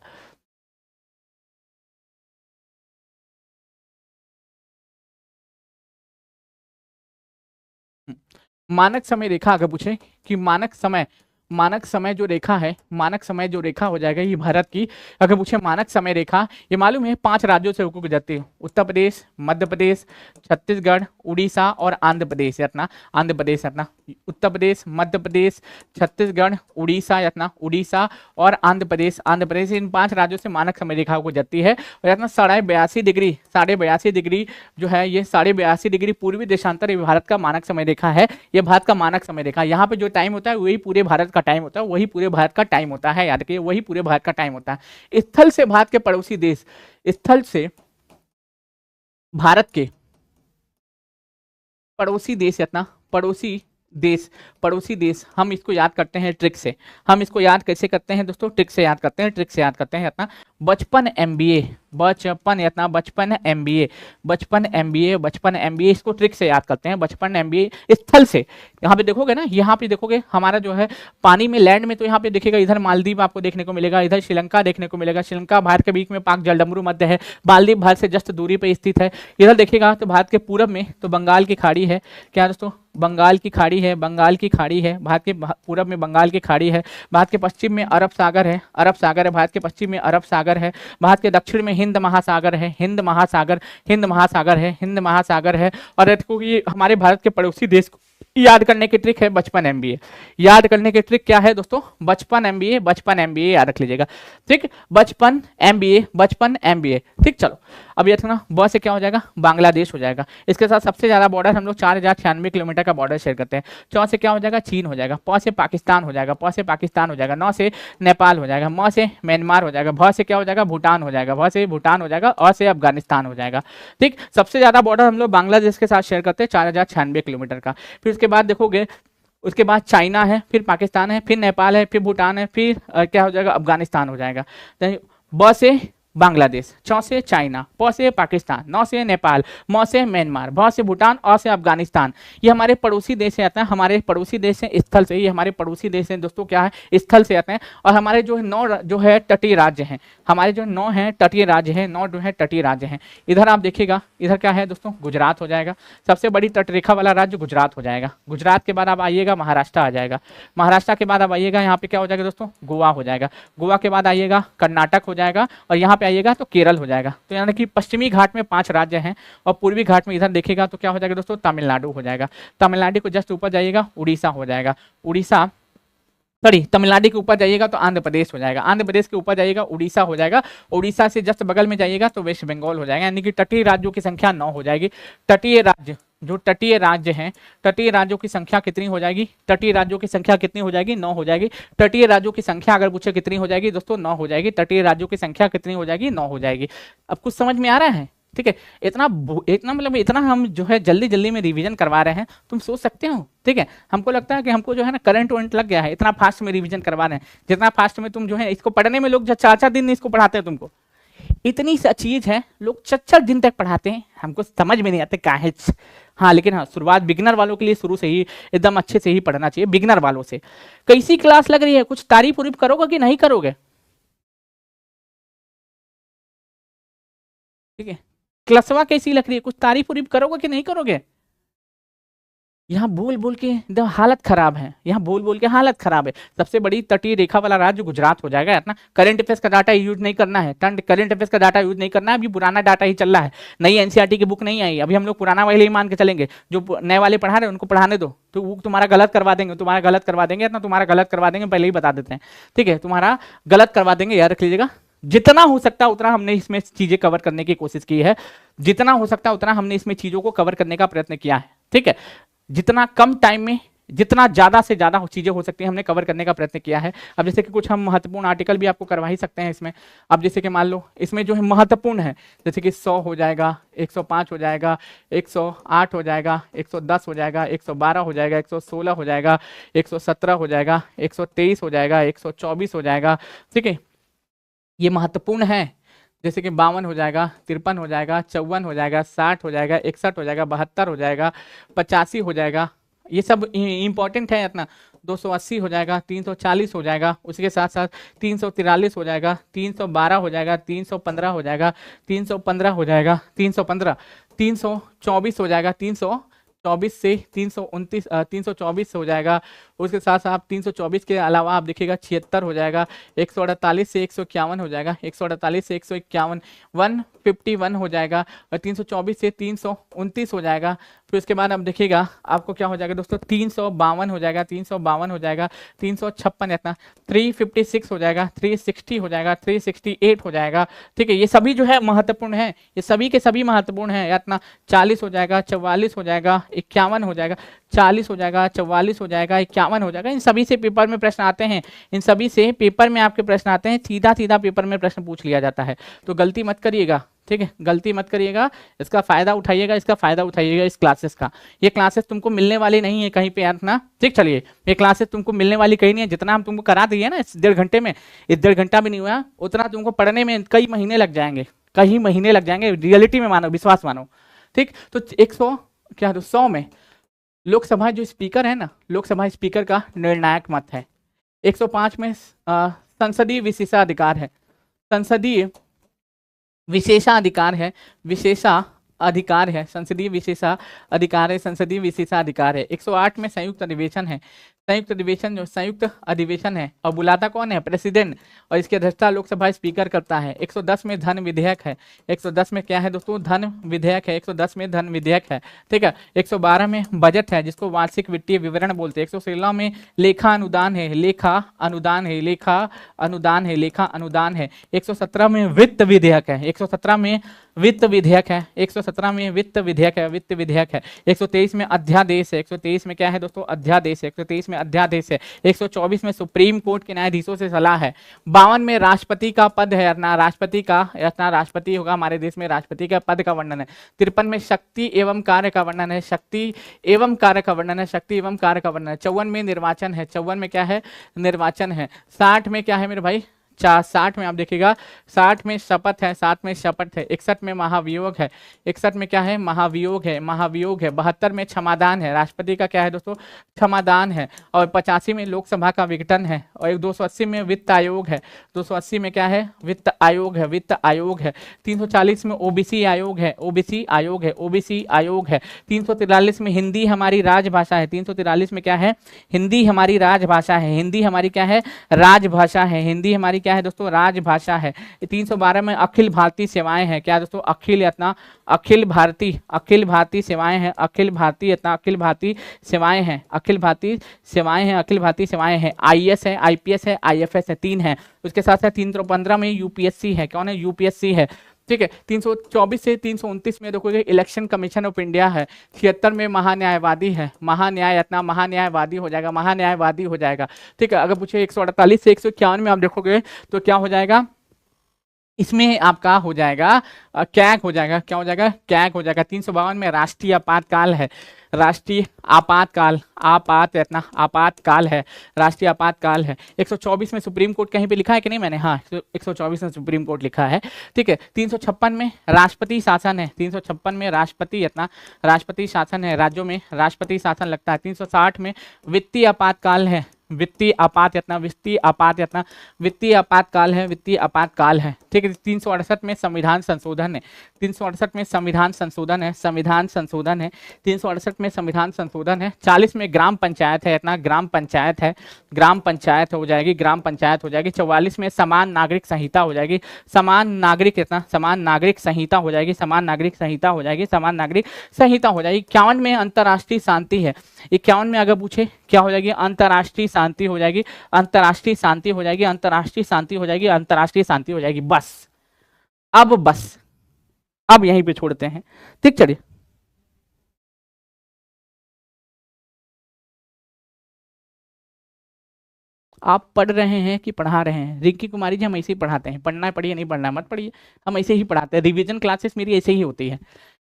मानक समय रेखा अगर पूछे कि मानक समय जो रेखा है, मानक समय जो रेखा हो जाएगा ये भारत की, अगर पूछे मानक समय रेखा, ये मालूम है 5 राज्यों से होकर गुजरती है, उत्तर प्रदेश, मध्य प्रदेश, छत्तीसगढ़, उड़ीसा और आंध्र प्रदेश। अपना आंध्र प्रदेश, अपना उत्तर प्रदेश, मध्य प्रदेश, छत्तीसगढ़, उड़ीसा, अपना उड़ीसा और आंध्र प्रदेश, इन 5 राज्यों से मानक समय रेखा को गुजरती है। और अपना 82.5 डिग्री जो है, ये 82.5 डिग्री पूर्वी देशांतर ये भारत का मानक समय रेखा है। ये भारत का मानक समय रेखा, यहाँ पे जो टाइम होता है वही पूरे भारत का टाइम होता है, वही पूरे भारत का टाइम होता है, याद रखिए, वही पूरे भारत का टाइम होता है। स्थल से भारत के पड़ोसी देश, स्थल से भारत के पड़ोसी देश, इतना पड़ोसी देश हम इसको याद करते हैं ट्रिक से। हम इसको याद कैसे करते हैं दोस्तों, ट्रिक से याद करते हैं, अपना बचपन एमबीए इसको ट्रिक से याद करते हैं, बचपन एमबीए स्थल से। यहाँ पे देखोगे ना, यहाँ पे देखोगे हमारा जो है पानी में, लैंड में, तो यहाँ पे देखिएगा इधर मालदीव आपको देखने को मिलेगा, इधर श्रीलंका देखने को मिलेगा, श्रीलंका भारत के बीच में पाक जलडमरू मध्य है, मालदीव भारत से जस्ट दूरी पे स्थित है। इधर देखिएगा तो भारत के पूरब में तो बंगाल की खाड़ी है, क्या दोस्तों, बंगाल की खाड़ी है, भारत के पूरब में बंगाल की खाड़ी है, भारत के पश्चिम में अरब सागर है, भारत के पश्चिम में अरब सागर है, भारत के दक्षिण में हिंद महासागर है। और देखो ये हमारे भारत के पड़ोसी देश को याद करने की ट्रिक है बचपन एमबीए। याद करने की ट्रिक क्या है दोस्तों, बचपन एमबीए याद रख लीजिएगा, ठीक, बचपन एमबीए, ठीक। चलो अब ये ना, ब से क्या हो जाएगा, बांग्लादेश हो जाएगा। इसके साथ सबसे ज्यादा बॉर्डर हम लोग 4096 किलोमीटर का बॉर्डर शेयर करते हैं। च से क्या हो जाएगा, चीन हो जाएगा। प से पाकिस्तान हो जाएगा। नौ से नेपाल हो जाएगा। म से म्यांमार हो जाएगा। भ से क्या हो जाएगा, भूटान हो जाएगा। अ से अफगानिस्तान हो जाएगा, ठीक। सबसे ज्यादा बॉर्डर हम लोग बांग्लादेश के साथ शेयर करते हैं 4096 किलोमीटर का। फिर उसके बाद देखोगे, उसके बाद चाइना है, फिर पाकिस्तान है, फिर नेपाल है, फिर भूटान है, फिर क्या हो जाएगा, अफगानिस्तान हो जाएगा। ब से बांग्लादेश, च से चाइना, प से पाकिस्तान, न से नेपाल, म से म्यांमार, भ से भूटान, अ से अफगानिस्तान। ये हमारे पड़ोसी देश से आते हैं, हमारे पड़ोसी देश से स्थल से, ये हमारे पड़ोसी देश से दोस्तों क्या है, स्थल से आते हैं। और हमारे जो है 9 जो है तटीय राज्य हैं, हमारे जो 9 हैं तटीय राज्य हैं, 9 जो है तटीय राज्य हैं। इधर आप देखिएगा, इधर क्या है दोस्तों, गुजरात हो जाएगा, सबसे बड़ी तटरेखा वाला राज्य गुजरात हो जाएगा। गुजरात के बाद आप आइएगा महाराष्ट्र आ जाएगा। महाराष्ट्र के बाद आप आइएगा यहाँ पे क्या हो जाएगा दोस्तों, गोवा हो जाएगा। गोवा के बाद आइएगा कर्नाटक हो जाएगा, और यहाँ पे आइएगा तो केरल हो जाएगा। तो यानी कि पश्चिमी घाट में 5 राज्य हैं, और पूर्वी घाट में इधर देखिएगा तो क्या हो जाएगा दोस्तों, तमिलनाडु हो जाएगा। तमिलनाडु को जस्ट ऊपर जाइएगा उड़ीसा हो जाएगा। तमिलनाडु के ऊपर जाइएगा तो आंध्र प्रदेश हो जाएगा। आंध्र प्रदेश के ऊपर जाइएगा उड़ीसा हो जाएगा। उड़ीसा से जस्ट बगल में जाइएगा तो वेस्ट बंगाल हो जाएगा। यानी कि तटीय राज्यों की संख्या 9 हो जाएगी। तटीय राज्य, जो तटीय राज्य हैं, तटीय राज्यों की संख्या कितनी हो जाएगी, 9 हो जाएगी। तटीय राज्यों की संख्या अगर पूछे कितनी हो जाएगी दोस्तों, 9 हो जाएगी। तटीय राज्यों की संख्या कितनी हो जाएगी, 9 हो जाएगी। अब कुछ समझ में आ रहा है, ठीक है। इतना मतलब इतना हम जो है जल्दी में रिवीजन करवा रहे हैं, तुम सोच सकते हो, ठीक है। हमको लगता है कि हमको जो है ना करंट वरंट लग गया है, इतना फास्ट में रिवीजन करवा रहे हैं। जितना फास्ट में तुम जो है इसको पढ़ने में, लोग 4-4 दिन इसको पढ़ाते हैं तुमको, इतनी सा चीज है, लोग 4-4 दिन तक पढ़ाते हैं, हमको समझ में नहीं आते काहे। हाँ, लेकिन हाँ, शुरुआत बिगिनर वालों के लिए शुरू से ही एकदम अच्छे से ही पढ़ना चाहिए, बिगिनर वालों से। कैसी क्लास लग रही है, कुछ तारीफ उरीफ करोगे कि नहीं करोगे, ठीक है। क्लासवा कैसी लग रही है, कुछ तारीफ उरीफ करोगे कि नहीं करोगे। यहाँ बोल के एकदम हालत खराब है, सबसे बड़ी तटीय रेखा वाला राज्य गुजरात हो जाएगा। इतना करंट अफेयर्स का डाटा यूज नहीं करना है, अभी पुराना डाटा ही चल रहा है, नई एनसीईआरटी की बुक नहीं आई, अभी हम लोग पुराना वाले ही मान के चलेंगे। जो नए वाले पढ़ा रहे हैं उनको पढ़ाने दो, तो वो तुम्हारा गलत करवा देंगे, तुम्हारा गलत करवा देंगे, पहले ही बता देते हैं, ठीक है, तुम्हारा गलत करवा देंगे, याद रख लीजिएगा। जितना हो सकता है उतना हमने इसमें चीजें कवर करने की कोशिश की है, जितना हो सकता है उतना हमने इसमें चीजों को कवर करने का प्रयत्न किया है, ठीक है। जितना कम टाइम में जितना ज्यादा से ज्यादा चीजें हो सकती हैं हमने कवर करने का प्रयत्न किया है। अब जैसे कि कुछ हम महत्वपूर्ण आर्टिकल भी आपको करवा ही सकते हैं इसमें। अब जैसे कि मान लो इसमें जो है महत्वपूर्ण है, जैसे कि 100 हो जाएगा, 105 हो जाएगा, 108 हो जाएगा, 110 हो जाएगा, 112 हो जाएगा, 116 हो जाएगा, 117 हो जाएगा, 123 हो जाएगा, 124 हो जाएगा, ठीक है। ये महत्वपूर्ण है। जैसे कि 52 हो जाएगा, 53 हो जाएगा, 54 हो जाएगा, 60 हो जाएगा, 61 हो जाएगा, 72 हो जाएगा, 85 हो जाएगा, ये सब इंपॉर्टेंट है इतना। 280 हो जाएगा, 340 हो जाएगा, उसके साथ साथ 343 हो जाएगा, 312 हो जाएगा, 315 हो जाएगा, 315 हो जाएगा, 315, 324 हो जाएगा, 324 से 329 324 हो जाएगा। उसके साथ साथ 324 के अलावा आप देखिएगा 76 हो जाएगा, 148 से 151 हो जाएगा, 148 से 151, 151 हो जाएगा, और 324 से 329 हो जाएगा। फिर उसके बाद अब देखिएगा आपको क्या हो जाएगा दोस्तों, 352 हो जाएगा, 352 हो जाएगा, 356 इतना, 356 हो जाएगा, 360 हो जाएगा, 368 हो जाएगा, ठीक है। ये सभी जो है महत्वपूर्ण है, ये सभी के सभी महत्वपूर्ण है इतना। 40 हो जाएगा, 44 हो जाएगा, 51 हो जाएगा, 40 हो जाएगा, 44 हो जाएगा, 51 हो जाएगा। इन सभी से पेपर में प्रश्न आते हैं, इन सभी से पेपर में आपके प्रश्न आते हैं, सीधा सीधा पेपर में प्रश्न पूछ लिया जाता है। तो गलती मत करिएगा, ठीक है, गलती मत करिएगा, इसका फायदा उठाइएगा, इसका फायदा उठाइएगा इस क्लासेस का। ये क्लासेस तुमको मिलने वाली नहीं है कहीं पे अपना, ठीक। चलिए, ये क्लासेस तुमको मिलने वाली कहीं नहीं है। जितना हम तुमको करा दिए ना इस 1.5 घंटे में, इस 1.5 घंटा भी नहीं हुआ, उतना तुमको पढ़ने में कई महीने लग जाएंगे, कई महीने लग जाएंगे, रियलिटी में मानो, विश्वास मानो, ठीक। तो 100 में लोकसभा जो स्पीकर है ना, लोकसभा स्पीकर का निर्णायक मत है। 105 में संसदीय विशेषाधिकार है, संसदीय विशेषाधिकार है, विशेषाधिकार है, संसदीय विशेषाधिकार है, संसदीय विशेषाधिकार है। 108 में संयुक्त अधिवेशन है, संयुक्त अधिवेशन जो संयुक्त अधिवेशन है, और बुलाता कौन है, प्रेसिडेंट, और इसकी अध्यक्षता लोकसभा स्पीकर करता है। 110 में धन विधेयक है, 110 में क्या है दोस्तों, धन विधेयक है, 110 में धन विधेयक है, ठीक है। 112 में बजट है, जिसको वार्षिक वित्तीय विवरण बोलते हैं। 116 में लेखा अनुदान है, लेखा अनुदान है, लेखा अनुदान है, लेखा अनुदान है। 117 में वित्त विधेयक है, 117 में वित्त विधेयक है, 117 में वित्त विधेयक है, वित्त विधेयक है। 123 में अध्यादेश है, 123 में क्या है दोस्तों, अध्यादेश है, 123 में अध्यादेश है। 124 में सुप्रीम कोर्ट के न्यायाधीशों से सलाह है। 52 में राष्ट्रपति का पद है, अपना राष्ट्रपति का, अपना राष्ट्रपति होगा हमारे देश में, राष्ट्रपति का पद का वर्णन है। 53 में शक्ति एवं कार्य का वर्णन है, शक्ति एवं कार्य का वर्णन है, शक्ति एवं कार्य का वर्णन है। 54 में निर्वाचन है, 54 में क्या है, निर्वाचन है। 60 में क्या है मेरे भाई, 60 में आप देखिएगा, 60 में शपथ है, 60 में शपथ है। 61 में महाभियोग है, 61 में क्या है, महाभियोग है, महाभियोग है। 72 में क्षमादान है, राष्ट्रपति का क्या है दोस्तों, क्षमादान है। और 85 में लोकसभा का विघटन है। और 280 में वित्त आयोग है, 280 में क्या है, वित्त आयोग है, वित्त आयोग है। 340 में ओबीसी आयोग है, ओबीसी आयोग है, ओबीसी आयोग है। 343 में हिंदी हमारी राजभाषा है, 343 में क्या है, हिंदी हमारी राजभाषा है, हिंदी हमारी क्या है, राजभाषा है, हिंदी हमारी क्या है दोस्तों, राजभाषा है। 312 में अखिल भारतीय सेवाएं हैं, क्या दोस्तों, अखिल इतना, अखिल भारतीय सेवाएं हैं, अखिल भारतीय इतना, अखिल भारतीय सेवाएं हैं, अखिल भारतीय सेवाएं हैं, अखिल भारतीय सेवाएं हैं। आईएएस है, आईपीएस है, आईएफएस है, 3 है। उसके साथ साथ 315 में यूपीएससी है, कौन है, यूपीएससी है, ठीक है। 324 से 329 में देखोगे इलेक्शन कमीशन ऑफ इंडिया है। 76 में महान्यायवादी है, महान्याय इतना, महान्यायवादी हो जाएगा, महान्यायवादी हो जाएगा, ठीक है। अगर पूछे 148 से 151 में आप देखोगे तो क्या हो जाएगा, इसमें आपका हो जाएगा कैग हो जाएगा, क्या हो जाएगा, कैग हो जाएगा। 352 में राष्ट्रीय आपातकाल है, राष्ट्रीय आपातकाल, इतना आपातकाल है, राष्ट्रीय आपातकाल है। 124 में सुप्रीम कोर्ट कहीं पे लिखा है कि नहीं मैंने, हाँ 124 में सुप्रीम कोर्ट लिखा है, ठीक है। 356 में राष्ट्रपति शासन है, 356 में राष्ट्रपति इतना, राष्ट्रपति शासन है, राज्यों में राष्ट्रपति शासन लगता है। 360 में वित्तीय आपातकाल है, वित्तीय आपात इतना, वित्तीय आपात इतना, वित्तीय आपातकाल है, वित्तीय आपातकाल है, ठीक है। 368 में संविधान संशोधन है, 368 में संविधान संशोधन है, संविधान संशोधन है, 368 में संविधान संशोधन है। 40 में ग्राम पंचायत है इतना, ग्राम पंचायत है, ग्राम पंचायत हो जाएगी, ग्राम पंचायत हो जाएगी। 44 में समान नागरिक संहिता हो जाएगी, समान नागरिक इतना, समान नागरिक संहिता हो जाएगी, समान नागरिक संहिता हो जाएगी, समान नागरिक संहिता हो जाएगी। 51 में अंतर्राष्ट्रीय शांति है, 51 में अगर पूछे क्या हो जाएगी, अंतर्राष्ट्रीय शांति शांति हो जाएगी, अंतर्राष्ट्रीय शांति हो जाएगी, अंतर्राष्ट्रीय शांति हो जाएगी, अंतर्राष्ट्रीय शांति हो जाएगी। बस अब यहीं पे छोड़ते हैं। ठीक, चलिए। आप पढ़ रहे हैं कि पढ़ा रहे हैं? रिंकी कुमारी जी, हम ऐसे ही पढ़ाते हैं, पढ़ना है पढ़िए, नहीं पढ़ना है मत पढ़िए, हम ऐसे ही पढ़ाते हैं। रिवीजन क्लासेस मेरी ऐसे ही होती है,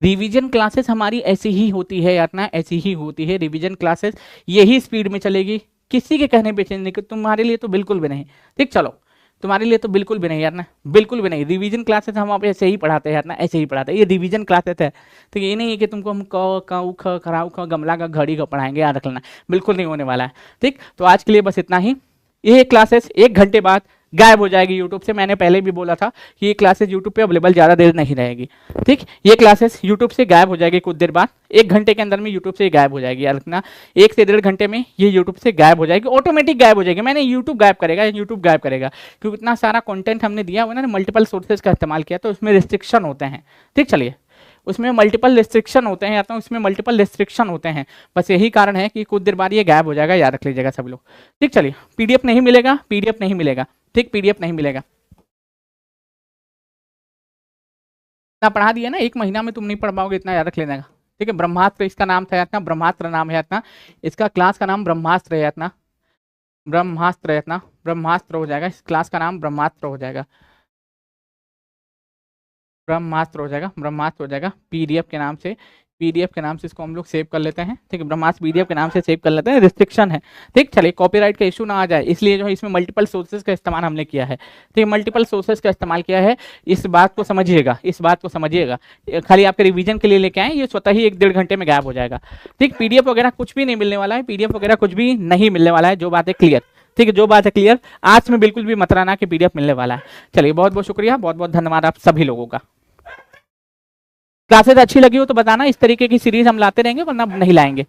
रिवीजन क्लासेस हमारी ऐसी ही होती है यार ना, ऐसी ही होती है रिवीजन क्लासेस, यही स्पीड में चलेगी, किसी के कहने पे चेंज नहीं। तुम्हारे लिए तो बिल्कुल भी नहीं। ठीक, चलो, तुम्हारे लिए तो बिल्कुल भी नहीं यार ना, बिल्कुल भी नहीं। रिवीजन क्लासेस हम आप ऐसे ही पढ़ाते हैं यार ना, ऐसे ही पढ़ाते हैं, ये रिवीजन क्लासेस है। तो ये नहीं है कि तुमको हम क क उ ख खरा उ ख गमला का घड़ी का पढ़ाएंगे, याद रख लेना, बिल्कुल नहीं होने वाला है। ठीक, तो आज के लिए बस इतना ही। ये क्लासेस 1 घंटे बाद गायब हो जाएगी यूट्यूब से। मैंने पहले भी बोला था कि ये क्लासेस यूट्यूब पे अवेलेबल ज़्यादा देर नहीं रहेगी। ठीक, ये क्लासेस यूट्यूब से गायब हो जाएगी कुछ देर बाद, 1 घंटे के अंदर में यूट्यूब से गायब हो जाएगी। यार रखना, 1 से 1.5 घंटे में ये यूट्यूब से गायब हो जाएगी, ऑटोमेटिक गायब हो जाएगी। मैंने यूट्यूब गायब करेगा, यूट्यूब गायब करेगा, क्योंकि इतना सारा कंटेंट हमने दिया हुआ ना, मल्टीपल सोर्सेज का इस्तेमाल किया, तो उसमें रिस्ट्रिक्शन होते हैं। ठीक, चलिए, उसमें मल्टीपल रिस्ट्रिक्शन होते हैं, या तो उसमें मल्टीपल रिस्ट्रिक्शन होते हैं, बस यही कारण है कि कुछ देर बाद ये गायब हो जाएगा, याद रख लीजिएगा सब लोग। ठीक, चलिए, पीडीएफ नहीं मिलेगा, पीडीएफ नहीं मिलेगा। ठीक, पीडीएफ नहीं मिलेगा। इतना पढ़ा दिया ना, 1 महीना में तुम नहीं पढ़ पाओगे, इतना याद रख लेने का। ठीक है, ब्रह्मास्त्र इसका नाम था यातना, ब्रह्मास्त्र नाम है यातना, इसका क्लास का नाम ब्रह्मास्त्र है यातना, ब्रह्मास्त्र है यातना, ब्रह्मास्त्र हो जाएगा, इस क्लास का नाम ब्रह्मास्त्र हो जाएगा, ब्रह्मास्त्र हो जाएगा, ब्रह्मास्त्र हो जाएगा। पीडीएफ के नाम से, पीडीएफ के नाम से इसको हम लोग सेव कर लेते हैं। ठीक है, ब्रह्मास्त्र पीडीएफ के नाम से सेव कर लेते हैं, रिस्ट्रिक्शन है। ठीक, चलिए, कॉपीराइट का इशू ना आ जाए, इसलिए जो है इसमें मल्टीपल सोर्सेज का इस्तेमाल हमने किया है। ठीक है, मल्टीपल सोर्सेज का इस्तेमाल किया है, इस बात को समझिएगा, इस बात को समझिएगा। खाली आपके रिवीजन के लिए लेके आए, ये स्वतः ही 1-1.5 घंटे में गायब हो जाएगा। ठीक, पीडीएफ वगैरह कुछ भी नहीं मिलने वाला है, पीडीएफ वगैरह कुछ भी नहीं मिलने वाला है, जो बात है क्लियर। ठीक है, जो बात है क्लियर, आज में बिल्कुल भी मत रहना कि पीडीएफ मिलने वाला है। चलिए, बहुत बहुत शुक्रिया, बहुत बहुत धन्यवाद आप सभी लोगों का। क्लासेस अच्छी लगी हो तो बताना, इस तरीके की सीरीज हम लाते रहेंगे, वरना नहीं लाएंगे।